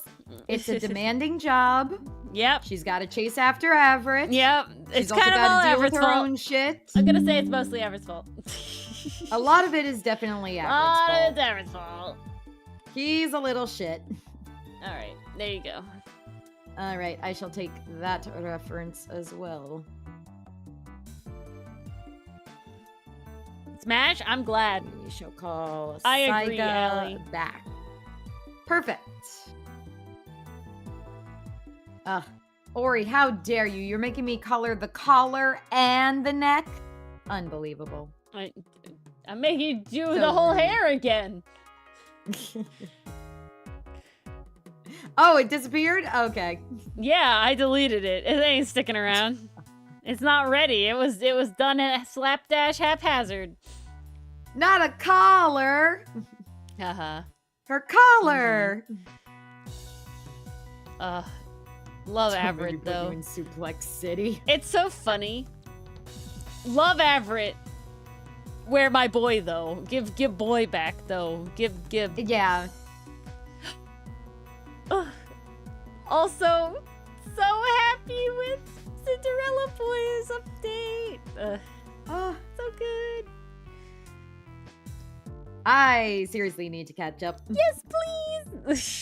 B: it's a demanding job.
A: Yep,
B: She's got to chase after Everett.
A: yep.
B: She's
A: It's
B: also
A: kind of all
B: got to deal with
A: Everett's
B: her
A: fault.
B: own shit.
A: I'm gonna say it's mostly Everett's fault.
B: A lot of it is definitely Everett's
A: It's
B: fault.
A: Everett's fault.
B: He's a little shit.
A: All right, there you go.
B: All right, I shall take that reference as well.
A: Smash? I'm glad.
B: We shall call
A: I agree,
B: Saiga
A: Allie.
B: back. Perfect. Ori, how dare you? You're making me color the collar and the neck. Unbelievable.
A: I'm making you do
B: So
A: the whole
B: rude.
A: hair again.
B: Oh, it disappeared? Okay.
A: Yeah, I deleted it. It ain't sticking around. It's not ready. It was done at slapdash haphazard.
B: Not a collar.
A: Haha.
B: Her collar.
A: Love
B: Somebody
A: Everett
B: put you
A: though.
B: in Suplex City.
A: It's so funny. Love Everett. Where my boy though? Give boy back though. Give.
B: Yeah.
A: Also, so happy with Cinderella Boys update.
B: Oh,
A: So good.
B: I seriously need to catch up.
A: Yes, please.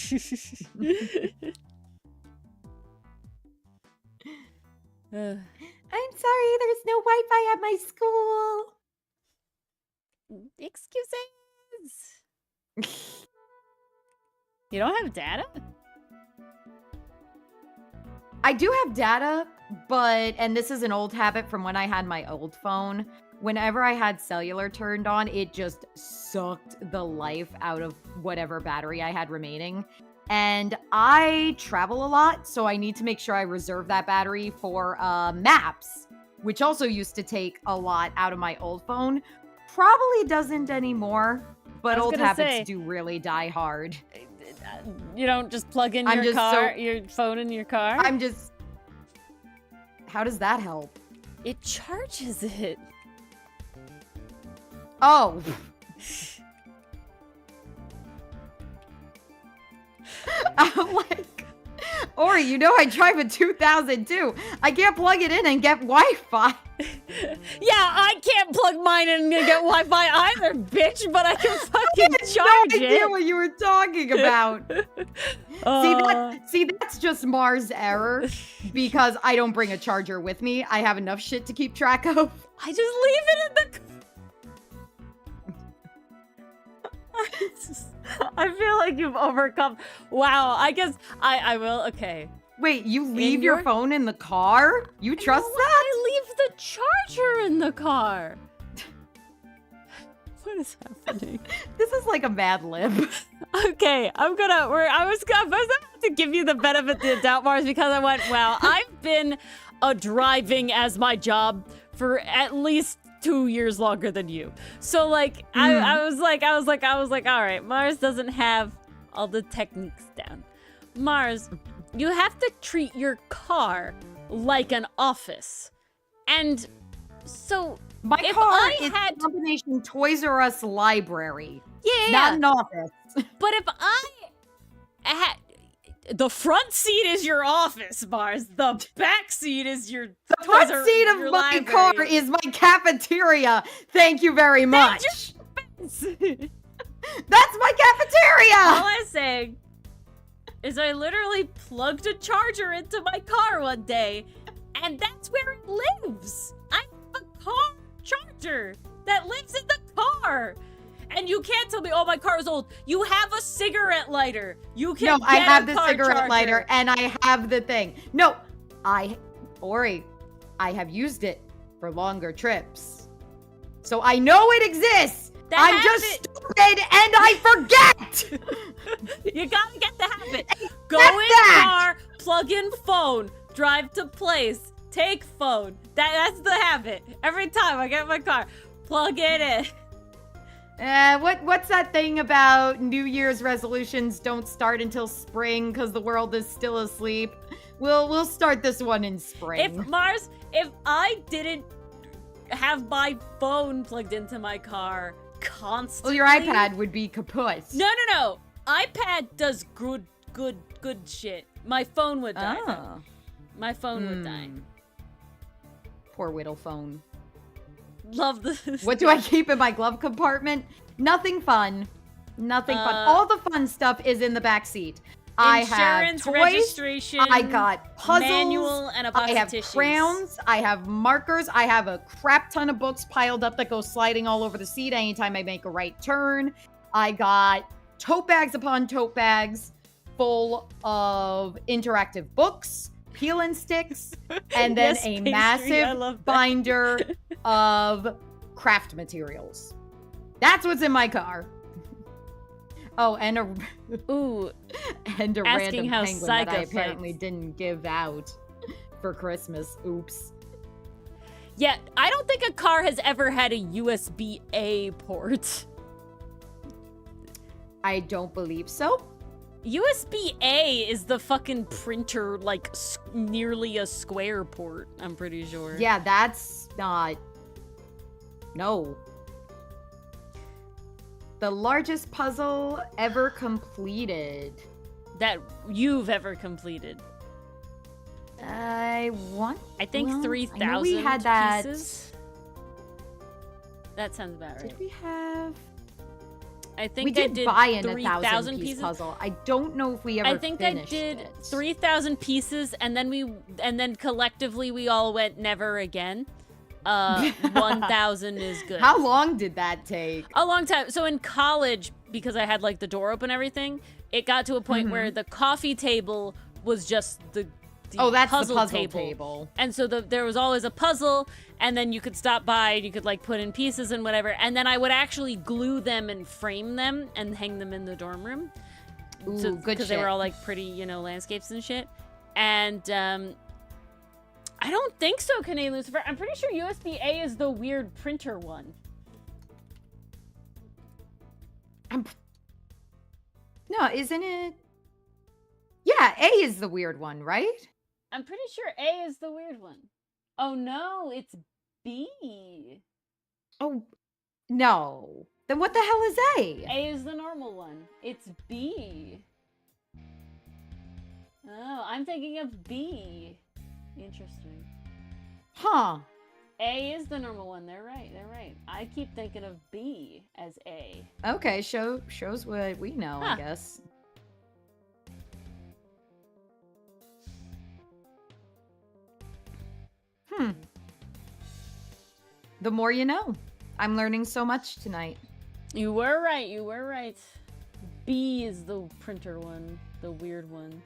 B: I'm sorry, there's no Wi-Fi at my school.
A: Excuses. You don't have data?
B: I do have data, but, and this is an old habit from when I had my old phone, whenever I had cellular turned on, it just sucked the life out of whatever battery I had remaining. And I travel a lot, so I need to make sure I reserve that battery for maps, which also used to take a lot out of my old phone. Probably doesn't anymore, but
A: I was
B: old
A: gonna
B: habits
A: say-
B: do really die hard.
A: You don't just plug in
B: I'm
A: your
B: just
A: car,
B: so-
A: your phone in your car?
B: I'm just... How does that help?
A: It charges it.
B: Oh. I'm like, Ori, you know I drive a 2002. I can't plug it in and get Wi-Fi.
A: Yeah, I can't plug mine in and get Wi-Fi either, bitch, but I can fucking
B: No
A: charge
B: idea
A: it.
B: what you were talking about. See, that's just Mars' error because I don't bring a charger with me. I have enough shit to keep track of.
A: I just leave it in the... I feel like you've overcome... Wow, I guess I will... Okay.
B: Wait, you leave your
A: your-
B: phone in the car? You trust
A: No,
B: that?
A: I leave the charger in the car. What is happening?
B: This is like a Mad Lib.
A: Okay, I was about to give you the benefit of the doubt, Mars, because I went, wow, I've been driving as my job for at least 2 years longer than you. So like, I was like, all right, Mars doesn't have all the techniques down. Mars, you have to treat your car like an office. And so
B: My
A: if
B: car
A: I
B: is
A: had-
B: a combination Toys R Us library,
A: yeah,
B: not an office.
A: but if I had the front seat is your office, Mars. The back seat is your
B: The front
A: Toys R-
B: seat of
A: your
B: my
A: library.
B: car is my cafeteria. Thank you very much. That's my cafeteria.
A: All I'm saying is I literally plugged a charger into my car one day, and that's where it lives. I have a car charger that lives in the car. And you can't tell me, oh, my car is old. You have a cigarette lighter. You can
B: No,
A: get
B: I have
A: a
B: the
A: car
B: cigarette
A: charger.
B: lighter and I have the thing. No, Ori, I have used it for longer trips. So I know it exists.
A: The
B: I'm just
A: habit-
B: stupid and I forget.
A: You gotta get the habit. Go
B: Get
A: in
B: that!
A: car, plug in phone, drive to place, take phone. That's the habit. Every time I get in my car, plug it in.
B: What's that thing about New Year's resolutions don't start until spring because the world is still asleep? We'll start this one in spring.
A: If I didn't have my phone plugged into my car constantly.
B: Well, your iPad would be kaput.
A: No. iPad does good shit. My phone would die. though.
B: Oh.
A: My phone would die.
B: Poor Whittle phone.
A: Love this.
B: What do I keep in my glove compartment? Nothing fun. Nothing fun. All the fun stuff is in the back seat. I
A: Insurance,
B: have toys.
A: registration.
B: I got puzzles.
A: Manual and a box
B: I have
A: of tissues.
B: crayons. I have markers. I have a crap ton of books piled up that go sliding all over the seat anytime I make a right turn. I got tote bags upon tote bags full of interactive books, peel and sticks, and then
A: Yes,
B: a
A: pastry, I love
B: massive
A: that.
B: binder of craft materials. That's what's in my car. Oh, and a
A: Ooh,
B: and a
A: asking
B: random
A: how
B: penguin that I
A: Saiga
B: apparently
A: fights.
B: didn't give out for Christmas. Oops.
A: yeah. I don't think a car has ever had a USB-A port.
B: I don't believe so.
A: USB-A is the fucking printer, like nearly a square port. I'm pretty sure.
B: Yeah, that's not. No. The largest puzzle ever completed.
A: That you've ever completed.
B: I
A: think
B: well,
A: 3,000
B: I know we had that.
A: pieces. That sounds about right.
B: Did we have?
A: I think
B: We
A: I
B: did
A: did
B: buy in
A: 3,000
B: 1,000 piece
A: pieces.
B: puzzle. I don't know if we ever
A: I think I
B: finished
A: did
B: it.
A: 3,000 pieces, and then collectively we all went never again. 1,000 is good.
B: How long did that take?
A: A long time. So in college, because I had like the door open and everything, it got to a point where the coffee table was just the
B: that's
A: puzzle
B: the puzzle
A: table.
B: table.
A: And so there was always a puzzle, and then you could stop by and you could like put in pieces and whatever, and then I would actually glue them and frame them and hang them in the dorm room.
B: Ooh, good
A: Because they were
B: shit.
A: all like pretty, landscapes and shit. And I don't think so, Kane Lucifer. I'm pretty sure USB-A is the weird printer one.
B: No, isn't it? Yeah, A is the weird one, right?
A: I'm pretty sure A is the weird one. Oh no, it's B.
B: Oh, no. Then what the hell is A?
A: A is the normal one. It's B. Oh, I'm thinking of B. Interesting.
B: Huh.
A: A is the normal one. They're right. I keep thinking of B as A.
B: Okay, shows what we know,
A: Huh.
B: I guess. The more you know. I'm learning so much tonight.
A: You were right. B is the printer one, the weird one.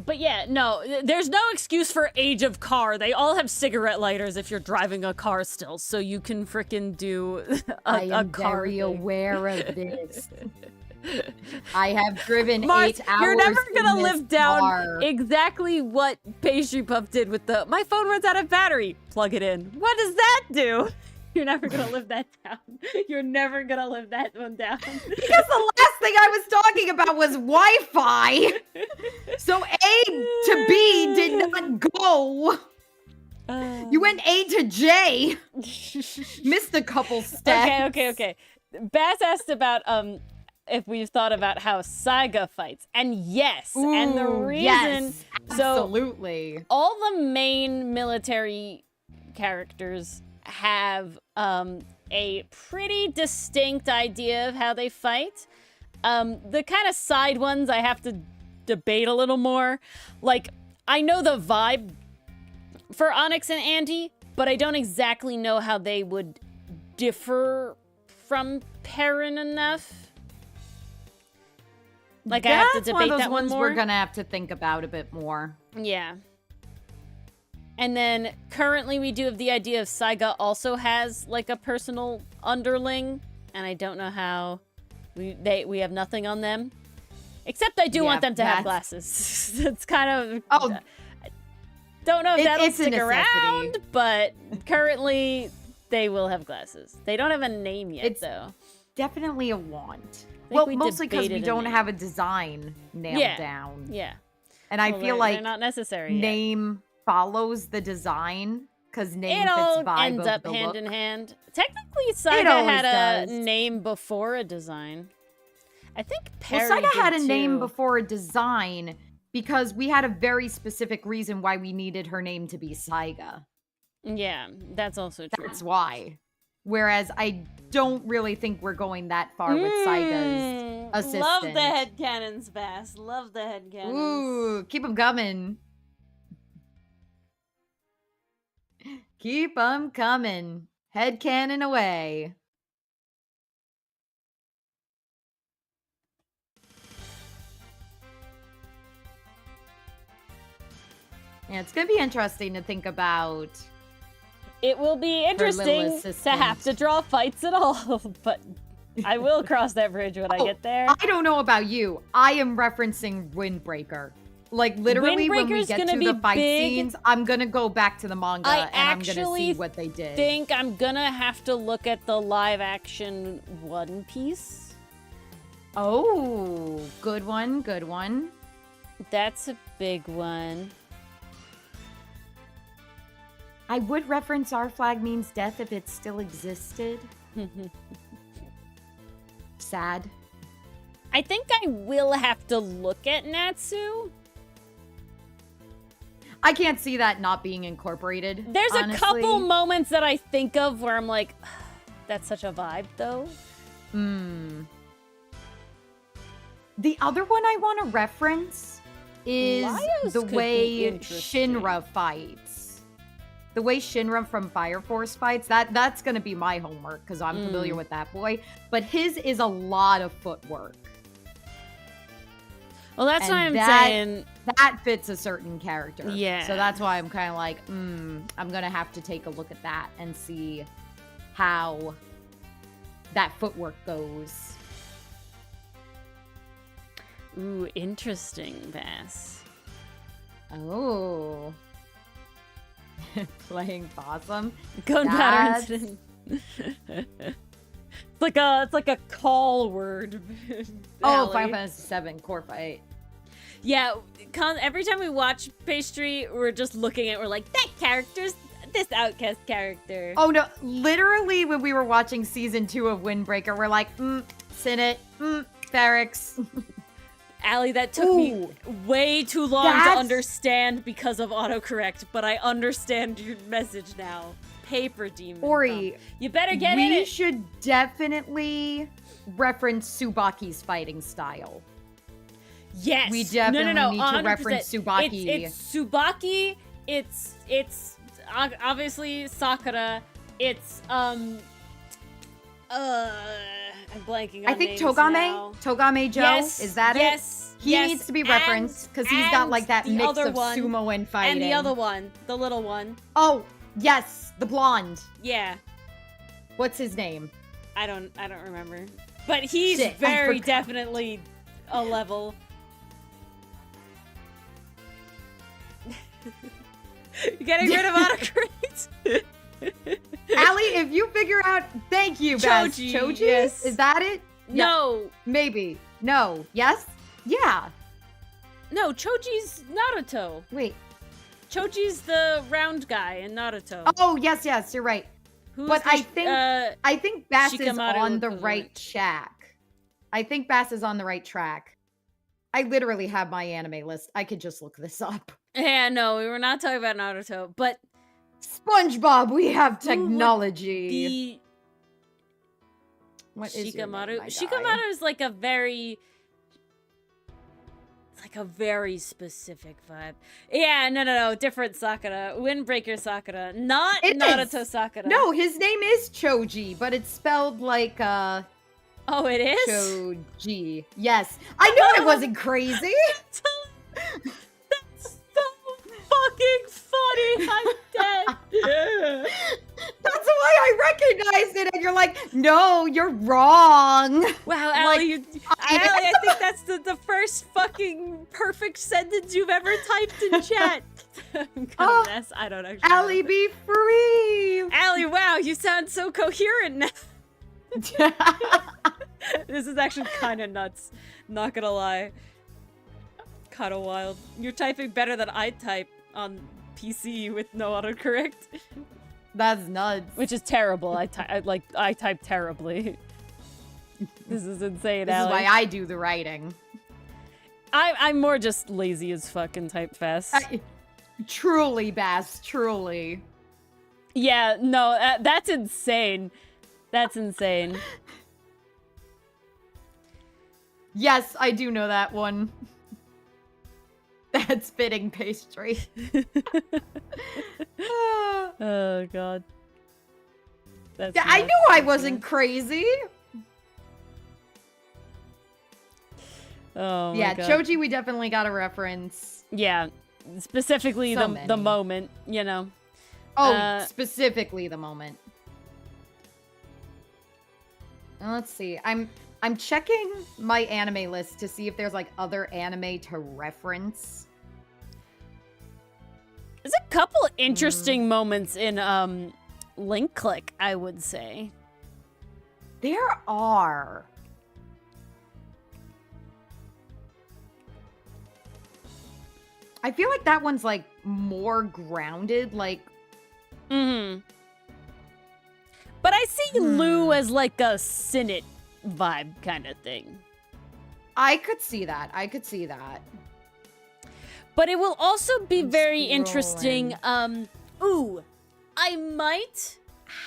A: But yeah, no, there's no excuse for age of car. They all have cigarette lighters if you're driving a car still, so you can frickin' do
B: I
A: a
B: am
A: car
B: very
A: thing.
B: aware of this. I have driven
A: Mars,
B: 8 hours.
A: you're never
B: in
A: gonna
B: this
A: live down
B: car.
A: exactly what Pastry Puff did with my phone runs out of battery. Plug it in. What does that do? You're never gonna live that down. You're never gonna live that one down.
B: Because the last thing I was talking about was Wi-Fi. So A to B did not go. You went A to J. Missed a couple steps.
A: Okay. Bass asked about if we've thought about how Saiga fights. And yes, and the
B: Ooh,
A: reason
B: yes,
A: so
B: absolutely.
A: all the main military characters have a pretty distinct idea of how they fight. The kind of side ones I have to debate a little more. Like, I know the vibe for Onyx and Andy, but I don't exactly know how they would differ from Perrin enough. Like, I have to debate
B: one of those
A: that one
B: ones
A: more.
B: we're gonna have to think about a bit more.
A: Yeah. And then currently we do have the idea of Saiga also has like a personal underling, and I don't know how we have nothing on them. Except I do want them to have glasses. It's kind of don't know if that'll
B: it's a
A: stick
B: necessity.
A: around, but currently they will have glasses. They don't have a name yet
B: It's
A: though.
B: Definitely a want. Well,
A: we
B: mostly because we
A: debated a
B: don't
A: name.
B: have a design nailed down.
A: Yeah.
B: And I
A: Well,
B: feel
A: they're
B: like
A: not necessary yet.
B: name follows the design because name
A: It all
B: fits vibe
A: ends
B: of
A: up
B: the
A: hand
B: look.
A: in hand. Technically, Saiga
B: always
A: had a
B: does.
A: name before a design. I think
B: Well,
A: Perry
B: Saiga had a
A: did
B: name
A: too.
B: before a design because we had a very specific reason why we needed her name to be Saiga.
A: Yeah, that's also true.
B: That's why. Whereas I don't really think we're going that far with Saiga's assistant.
A: Love the headcanons, Bass. Love the headcanons.
B: Ooh, keep them coming. Keep them coming. Headcanon away. Yeah, it's gonna be interesting to think about.
A: It will be interesting to have to draw fights at all, but I will cross that bridge when I get there.
B: I don't know about you. I am referencing Windbreaker. Like, literally, when we get to the fight scenes, I'm gonna go back to the manga and I'm gonna see what they did.
A: I think I'm gonna have to look at the live-action One Piece.
B: Oh, good one, good one.
A: That's a big one.
B: I would reference Our Flag Means Death if it still existed. Sad.
A: I think I will have to look at Natsu.
B: I can't see that not being incorporated.
A: There's
B: honestly.
A: a couple moments that I think of where I'm like, that's such a vibe, though.
B: The other one I want to reference is
A: Laios
B: the
A: could be
B: way
A: interesting.
B: Shinra fights. The way Shinra from Fire Force fights. That's going to be my homework because I'm familiar with that boy. But his is a lot of footwork.
A: Well, that's
B: And
A: why I'm
B: that-
A: saying...
B: That fits a certain character.
A: Yeah.
B: So that's why I'm kind of like, I'm going to have to take a look at that and see how that footwork goes.
A: Ooh, interesting, Bass.
B: Oh. Playing possum?
A: Gunpowder
B: That's-
A: incident. It's like a call word.
B: Oh,
A: Allie.
B: Final Fantasy VII core fight.
A: Yeah, every time we watch Pastry, we're just looking at we're like, that character's this Outcast character.
B: Oh no, literally when we were watching season 2 of Windbreaker, we're like, Sinnet, Ferrix.
A: Allie, that took me way too long to understand because of autocorrect, but I understand your message now. Paper Demon.
B: Ori,
A: you better get in
B: we
A: it.
B: should definitely reference Tsubaki's fighting style.
A: Yes.
B: We definitely need to
A: 100%.
B: reference Tsubaki.
A: It's Tsubaki. It's obviously Sakura. It's I'm blanking on
B: I think
A: names
B: Togame,
A: now.
B: Togame Joe,
A: Yes,
B: is that
A: yes,
B: it? He
A: yes,
B: needs to be referenced because he's got like that
A: the
B: mix
A: other
B: of
A: one,
B: sumo and fighting.
A: And the other one, the little one.
B: Oh, yes, the blonde.
A: Yeah.
B: What's his name?
A: I don't remember. But he's
B: Shit, I
A: very
B: forgot.
A: definitely a level. You're getting rid of autocorrect?
B: Allie, if you figure out, thank you, Bess.
A: Choji,
B: Choji?
A: yes.
B: Is that it?
A: No.
B: Maybe. No. Yes? Yeah.
A: No, Choji's Naruto.
B: Wait.
A: Choji's the round guy in Naruto.
B: Oh, yes, you're right.
A: Who's
B: But
A: the,
B: I think Bass is
A: Shikamaru
B: on the
A: equivalent.
B: right track. I think Bass is on the right track. I literally have my anime list. I could just look this up.
A: Yeah, no, we were not talking about Naruto, but
B: SpongeBob, we have
A: who would
B: technology.
A: be
B: What is your name,
A: Shikamaru?
B: my guy?
A: Shikamaru is like a very specific vibe. Yeah, no, different Sakura. Windbreaker Sakura, not
B: It
A: Naruto
B: is.
A: Sakura.
B: No, his name is Choji, but it's spelled like
A: Oh, it is?
B: Choji. Yes. I knew I wasn't crazy.
A: That's so fucking funny. I'm dead.
B: That's why I recognized it, and you're like, no, you're wrong.
A: Wow,
B: Like,
A: Allie, I think that's the first fucking perfect sentence you've ever typed in chat. I'm gonna mess. I don't actually know.
B: Allie, be free.
A: Allie, wow, you sound so coherent now. This is actually kind of nuts. Not gonna lie. Kind of wild. You're typing better than I type on PC with no autocorrect.
B: That's nuts.
A: Which is terrible. I type terribly. This is insane,
B: This is
A: Allie.
B: why I do the writing.
A: I'm more just lazy as fuck and type fast.
B: Truly, Bass, truly.
A: Yeah, no, that's insane. That's insane.
B: Yes, I do know that one. That's fitting pastry.
A: Oh god. That's
B: Yeah, I
A: nuts.
B: knew I
A: That's
B: wasn't
A: nuts.
B: crazy.
A: Oh my
B: Yeah,
A: god.
B: Choji, we definitely got a reference.
A: Yeah, specifically
B: So
A: the
B: many.
A: moment, you know.
B: Oh, specifically the moment. Now, let's see. I'm checking my anime list to see if there's like other anime to reference.
A: There's a couple interesting moments in Link Click, I would say.
B: There are. I feel like that one's like more grounded, like
A: Mm-hmm. But I see Lou as like a Sinnet vibe kind of thing.
B: I could see that. I could see that.
A: But it will also be
B: I'm
A: very
B: scrolling.
A: interesting. Ooh, I might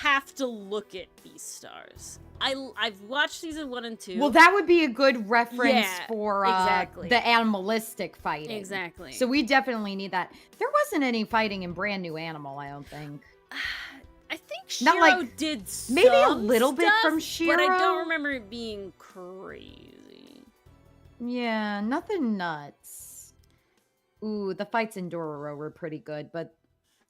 A: have to look at Beastars. I've watched season 1 and 2.
B: Well, that would be a good reference
A: Yeah,
B: for
A: exactly.
B: the animalistic fighting.
A: Exactly.
B: So we definitely need that. There wasn't any fighting in Brand New Animal, I don't think.
A: I think
B: Not
A: Shiro
B: like-
A: did
B: maybe a
A: some
B: little bit from
A: stuff, but I
B: Shiro?
A: don't remember it being crazy.
B: Yeah, nothing nuts. Ooh, the fights in Dororo were pretty good, but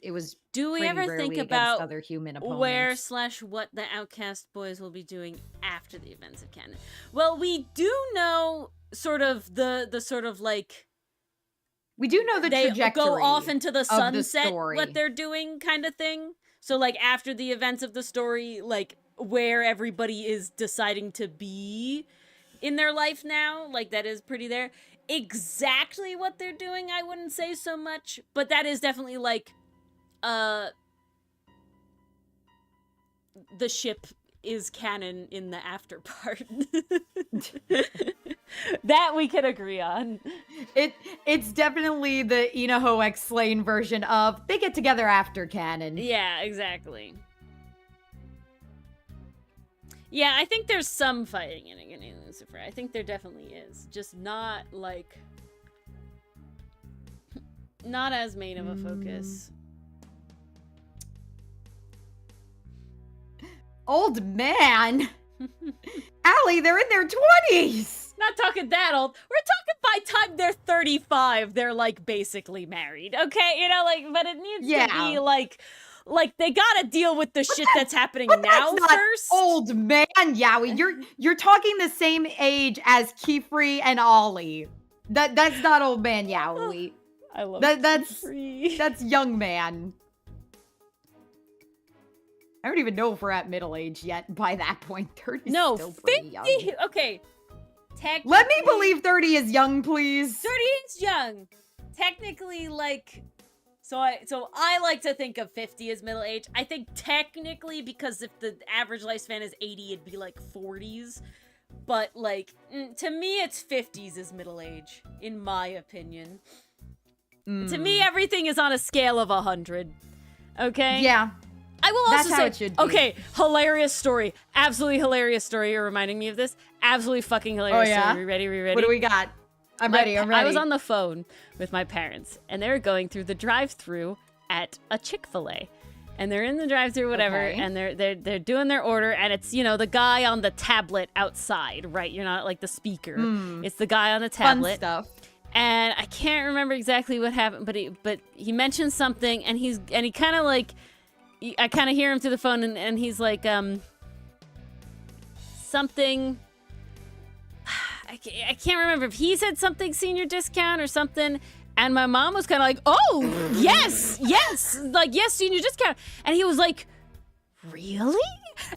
B: it was
A: Do we
B: pretty
A: ever
B: rarely
A: think
B: against
A: about
B: other human opponents.
A: where/what the Outcast boys will be doing after the events of canon? Well, we do know sort of the sort of like
B: We do know the
A: they
B: trajectory
A: go off into the
B: the
A: sunset
B: story.
A: what they're doing kind of thing. So like after the events of the story, like where everybody is deciding to be in their life now, like that is pretty there. Exactly what they're doing, I wouldn't say so much, but that is definitely like the ship is canon in the after part. That we can agree on.
B: It's definitely the Inaho X Slane version of they get together after canon.
A: Yeah, exactly. Yeah, I think there's some fighting in Lucifer. I think there definitely is. Just not like not as main of a focus.
B: Old man. Allie, they're in their 20s.
A: Not talking that old. We're talking by time they're 35, they're like basically married. Okay, you know, like, but it needs to be like they gotta deal with the shit that's happening
B: But
A: now
B: that's not
A: first.
B: Old man, Yowie. You're talking the same age as Kifri and Ollie. That's not old man Yowie.
A: I love
B: that's
A: free.
B: that's young man. I don't even know if we're at middle age yet. By that point, 30 is
A: No,
B: still pretty
A: 50.
B: young.
A: Okay.
B: Let me believe 30 is young, please.
A: 30 is young. Technically, like, so I like to think of 50 as middle age. I think technically, because if the average lifespan is 80, it'd be like 40s. But like, to me, it's 50s is middle age, in my opinion. To me, everything is on a scale of 100. Okay?
B: Yeah.
A: I will also
B: That's how
A: say,
B: it should be.
A: okay, hilarious story. Absolutely hilarious story. You're reminding me of this. Absolutely fucking hilarious
B: yeah?
A: story. We ready?
B: What do we got? I'm ready.
A: I was on the phone with my parents, and they were going through the drive-thru at a Chick-fil-A. And they're in the drive-thru, whatever,
B: Okay.
A: and they're doing their order, and it's, you know, the guy on the tablet outside, right? You're not like the speaker. It's the guy on the
B: Fun
A: tablet.
B: stuff.
A: And I can't remember exactly what happened, but he mentioned something, and he kind of like, I kind of hear him through the phone, and he's like, something. I can't remember if he said something senior discount or something. And my mom was kind of like, oh, yes, like, yes, senior discount. And he was like, really?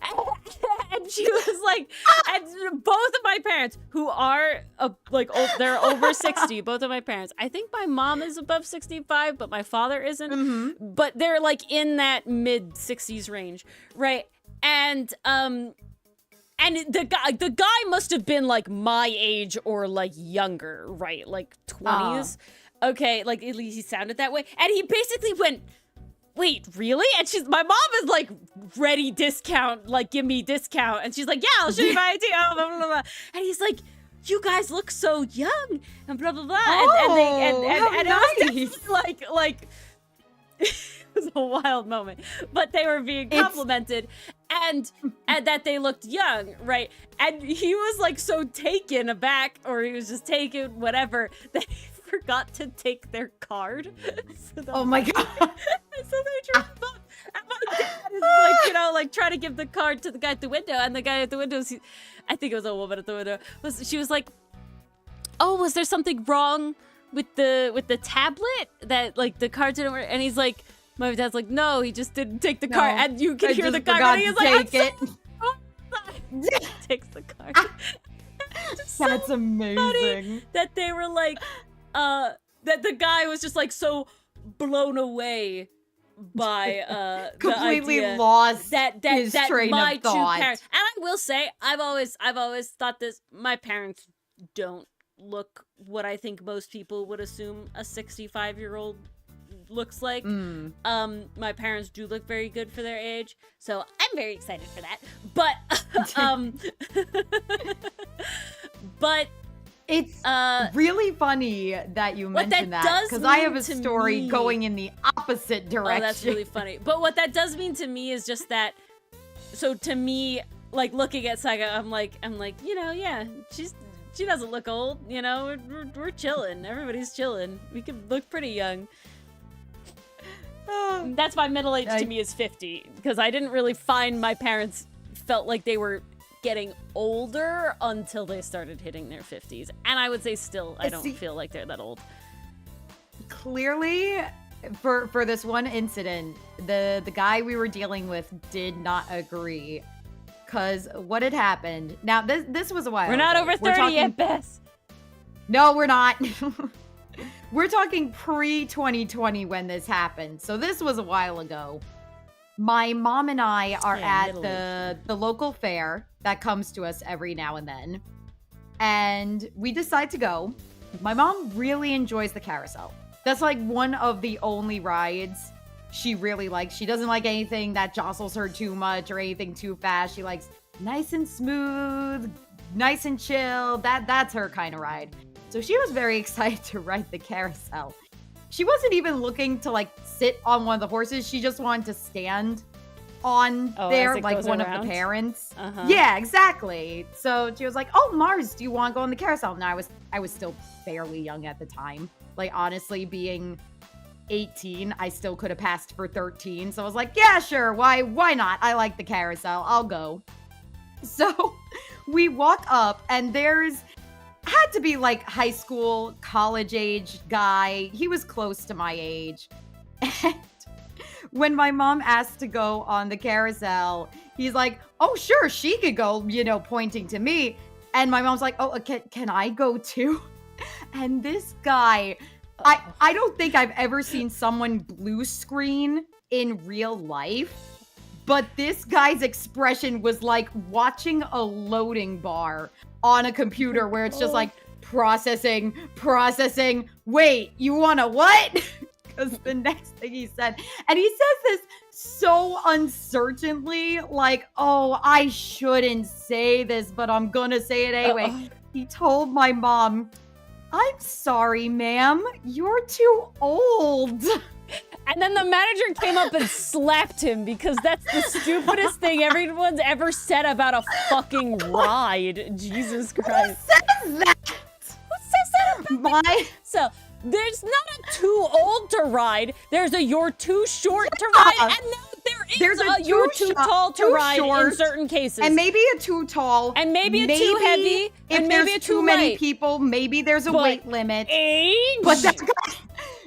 A: And she was like, and both of my parents, who are they're over 60, both of my parents. I think my mom is above 65, but my father isn't. But they're like in that mid 60s range, right? And the guy must have been like my age or like younger, right? Like 20s. Okay, like at least he sounded that way. And he basically went, wait, really? And my mom is like, ready discount, like give me discount. And she's like, yeah, I'll show you my ID. Oh, blah, blah, blah. And he's like, you guys look so young and blah blah blah.
B: Oh,
A: and
B: how
A: it was
B: nice.
A: definitely like it was a wild moment, but they were being complimented and that they looked young, right? And he was like so taken aback, or he was just taken, whatever, that he forgot to take their card.
B: Oh my god.
A: So they drove up, and my dad is like, you know, like trying to give the card to the guy at the window, and the guy at the window, I think it was a woman at the window, she was like, "Oh, was there something wrong with the tablet that like the card didn't work?" And he's like, my dad's like, "No, he just didn't take the card," and you can hear the card, and he's like,
B: take it.
A: Takes the card.
B: That's amazing.
A: That they were like, that the guy was just like so blown away by
B: completely
A: the idea
B: lost
A: that
B: his train
A: my
B: of thought.
A: two parents, and I will say, I've always thought this. My parents don't look what I think most people would assume a 65-year-old looks like. My parents do look very good for their age, so I'm very excited for that. But
B: it's really funny that you mentioned that,
A: does
B: because I have
A: mean
B: a
A: to
B: story
A: me-
B: going in the opposite direction.
A: Oh, that's really funny. But what that does mean to me is just that. So to me, like looking at Saga, I'm like, you know, yeah, she doesn't look old. You know, we're chilling. Everybody's chilling. We could look pretty young. That's why middle age to me is 50, because I didn't really find my parents felt like they were getting older until they started hitting their 50s, and I would say still I don't feel like they're that old.
B: Clearly, for this one incident, the guy we were dealing with did not agree, because what had happened. Now this was a while.
A: We're not
B: ago.
A: over 30 yet, Bess.
B: No, we're not. We're talking pre-2020 when this happened, so this was a while ago. My mom and I are at the local fair that comes to us every now and then, and we decide to go. My mom really enjoys the carousel. That's like one of the only rides she really likes. She doesn't like anything that jostles her too much or anything too fast. She likes nice and smooth, nice and chill. That's her kind of ride. So she was very excited to ride the carousel. She wasn't even looking to like sit on one of the horses. She just wanted to stand on there like one of the parents. Yeah, exactly. So she was like, "Oh, Mars, do you want to go on the carousel?" And I was still fairly young at the time. Like honestly, being 18, I still could have passed for 13. So I was like, "Yeah, sure. Why not? I like the carousel. I'll go." So we walk up, and had to be like high school, college age guy. He was close to my age. And when my mom asked to go on the carousel, he's like, "Oh, sure, she could go," you know, pointing to me. And my mom's like, "Oh, can I go too?" And this guy, I don't think I've ever seen someone blue screen in real life, but this guy's expression was like watching a loading bar on a computer where it's just like processing. Wait, you want to what? Because the next thing he said, and he says this so uncertainly, like, "Oh, I shouldn't say this, but I'm gonna say it anyway." He told my mom, "I'm sorry, ma'am, you're too old."
A: And then the manager came up and slapped him, because that's the stupidest thing everyone's ever said about a fucking ride. Jesus Christ.
B: Who says that?
A: Who says that about So there's not a too old to ride. There's a you're too short to ride. And now there's a you're too tall to ride in certain cases.
B: And maybe a too tall.
A: And maybe a too heavy. And maybe a too
B: many
A: light.
B: people, maybe there's a weight limit.
A: Age?
B: But that guy,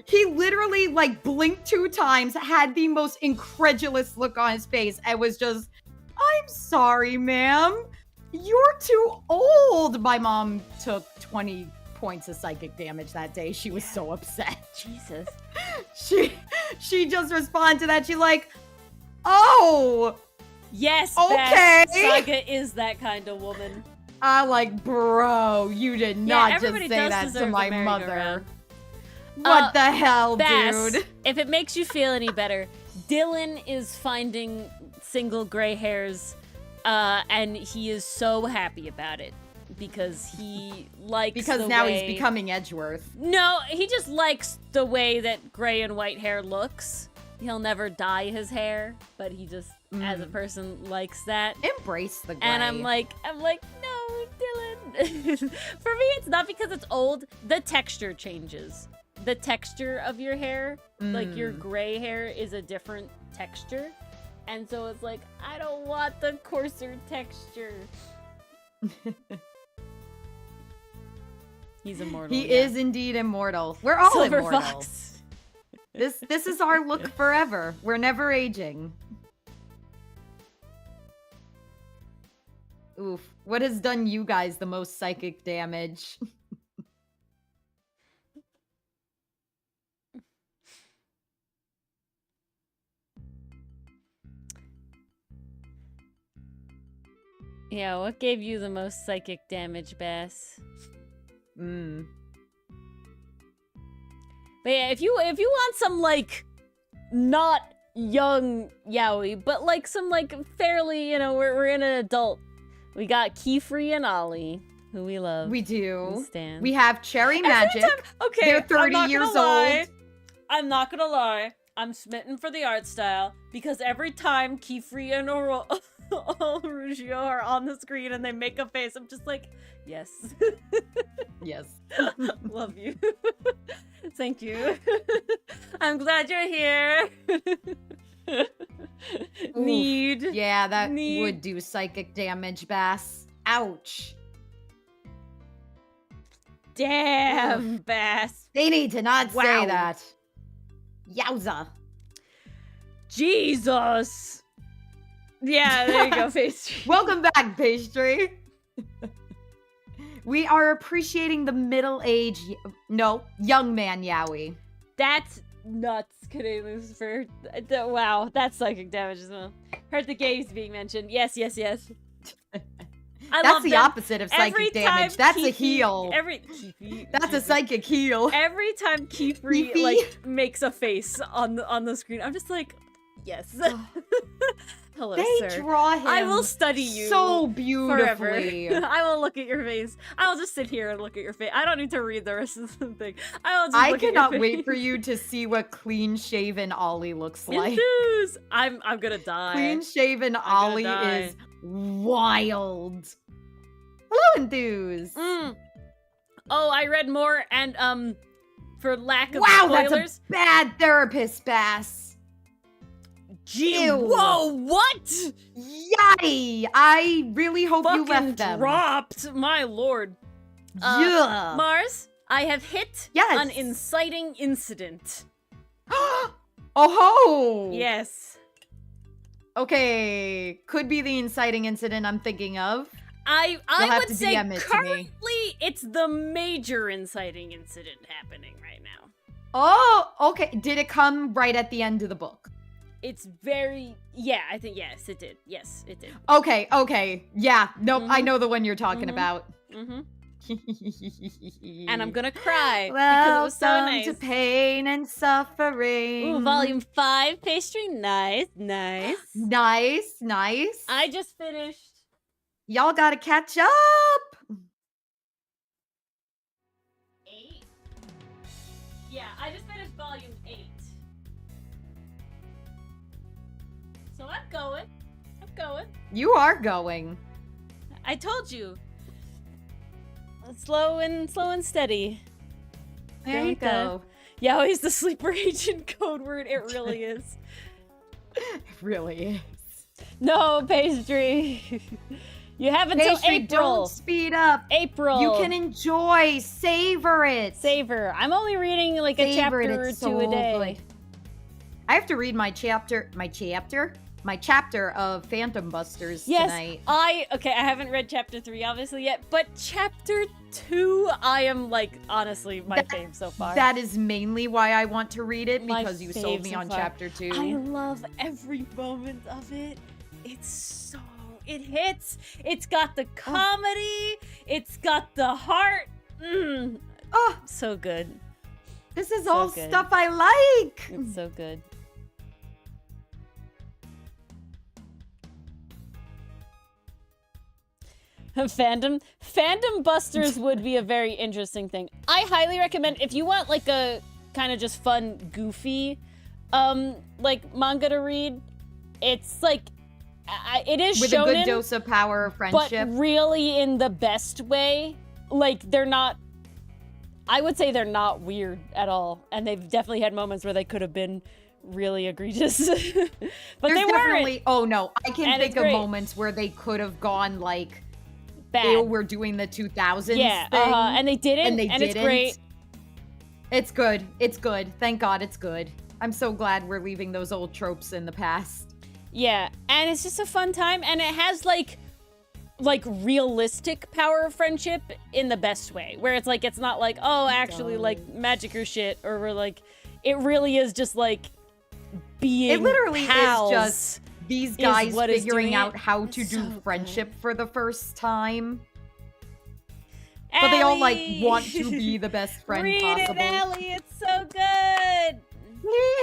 B: he literally like blinked 2 times, had the most incredulous look on his face, and was just, "I'm sorry, ma'am, you're too old." My mom took 20 points of psychic damage that day. She was so upset.
A: Jesus.
B: She just responded to that. She's like, "Oh,
A: yes,
B: okay."
A: Beth, Saga is that kind of woman.
B: Like, bro, you did not just say that to my mother. What the hell,
A: Bass,
B: dude?
A: If it makes you feel any better, Dylan is finding single gray hairs, and he is so happy about it because he likes
B: Because
A: the
B: now
A: way...
B: he's becoming Edgeworth.
A: No, he just likes the way that gray and white hair looks. He'll never dye his hair, but he just, as a person, likes that.
B: Embrace the gray.
A: And I'm like, no, Dylan. For me, it's not because it's old. The texture changes. The texture of your hair, like your gray hair, is a different texture. And so it's like, I don't want the coarser texture. He's immortal.
B: He is indeed immortal. We're all
A: Silver
B: immortal.
A: Fox.
B: This is our look forever. We're never aging. Oof. What has done you guys the most psychic damage?
A: Yeah, what gave you the most psychic damage, Bass?
B: Mm.
A: But yeah, if you want some, like, not young yaoi, but like some, like, fairly, you know, we're in an adult. We got Keyfree and Ollie, who we love.
B: We do.
A: We stand.
B: We have Cherry Magic.
A: Okay,
B: They're 30 years old.
A: I'm not gonna lie. I'm smitten for the art style because every time Keyfree and Orugio are on the screen and they make a face, I'm just like, yes.
B: Yes.
A: Love you. Thank you. I'm glad you're here. Need.
B: Yeah, that would do psychic damage, Bass. Ouch.
A: Damn, Bass.
B: They need to not
A: Wow.
B: say that. Yowza.
A: Jesus. Yeah, there you go, Pastry.
B: Welcome back, Pastry. We are appreciating the young man yaoi.
A: That's nuts, Kidding Lucifer. Wow, that's psychic damage as well. Heard the gays being mentioned. Yes.
B: That's the opposite of psychic damage. That's a heal. That's a psychic heal.
A: Every time Keyfree like makes a face on the screen, I'm just like, yes. Hello,
B: they
A: sir.
B: draw him.
A: I will study you
B: so beautifully.
A: Forever. I will look at your face. I will just sit here and look at your face. I don't need to read the rest of the thing. I
B: cannot wait for you to see what clean-shaven Ollie looks like.
A: Enthuse! I'm gonna die.
B: Clean-shaven Ollie is wild. Hello, Enthuse.
A: Oh, I read more, and for lack of
B: spoilers,
A: that's
B: a bad therapist, Bass.
A: Gee,
B: Ew.
A: whoa, what?
B: Yay! I really hope you left them.
A: Dropped, my lord.
B: Yeah.
A: Mars, I have hit an inciting incident.
B: Oh ho!
A: Yes.
B: Okay, could be the inciting incident I'm thinking of.
A: I would say currently
B: it's
A: the major inciting incident happening right now.
B: Oh, okay. Did it come right at the end of the book?
A: It's very, I think, yes, it did. Yes, it did.
B: Okay. Yeah, nope, I know the one you're talking about.
A: And I'm gonna cry because it was so nice.
B: To pain and suffering.
A: Ooh, volume 5, Pastry, nice.
B: Nice.
A: I just finished.
B: Y'all gotta catch up.
A: 8? Yeah, I just finished volume 8. So I'm going.
B: You are going.
A: I told you. Slow and steady.
B: There you go.
A: Yaoi's the sleeper agent code word. It really is.
B: It really is.
A: No, Pastry. You have until April.
B: Don't speed up.
A: April.
B: You can enjoy. Savor it.
A: Savor. I'm only reading like a chapter or two a day.
B: Good. I have to read my chapter of Phantom Busters tonight.
A: I haven't read chapter 3 obviously yet, but chapter 2 I am like honestly my fave so far.
B: That is mainly why I want to read it, because you sold me on chapter 2.
A: I love every moment of it. It hits. It's got the comedy. It's got the heart. So good.
B: This is all stuff I like.
A: It's so good. Fandom busters would be a very interesting thing. I highly recommend if you want like a kind of just fun, goofy, like manga to read. It's like it is
B: with
A: shonen,
B: a good dose of power of friendship,
A: but really in the best way. Like they're not. I would say they're not weird at all, and they've definitely had moments where they could have been really egregious, but
B: There's
A: they
B: definitely,
A: weren't.
B: oh no, I can
A: And
B: think
A: it's
B: of
A: great.
B: moments where they could have gone like,
A: Bad.
B: ew, we're doing the 2000s
A: Yeah,
B: thing.
A: and they didn't,
B: and
A: it's
B: didn't.
A: great.
B: It's good. It's good. Thank God it's good. I'm so glad we're leaving those old tropes in the past.
A: Yeah, and it's just a fun time, and it has like realistic power of friendship in the best way, where it's like, it's not like, oh, actually like magic or shit, or we're like, it really is just like being
B: It literally
A: pals
B: is just these guys
A: what is
B: figuring
A: doing
B: out
A: it.
B: how to
A: It's
B: do
A: so
B: friendship
A: good.
B: for the first time. But they all like
A: Allie!
B: want to be the best friend
A: Read
B: possible.
A: it, Allie. It's so good.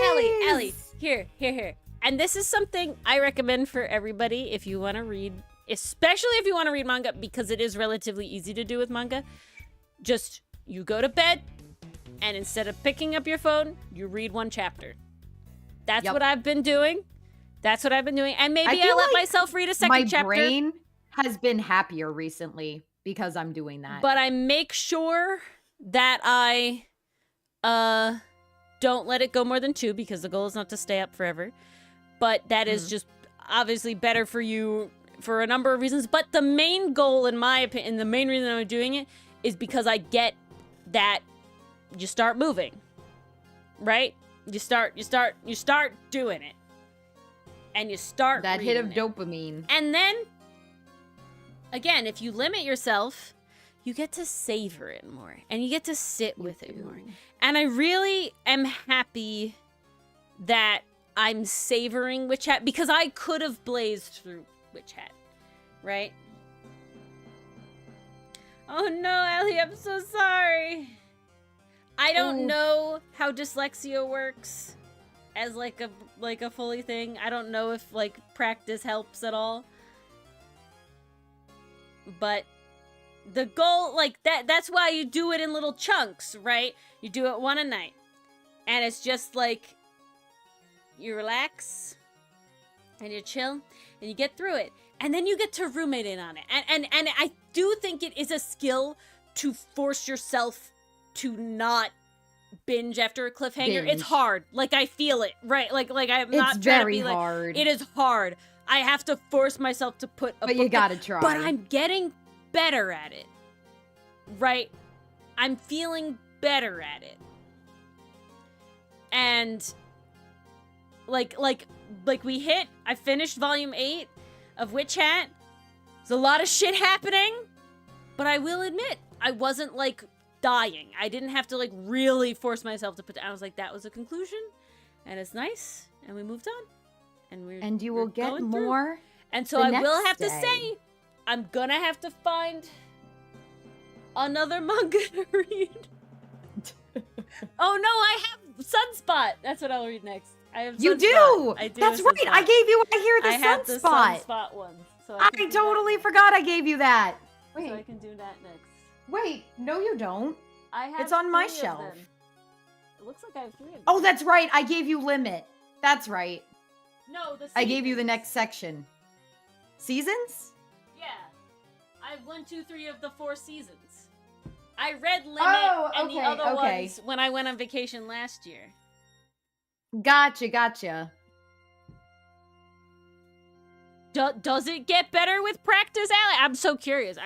A: Ellie,
B: Please.
A: here. And this is something I recommend for everybody if you want to read, especially if you want to read manga, because it is relatively easy to do with manga. Just, you go to bed, and instead of picking up your phone, you read one chapter. That's
B: Yep.
A: what I've been doing. And maybe I
B: feel
A: let
B: like
A: myself read a second
B: My
A: chapter.
B: brain has been happier recently because I'm doing that.
A: But I make sure that I don't let it go more than 2, because the goal is not to stay up forever. But that is just obviously better for you for a number of reasons. But the main goal, in my opinion, the main reason I'm doing it is because I get that you start moving, right? You start doing it, and you start
B: that hit of
A: reading it.
B: dopamine.
A: And then, again, if you limit yourself, you get to savor it more, and you get to sit with it more. And I really am happy that I'm savoring Witch Hat, because I could have blazed through Witch Hat, right? Oh no, Ellie, I'm so sorry. I don't know how dyslexia works as like a fully thing. I don't know if like practice helps at all. But the goal, like that's why you do it in little chunks, right? You do it one a night. And it's just like you relax and you chill and you get through it. And then you get to roommate in on it. And I do think it is a skill to force yourself to not binge after a cliffhanger.
B: Binge.
A: It's hard. Like I feel it, right? Like I'm
B: It's
A: not trying to
B: very
A: be like,
B: hard.
A: it is hard. I have to force myself to put a
B: But you
A: book
B: gotta try.
A: But I'm getting better at it. Right? I'm feeling better at it. And like I finished volume 8 of Witch Hat. There's a lot of shit happening, but I will admit, I wasn't like dying. I didn't have to like really force myself to put down. I was like, that was a conclusion, and it's nice, and we moved on. And
B: you will get
A: going through.
B: more.
A: And so
B: the
A: I will
B: next
A: have to
B: day.
A: say, I'm gonna have to find another manga to read. Oh no, I have Sunspot. That's what I'll read next. I have
B: You
A: Sunspot.
B: do.
A: I do.
B: That's
A: have
B: right.
A: Sunspot.
B: I gave you. I hear
A: I have
B: the
A: the
B: sunspot.
A: Sunspot one. So
B: I
A: can do that
B: totally
A: next.
B: forgot I gave you that.
A: So I
B: Wait,
A: can do that next.
B: wait. No, you don't.
A: I have
B: It's on my
A: 3 of
B: shelf.
A: them. It looks like I have 3 of them.
B: Oh, that's right. I gave you limit. That's right.
A: No, the
B: I gave you the
A: seasons.
B: next section. Seasons?
A: Yeah. I have 1, 2, 3 of the 4 seasons. I read Limit
B: Oh,
A: and the
B: okay,
A: other
B: okay.
A: ones when I went on vacation last year.
B: Gotcha.
A: Does it get better with practice, Allie? I'm so curious.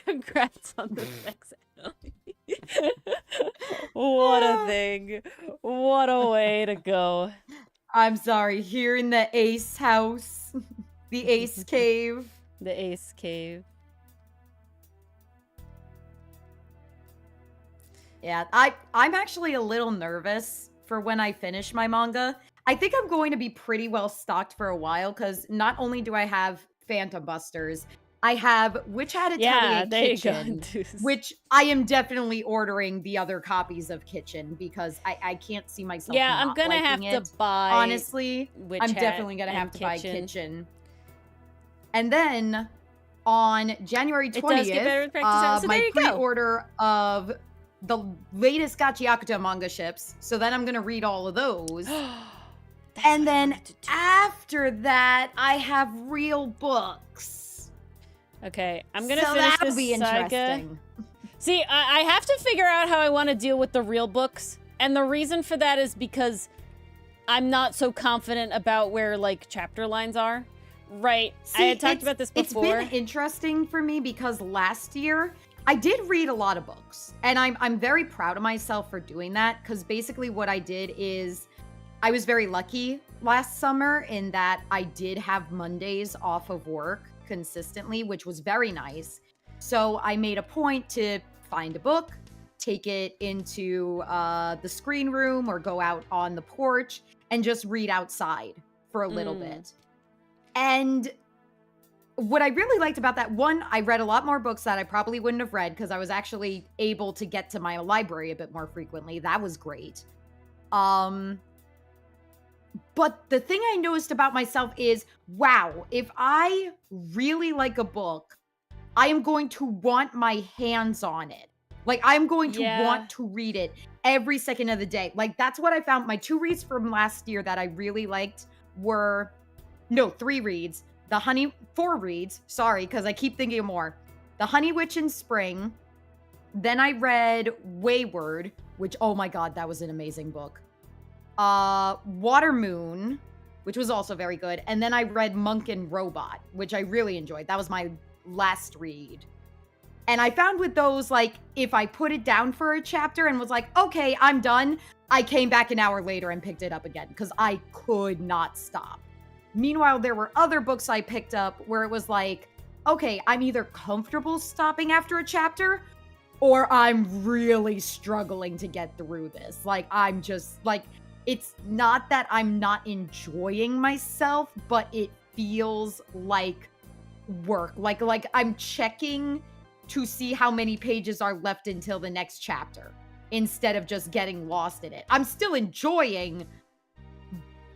A: Congrats on the sex, Allie. What a thing. What a way to go.
B: I'm sorry. Here in the Ace house, the Ace cave.
A: The Ace Cave.
B: Yeah, I'm actually a little nervous for when I finish my manga. I think I'm going to be pretty well stocked for a while because not only do I have Phantom Busters, I have Witch Hat Atelier
A: Yeah, there
B: Kitchen,
A: you go.
B: which I am definitely ordering the other copies of Kitchen because I can't see myself.
A: Yeah, I'm
B: not
A: gonna have
B: liking
A: to
B: it.
A: buy.
B: Honestly,
A: Witch
B: I'm
A: Hat
B: definitely gonna
A: and
B: have to buy
A: Kitchen.
B: Kitchen. And then on January 20th,
A: does get better with practice. So there
B: my
A: you go.
B: pre-order of the latest Gachiakuta manga ships. So then I'm going to read all of those. And then after that, I have real books.
A: Okay, I'm going to
B: So
A: finish
B: that'll
A: this
B: be
A: saga.
B: interesting.
A: See, I have to figure out how I want to deal with the real books. And the reason for that is because I'm not so confident about where, like, chapter lines are. Right.
B: See,
A: I had talked about this before.
B: It's been interesting for me because last year I did read a lot of books, and I'm very proud of myself for doing that, because basically what I did is I was very lucky last summer in that I did have Mondays off of work consistently, which was very nice. So I made a point to find a book, take it into the screen room or go out on the porch and just read outside for a little bit. And what I really liked about that, one, I read a lot more books that I probably wouldn't have read because I was actually able to get to my library a bit more frequently. That was great. But the thing I noticed about myself is, wow, if I really like a book, I am going to want my hands on it. Like, I'm going to want to read it every second of the day. Like, that's what I found. My 2 reads from last year that I really liked were... No, 3 reads. 4 reads. Sorry, because I keep thinking of more. The Honey Witch in Spring. Then I read Wayward, which, oh my god, that was an amazing book. Water Moon, which was also very good. And then I read Monk and Robot, which I really enjoyed. That was my last read. And I found with those, like, if I put it down for a chapter and was like, okay, I'm done, I came back an hour later and picked it up again because I could not stop. Meanwhile, there were other books I picked up where it was like, okay, I'm either comfortable stopping after a chapter or I'm really struggling to get through this. Like, I'm just, like, it's not that I'm not enjoying myself, but it feels like work. Like I'm checking to see how many pages are left until the next chapter instead of just getting lost in it. I'm still enjoying,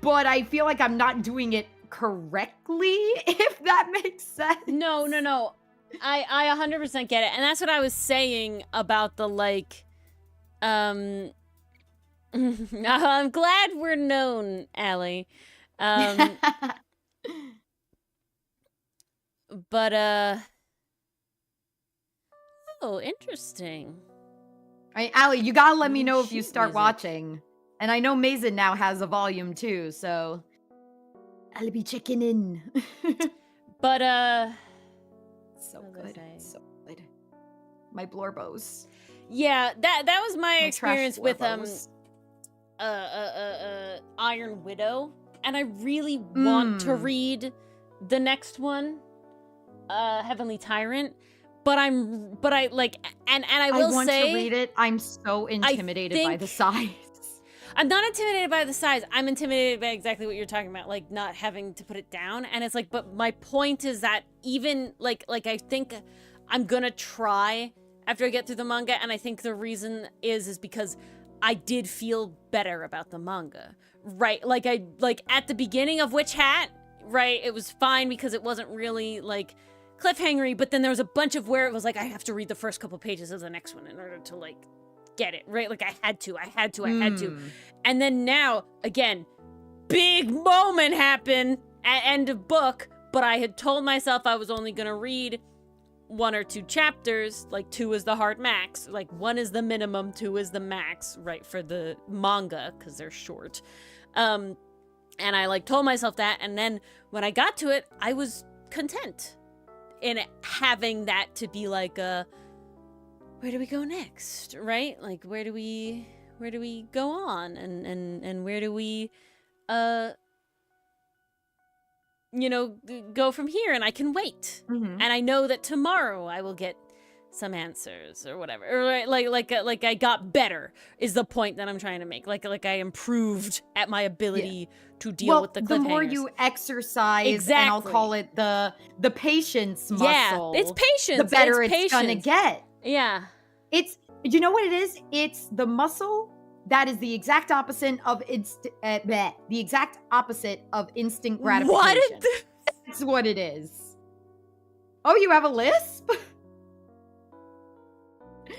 B: but I feel like I'm not doing it correctly, if that makes sense.
A: No. I 100% get it. And that's what I was saying about the, like, I'm glad we're known, Allie. But, oh, interesting.
B: I mean, Allie, you gotta let me know if you
A: Sheet
B: start
A: music.
B: watching. And I know Mason now has a volume too, so I'll be checking in.
A: But,
B: So
A: what was I
B: good.
A: saying?
B: So good. My Blorbos.
A: yeah, that was my experience
B: trash
A: with,
B: Blorbos.
A: Iron Widow. And I really want to read the next one, Heavenly Tyrant. But I like, and I will
B: want
A: say,
B: to read it. I'm so intimidated by the size.
A: I'm not intimidated by the size. I'm intimidated by exactly what you're talking about, like not having to put it down. And it's like, but my point is that even like I think I'm gonna try after I get through the manga, and I think the reason is because I did feel better about the manga, right? Like at the beginning of Witch Hat, right? It was fine because it wasn't really like cliffhangery, but then there was a bunch of where it was like I have to read the first couple pages of the next one in order to like get it, right? Like I had to. And then now, again, big moment happened at end of book, but I had told myself I was only gonna read 1 or 2 chapters, like 2 is the hard max, like 1 is the minimum, 2 is the max, right, for the manga, because they're short. And I like told myself that, and then when I got to it, I was content in having that to be like where do we go next, right? Like where do we go on, and where do we go from here? And I can wait, and I know that tomorrow I will get some answers or whatever, or like I got better is the point that I'm trying to make. Like I improved at my ability to deal with the cliffhangers.
B: The more you exercise,
A: exactly.
B: and I'll call it the patience muscle.
A: Yeah, it's patience.
B: The better it's gonna get.
A: Yeah.
B: It's, you know what it is? It's the muscle that is the exact opposite of instant gratification.
A: What?
B: That's what it is. Oh, you have a lisp?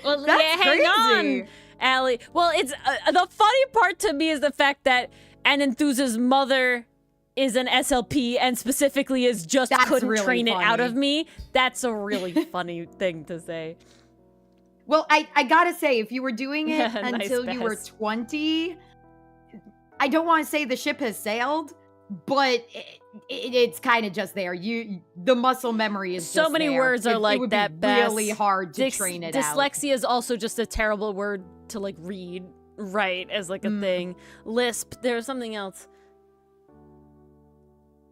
A: Well,
B: That's
A: yeah, hang
B: crazy.
A: on, Allie. Well, it's the funny part to me is the fact that Anenthuse's mother is an SLP and specifically is just
B: That's
A: couldn't
B: really
A: train it out
B: funny.
A: of me. That's a really funny thing to say.
B: Well, I gotta say, if you were doing it
A: Nice
B: until you were
A: Bess.
B: 20, I don't want to say the ship has sailed, but it's kind of just there. The muscle memory is
A: So
B: just
A: many
B: there.
A: words are
B: It
A: like
B: would
A: that,
B: be really
A: Bess.
B: hard to train it out.
A: Dyslexia is also just a terrible word to like read, right, as like a thing. Lisp, there's something else.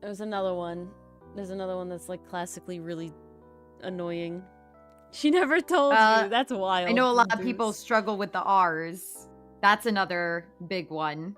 A: There's another one. There's another one that's like classically really annoying. She never told you. That's wild.
B: I know a lot of
A: Deuce.
B: people struggle with the R's. That's another big one.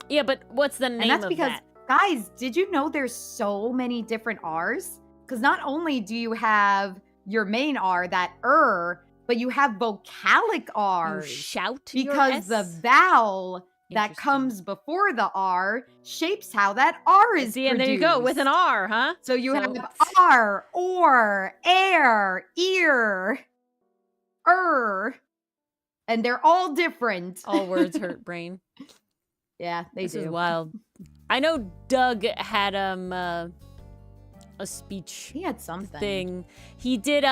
A: Yeah, but what's the name
B: And that's
A: of
B: because,
A: that?
B: guys, did you know there's so many different R's? Because not only do you have your main R, that but you have vocalic
A: You
B: R's.
A: shout your
B: Because the
A: S?
B: vowel that
A: Interesting.
B: comes before the R shapes how that R is
A: See, and there you go, with an
B: produced.
A: R, huh?
B: So you have R, or, air, ear, and they're all different.
A: All words hurt brain.
B: Yeah, they
A: This
B: do.
A: is wild. I know Doug had a speech
B: He had something.
A: thing. He did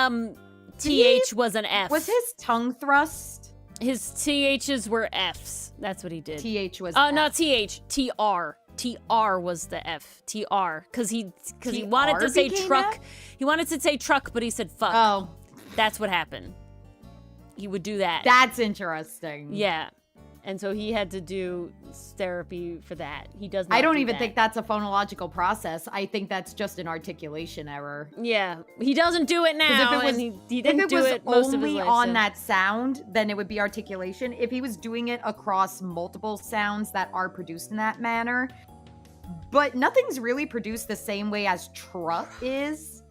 A: TH was an F.
B: Was his tongue thrust?
A: His THs were Fs. That's what he did.
B: TH was
A: Oh,
B: F.
A: not TH, TR. TR was the F. TR. Cause he wanted to
B: TR
A: say
B: became
A: truck.
B: F?
A: He wanted to say truck, but he said fuck.
B: Oh,
A: That's what happened. He would do that.
B: that's interesting.
A: Yeah. And so he had to do therapy for that. He does not
B: I don't
A: do
B: even
A: that.
B: think that's a phonological process. I think that's just an articulation error.
A: Yeah. He doesn't do it
B: 'Cause if
A: now,
B: it was-
A: and he didn't
B: if it
A: do
B: was
A: it most of his
B: only
A: life.
B: on
A: so-
B: that sound, then it would be articulation. If he was doing it across multiple sounds that are produced in that manner, but nothing's really produced the same way as truck is.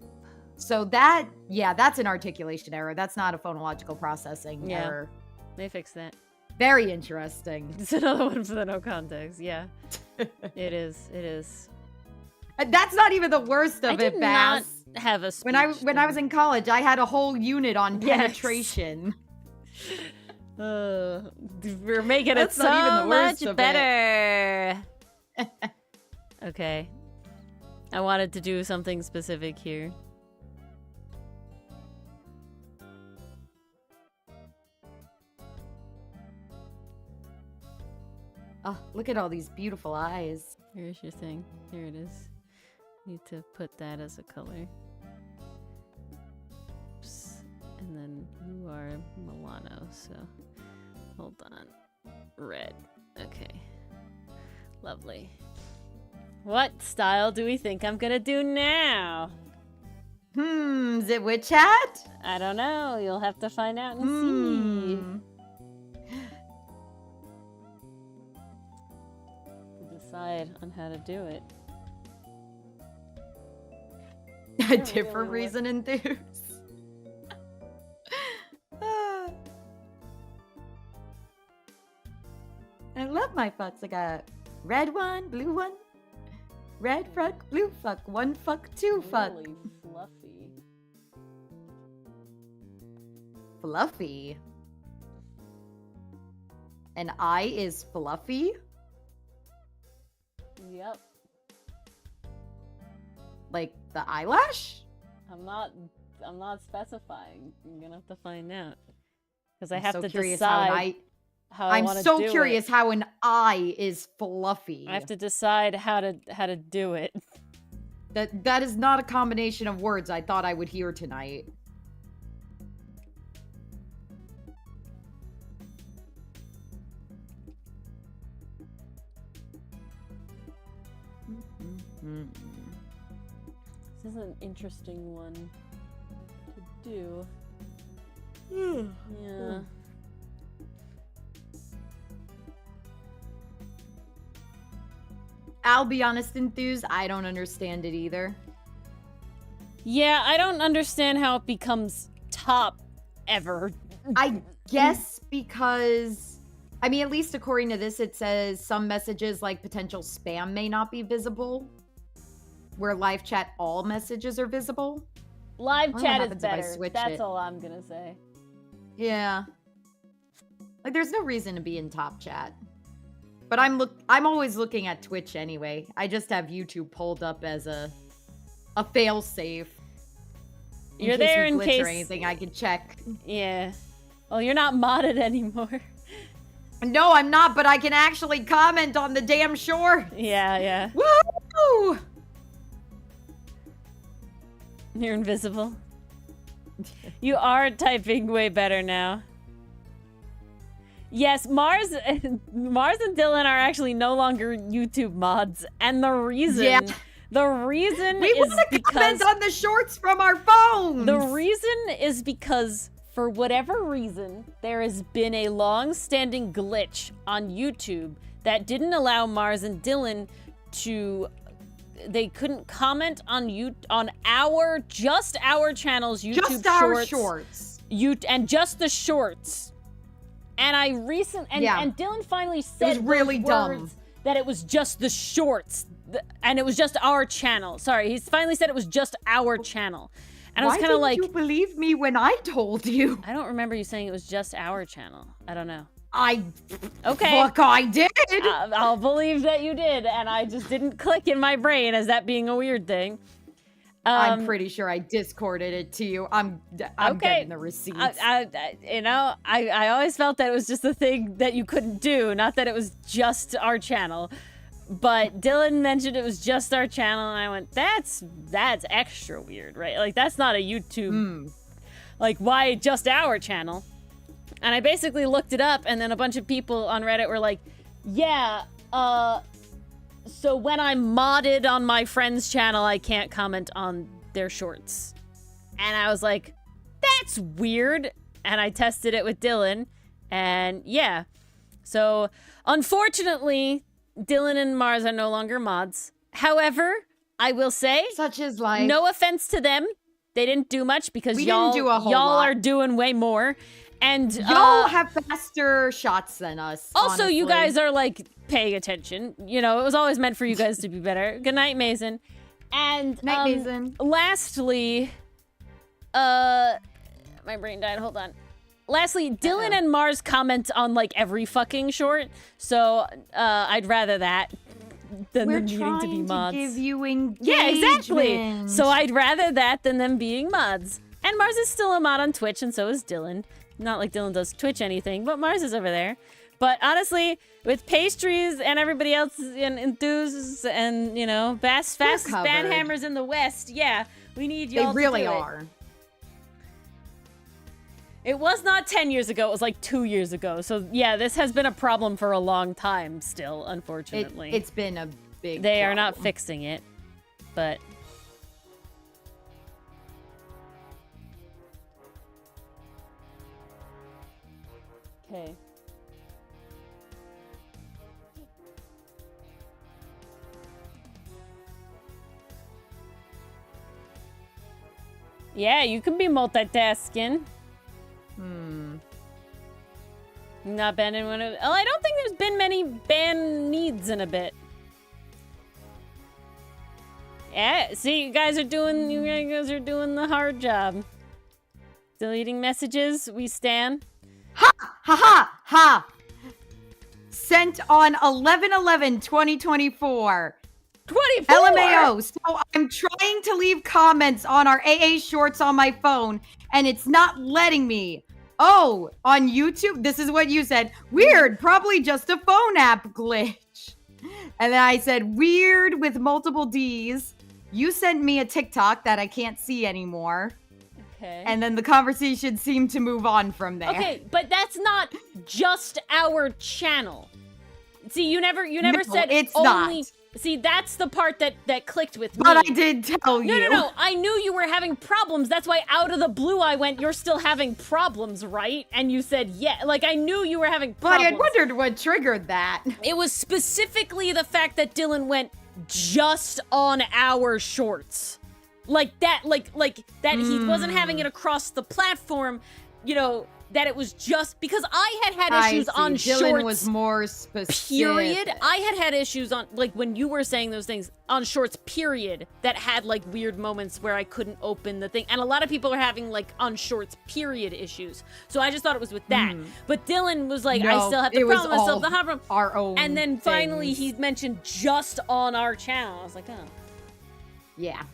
B: So that's an articulation error. That's not a phonological processing
A: Yeah.
B: error.
A: They fixed that.
B: Very interesting.
A: It's another one for the no context. Yeah. It is. It is.
B: And that's not even the worst
A: I
B: of
A: did
B: it,
A: not
B: Bass.
A: have a speech.
B: When I was in college, I had a whole unit on
A: Yes.
B: penetration.
A: We're making
B: That's
A: it
B: not even
A: so
B: the worst
A: much
B: of it.
A: better. Okay. I wanted to do something specific here.
B: Oh, look at all these beautiful eyes.
A: Here's your thing. Here it is. Need to put that as a color. Oops. And then you are Milano, so hold on. Red. Okay. Lovely. What style do we think I'm gonna do now?
B: Is it Witch Hat?
A: I don't know. You'll have to find out and see. To decide on how to do it.
B: A different reason enthuse. I love my fucks. I got red one, blue one, red fuck, blue fuck, one fuck, two fuck.
A: Really fluffy.
B: Fluffy. An eye is fluffy?
A: Yep.
B: Like the eyelash?
A: I'm not specifying. You're gonna have to find out. Because I
B: I'm
A: have
B: so
A: to
B: curious
A: decide how I
B: I'm
A: want to
B: so
A: do
B: curious
A: it.
B: how an eye is fluffy.
A: I have to decide how to do it.
B: That is not a combination of words I thought I would hear tonight.
A: This is an interesting one to do. Yeah.
B: I'll be honest, Enthuse, I don't understand it either.
A: Yeah, I don't understand how it becomes top ever.
B: I guess because, I mean, at least according to this, it says some messages like potential spam may not be visible, where live chat all messages are visible.
A: Live
B: What
A: chat is
B: happens if I
A: better.
B: switch
A: That's
B: it?
A: all I'm gonna say.
B: Yeah. Like, there's no reason to be in top chat. But I'm always looking at Twitch anyway. I just have YouTube pulled up as a fail-safe.
A: You're there in
B: glitch
A: case
B: or anything, I can check.
A: Yeah. Well, you're not modded anymore.
B: No, I'm not, but I can actually comment on the damn shore.
A: Yeah.
B: Woo!
A: You're invisible. You are typing way better now. Yes, Mars and Dylan are actually no longer YouTube mods, and the reason
B: Yeah.
A: is
B: want to comment on the shorts from our phones.
A: The reason is because for whatever reason there has been a long-standing glitch on YouTube that didn't allow Mars and Dylan to. They couldn't comment on just our channel's YouTube
B: just our shorts.
A: And just the shorts. And and Dylan finally said
B: it was really dumb
A: that it was just the shorts, and it was just our channel. Sorry, he's finally said it was just our channel. And I was kind of like,
B: why didn't you believe me when I told you?
A: I don't remember you saying it was just our channel. I don't know.
B: Okay. Fuck, I did.
A: I'll believe that you did, and I just didn't click in my brain as that being a weird thing.
B: I'm pretty sure I Discorded it to you. I'm
A: okay.
B: getting the receipts.
A: I always felt that it was just a thing that you couldn't do, not that it was just our channel. But Dylan mentioned it was just our channel, and I went, that's extra weird, right? Like, that's not a YouTube. Like, why just our channel? And I basically looked it up, and then a bunch of people on Reddit were like, yeah, so when I'm modded on my friend's channel, I can't comment on their shorts. And I was like, that's weird. And I tested it with Dylan, and yeah. So, unfortunately, Dylan and Mars are no longer mods. However, I will say,
B: such as life.
A: No offense to them. They didn't do much because
B: y'all
A: are doing way more. And
B: y'all have faster shots than us.
A: Also,
B: honestly.
A: you guys are like paying attention. You know, it was always meant for you guys to be better. Good night, Mason. And
B: night, Mason.
A: Lastly, my brain died. Hold on. Lastly, Dylan and Mars comment on like every fucking short, so I'd rather that than them needing to be mods.
B: We're trying to give you engagement.
A: Yeah, exactly. So I'd rather that than them being mods. And Mars is still a mod on Twitch, and so is Dylan. Not like Dylan does Twitch anything, but Mars is over there. But honestly, with pastries and everybody else and enthusiasts and, you know, fastest banhammers in the West, yeah, we need y'all to do it.
B: They really are.
A: It was not 10 years ago, it was like 2 years ago. So yeah, this has been a problem for a long time still, unfortunately.
B: It's been a big
A: They
B: problem.
A: are not fixing it, but... Okay. Yeah, you can be multitasking. Not banning one of... Oh, I don't think there's been many ban needs in a bit. Yeah, see, you guys are doing the hard job. Deleting messages, we stand.
B: Ha! Ha ha! Ha! Sent on 11/11/2024.
A: 24!
B: LMAO. So I'm trying to leave comments on our AA shorts on my phone, and it's not letting me. Oh, on YouTube? This is what you said. Weird. Probably just a phone app glitch. And then I said, weird with multiple Ds. You sent me a TikTok that I can't see anymore.
A: Okay.
B: And then the conversation seemed to move on from there.
A: Okay, but that's not just our channel. See, you never said
B: it's
A: only...
B: not.
A: See, that's the part that clicked with me.
B: But I did tell you.
A: No. I knew you were having problems. That's why out of the blue I went, you're still having problems, right? And you said, yeah. Like, I knew you were having problems.
B: But I wondered what triggered that.
A: It was specifically the fact that Dylan went just on our shorts. Like that he wasn't having it across the platform, you know, that it was just because I had issues on
B: Dylan
A: shorts.
B: was more specific.
A: Period. I had issues on, like, when you were saying those things, on shorts, period, that had, like, weird moments where I couldn't open the thing. And a lot of people are having, like, on shorts, period issues. So I just thought it was with that. But Dylan was like, I still have the problem. I still have the hot problem.
B: Our own
A: And then finally
B: things.
A: he mentioned just on our channel. I was like, oh.
B: Yeah.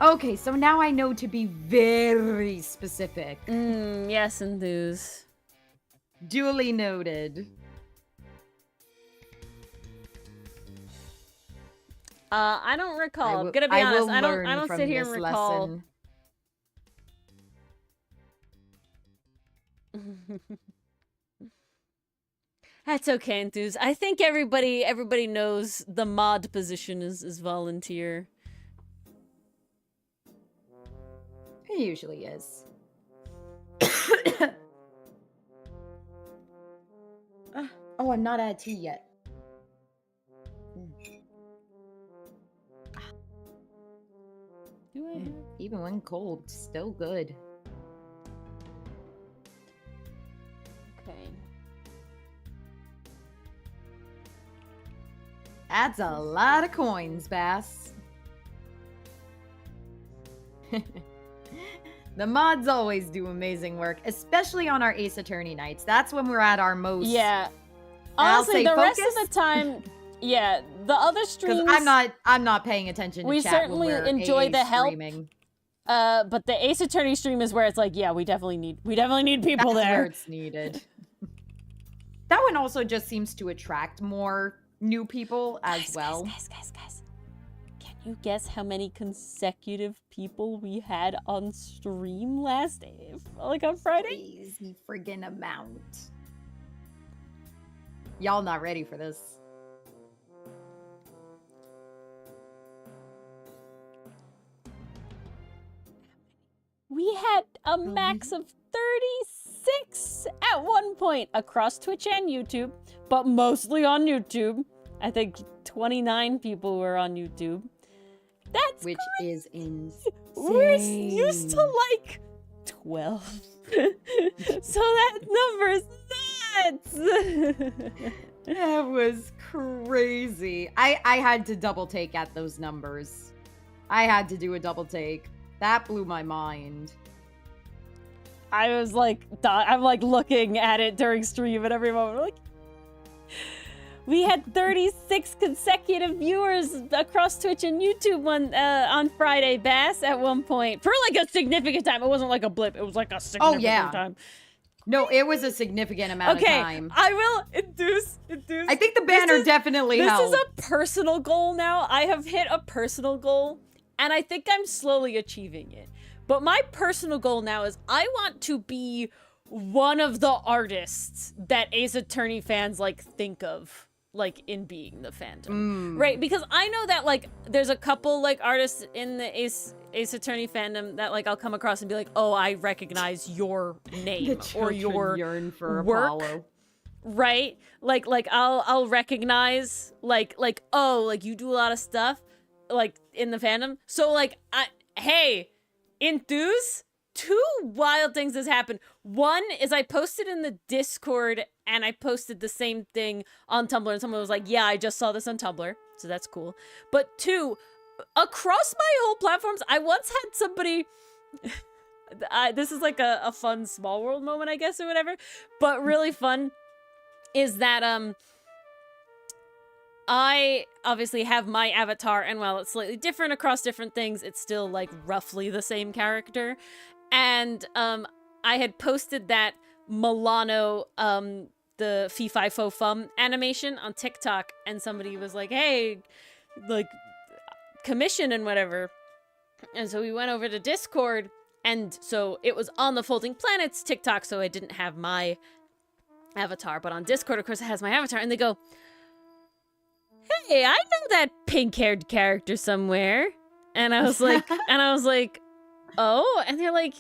B: Okay, so now I know to be very specific.
A: Yes, enthuse.
B: Duly noted.
A: I don't recall. I'm gonna be honest. I don't sit here and recall. That's okay, enthuse. I think everybody knows the mod position is volunteer.
B: It usually is. Oh, I'm not at tea yet.
A: Do I have...
B: Even when cold, still good.
A: Okay.
B: That's a lot of coins, Bass. The mods always do amazing work, especially on our Ace Attorney nights. That's when we're at our most.
A: Yeah.
B: I'll
A: Honestly,
B: say
A: the
B: focus.
A: rest of the time, yeah, the other streams.
B: Because I'm not paying attention to
A: we
B: chat
A: certainly
B: when we're
A: enjoy the help.
B: streaming.
A: But the Ace Attorney stream is where it's like, yeah, we definitely need people
B: That's
A: there.
B: where it's needed. That one also just seems to attract more new people as well.
A: Guys. Can you guess how many consecutive people we had on stream last day? Like on Friday?
B: Crazy friggin' amount. Y'all not ready for this.
A: We had a max of 36 at one point across Twitch and YouTube, but mostly on YouTube. I think 29 people were on YouTube. That's
B: Which
A: crazy.
B: is insane.
A: We're used to like 12. So that number is nuts.
B: That was crazy. I had to double take at those numbers. I had to do a double take. That blew my mind.
A: I was like, I'm like looking at it during stream at every moment. Like, we had 36 consecutive viewers across Twitch and YouTube on Friday, Bass, at one point. For like a significant time. It wasn't like a blip. It was like a significant time.
B: No, it was a significant amount of time.
A: I will induce.
B: I think the banner definitely helped.
A: This is a personal goal now. I have hit a personal goal, and I think I'm slowly achieving it. But my personal goal now is I want to be one of the artists that Ace Attorney fans like think of, like in being the fandom, right? Because I know that like there's a couple like artists in the Ace Attorney fandom that like I'll come across and be like, oh, I recognize your name or your
B: yearn for
A: work,
B: Apollo.
A: right? Like I'll recognize like oh, like you do a lot of stuff like in the fandom. So like hey, enthuse. Two wild things has happened. One is I posted in the Discord and I posted the same thing on Tumblr and someone was like, yeah, I just saw this on Tumblr. So that's cool. But two, across my whole platforms, I once had somebody... this is like a fun small world moment, I guess, or whatever. But really fun is that I obviously have my avatar, and while it's slightly different across different things, it's still like roughly the same character. And I had posted that Milano, the Fee Fi Fo Fum animation on TikTok, and somebody was like, hey, like, commission and whatever. And so we went over to Discord, and so it was on the Folding Planets TikTok, so I didn't have my avatar, but on Discord, of course, it has my avatar, and they go, hey, I know that pink-haired character somewhere. And I was like, oh, and they're like,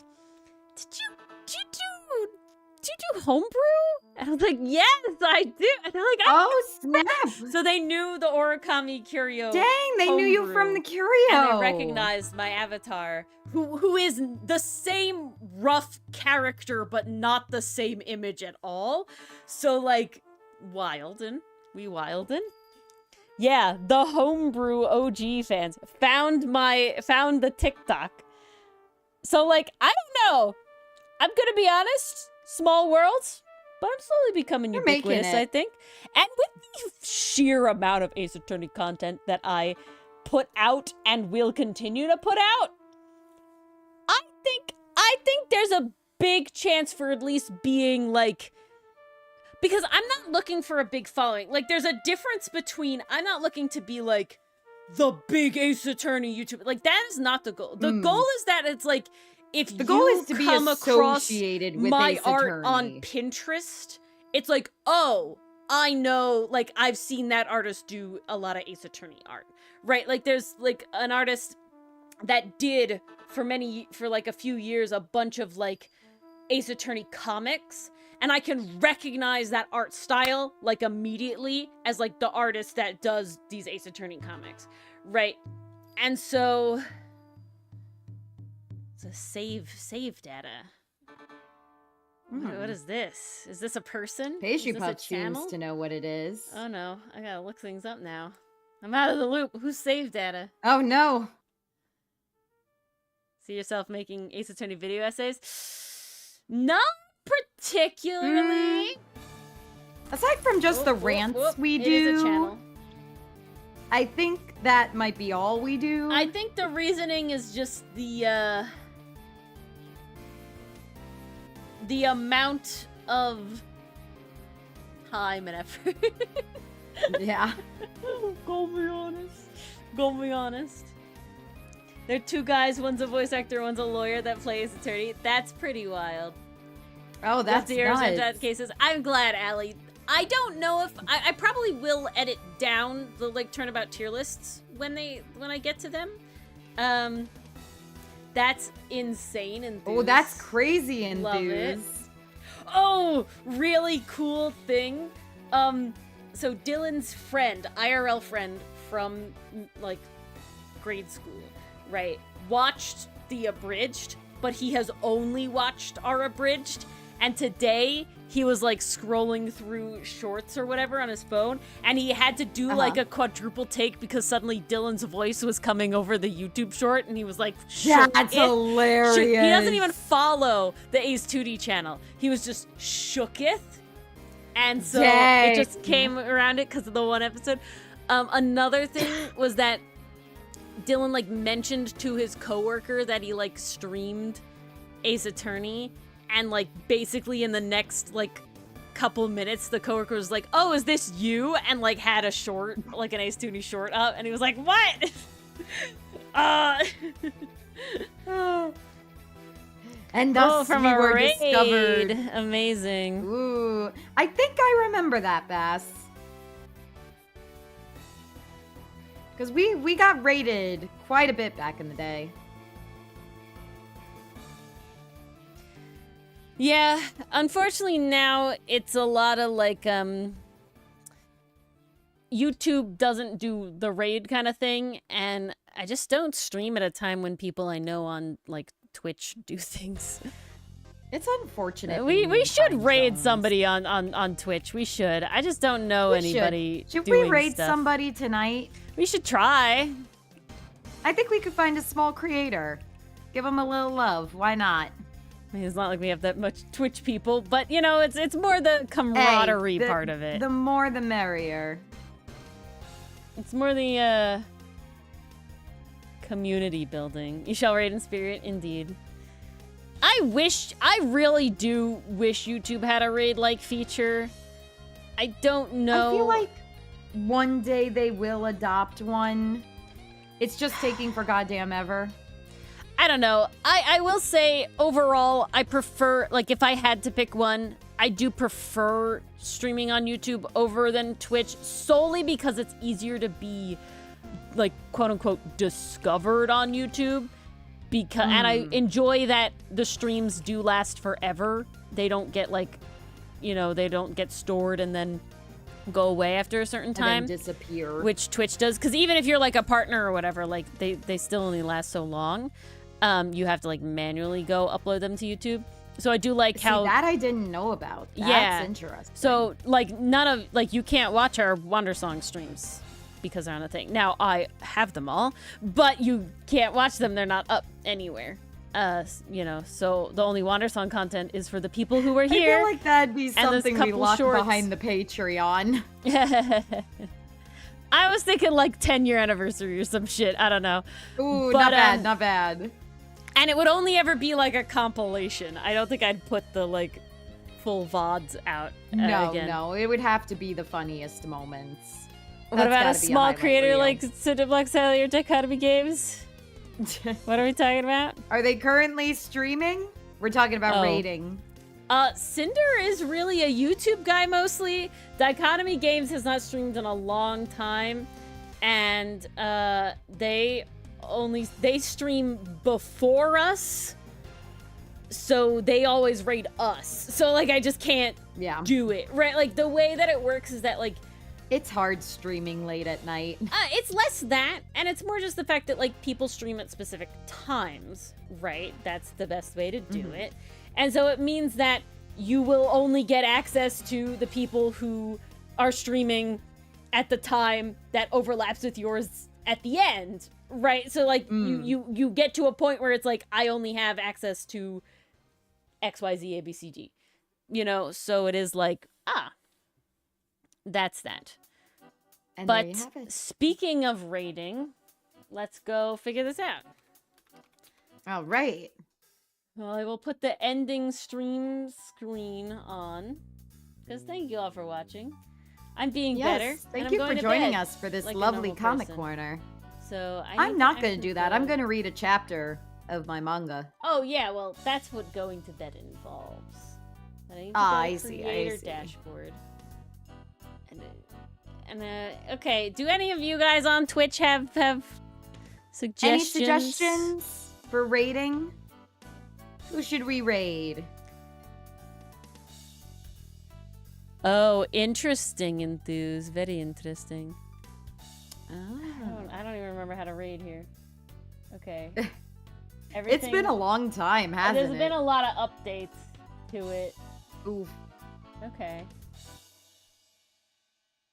A: did you do homebrew? And I was like, yes, I do. And they're like,
B: Oh, snap.
A: So they knew the Origami Curio.
B: Dang, they knew you from the Curio.
A: And they recognized my avatar, who is the same rough character, but not the same image at all. So, like, we wildin'. Yeah, the homebrew OG fans found the TikTok. So, like, I don't know. I'm gonna be honest, small world, but I'm slowly becoming
B: You're
A: ubiquitous,
B: making it.
A: I think. And with the sheer amount of Ace Attorney content that I put out and will continue to put out, I think there's a big chance for at least being, like, because I'm not looking for a big following. Like, there's a difference between, I'm not looking to be, like, the big Ace Attorney YouTuber. Like, that is not the goal. The goal is that it's, like, if
B: The goal
A: you
B: is to be
A: come across
B: associated with
A: my
B: Ace
A: art
B: Attorney.
A: on Pinterest, it's like, oh, I know, like, I've seen that artist do a lot of Ace Attorney art, right? Like, there's, like, an artist that did, for like, a few years, a bunch of, like, Ace Attorney comics, and I can recognize that art style, like, immediately as, like, the artist that does these Ace Attorney comics, right? And so... it's a save data. What is this? Is this a person?
B: Pastry
A: Is this
B: Puff
A: a channel?
B: seems to know what it is.
A: Oh no, I gotta look things up now. I'm out of the loop. Who's save data?
B: Oh, no.
A: See yourself making Ace Attorney video essays? Not particularly.
B: Aside from just the rants we
A: It
B: do,
A: is a channel.
B: I think that might be all we do.
A: I think the reasoning is just the amount of time and effort.
B: Yeah.
A: Gonna be honest. There are two guys, one's a voice actor, one's a lawyer that plays attorney. That's pretty wild.
B: Oh, that's nuts.
A: Cases. I'm glad, Allie. I don't know if I probably will edit down the like turnabout tier lists when I get to them. That's insane and
B: Oh, that's crazy enthused.
A: love it. Oh, really cool thing. So Dylan's friend, IRL friend from like grade school, right? Watched the abridged, but he has only watched our abridged. And today he was like scrolling through shorts or whatever on his phone, and he had to do like a quadruple take because suddenly Dylan's voice was coming over the YouTube short, and he was like,
B: That's hilarious.
A: He doesn't even follow the Ace 2D channel. He was just shooketh. And so it just came around it because of the one episode. Another thing was that Dylan like mentioned to his coworker that he like streamed Ace Attorney, and like basically in the next like couple minutes the coworker was like, "Oh, is this you?" and like had a short, like an Ace 2D short up, and he was like, "What?"
B: And thus
A: from
B: we
A: a
B: were
A: raid.
B: discovered.
A: Amazing.
B: Ooh, I think I remember that, Bass. Because we got raided quite a bit back in the day.
A: Yeah, unfortunately now it's a lot of like YouTube doesn't do the raid kind of thing, and I just don't stream at a time when people I know on like Twitch do things.
B: It's unfortunate.
A: We should
B: time
A: raid
B: zones.
A: somebody on Twitch. We should. I just don't know anybody.
B: Should
A: doing
B: we raid
A: stuff.
B: somebody tonight?
A: We should try.
B: I think we could find a small creator. Give them a little love. Why not?
A: I mean, it's not like we have that much Twitch people, but you know, it's more the camaraderie part of it.
B: The more the merrier.
A: It's more the community building. You shall raid in spirit, indeed. I really do wish YouTube had a raid-like feature. I don't know.
B: I feel like one day they will adopt one. It's just taking for goddamn ever.
A: I don't know. I will say, overall, I prefer, like, if I had to pick one, I do prefer streaming on YouTube over than Twitch, solely because it's easier to be, like, quote-unquote, discovered on YouTube. And I enjoy that the streams do last forever. They don't get, like, you know, they don't get stored and then go away after a certain time.
B: And then disappear.
A: Which Twitch does, because even if you're like a partner or whatever, like they still only last so long. You have to like manually go upload them to YouTube. So I do like how
B: that I didn't know about. That's interesting.
A: So like none of like you can't watch our Wandersong streams because they're on a thing. Now I have them all, but you can't watch them. They're not up anywhere. You know, so the only Wandersong content is for the people who are here.
B: I feel like that'd be something we lock
A: shorts
B: behind the Patreon.
A: I was thinking like 10-year anniversary or some shit. I don't know.
B: Ooh,
A: but,
B: not bad, not bad.
A: And it would only ever be like a compilation. I don't think I'd put the like full VODs out again.
B: No, it would have to be the funniest moments.
A: What about a small creator like Cinderblock Sally or Dichotomy Games? What are we talking about?
B: Are they currently streaming? We're talking about rating.
A: Cinder is really a YouTube guy mostly. Dichotomy Games has not streamed in a long time. And they stream before us. So they always raid us. So like I just can't do it. Right? Like the way that it works is that like
B: it's hard streaming late at night.
A: It's less that, and it's more just the fact that like people stream at specific times, right? That's the best way to do it. And so it means that you will only get access to the people who are streaming at the time that overlaps with yours at the end, right? So like you get to a point where it's like I only have access to XYZ ABCG. You know, so it is like that's that.
B: And
A: but
B: there you have it.
A: Speaking of rating, let's go figure this out.
B: All right.
A: Well, I will put the ending stream screen on. Because thank you all for watching. I'm being better.
B: Thank you for joining us for this lovely comic corner.
A: So
B: I'm not going to do that. I'm going to read a chapter of my manga.
A: Oh, yeah. Well, that's what going to bed involves.
B: I see.
A: Creator dashboard. And okay, do any of you guys on Twitch have suggestions?
B: Any suggestions for rating? Who should we raid?
A: Oh, interesting, Enthuse. Very interesting.
B: Oh.
A: I don't even remember how to raid here. Okay.
B: It's been a long time, hasn't it?
A: There's been a lot of updates to it.
B: Oof.
A: Okay.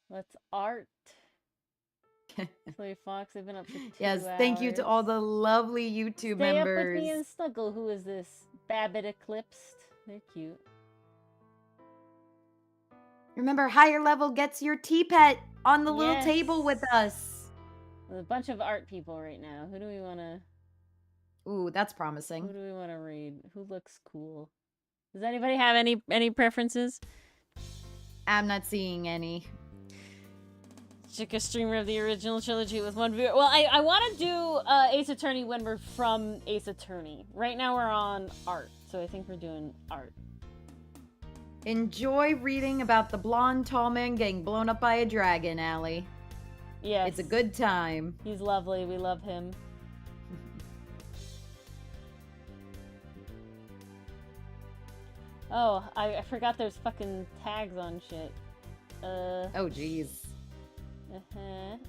A: Let's art. Chloe Fox, they've been up for 2
B: Yes,
A: hours.
B: thank you to all the lovely YouTube
A: Stay
B: members.
A: up with me and Snuggle. Who is this? Babbitt Eclipsed. They're cute.
B: Oh, Remember, higher level gets your tea pet on the little table with us.
A: There's a bunch of art people right now. Who do we want to...
B: Ooh, that's promising.
A: Who do we want to read? Who looks cool? Does anybody have any preferences?
B: I'm not seeing any.
A: Chick a streamer of the original trilogy with 1 viewer. Well, I want to do Ace Attorney when we're from Ace Attorney. Right now we're on art, so I think we're doing art.
B: Enjoy reading about the blonde tall man getting blown up by a dragon, Allie.
A: Yes.
B: It's a good time.
A: He's lovely. We love him. Oh, I forgot there's fucking tags on shit.
B: Oh, jeez.
A: I'm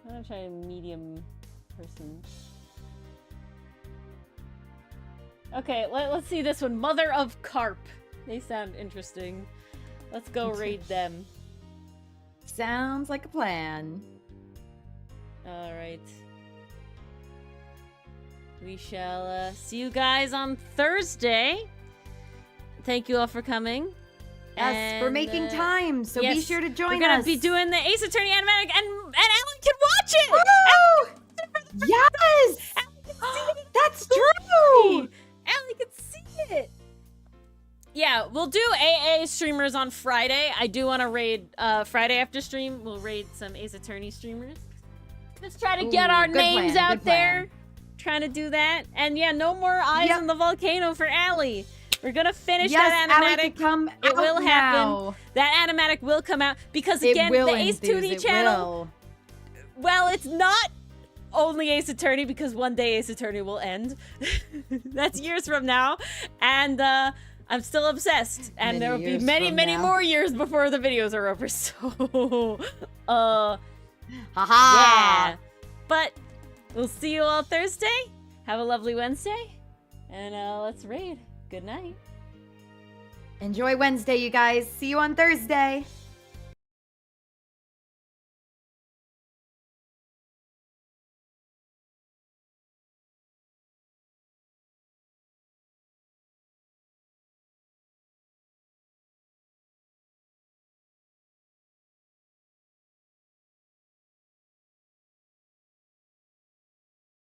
A: gonna try a medium person. Okay, let's see this one. Mother of Carp. They sound interesting. Let's go raid them.
B: Sounds like a plan.
A: Alright. We shall see you guys on Thursday. Thank you all for coming.
B: Yes, we're making time, so be sure to join us.
A: We're gonna be doing the Ace Attorney animatic, and Alan can watch it!
B: Woo! Yes! That's true!
A: Allie can see it! Yeah, we'll do AA streamers on Friday. I do want to raid Friday after stream. We'll raid some Ace Attorney streamers. Let's try to get our names out there. Trying to do that. And yeah, no more eyes in the volcano for Allie. We're gonna finish that animatic. It will happen. That animatic will come out because again, the Ace 2D channel. Well, it's not only Ace Attorney because one day Ace Attorney will end. That's years from now. And I'm still obsessed. And there will be many more years before the videos are over. So, yeah. But we'll see you all Thursday. Have a lovely Wednesday. And let's raid. Good night.
B: Enjoy Wednesday, you guys. See you on Thursday.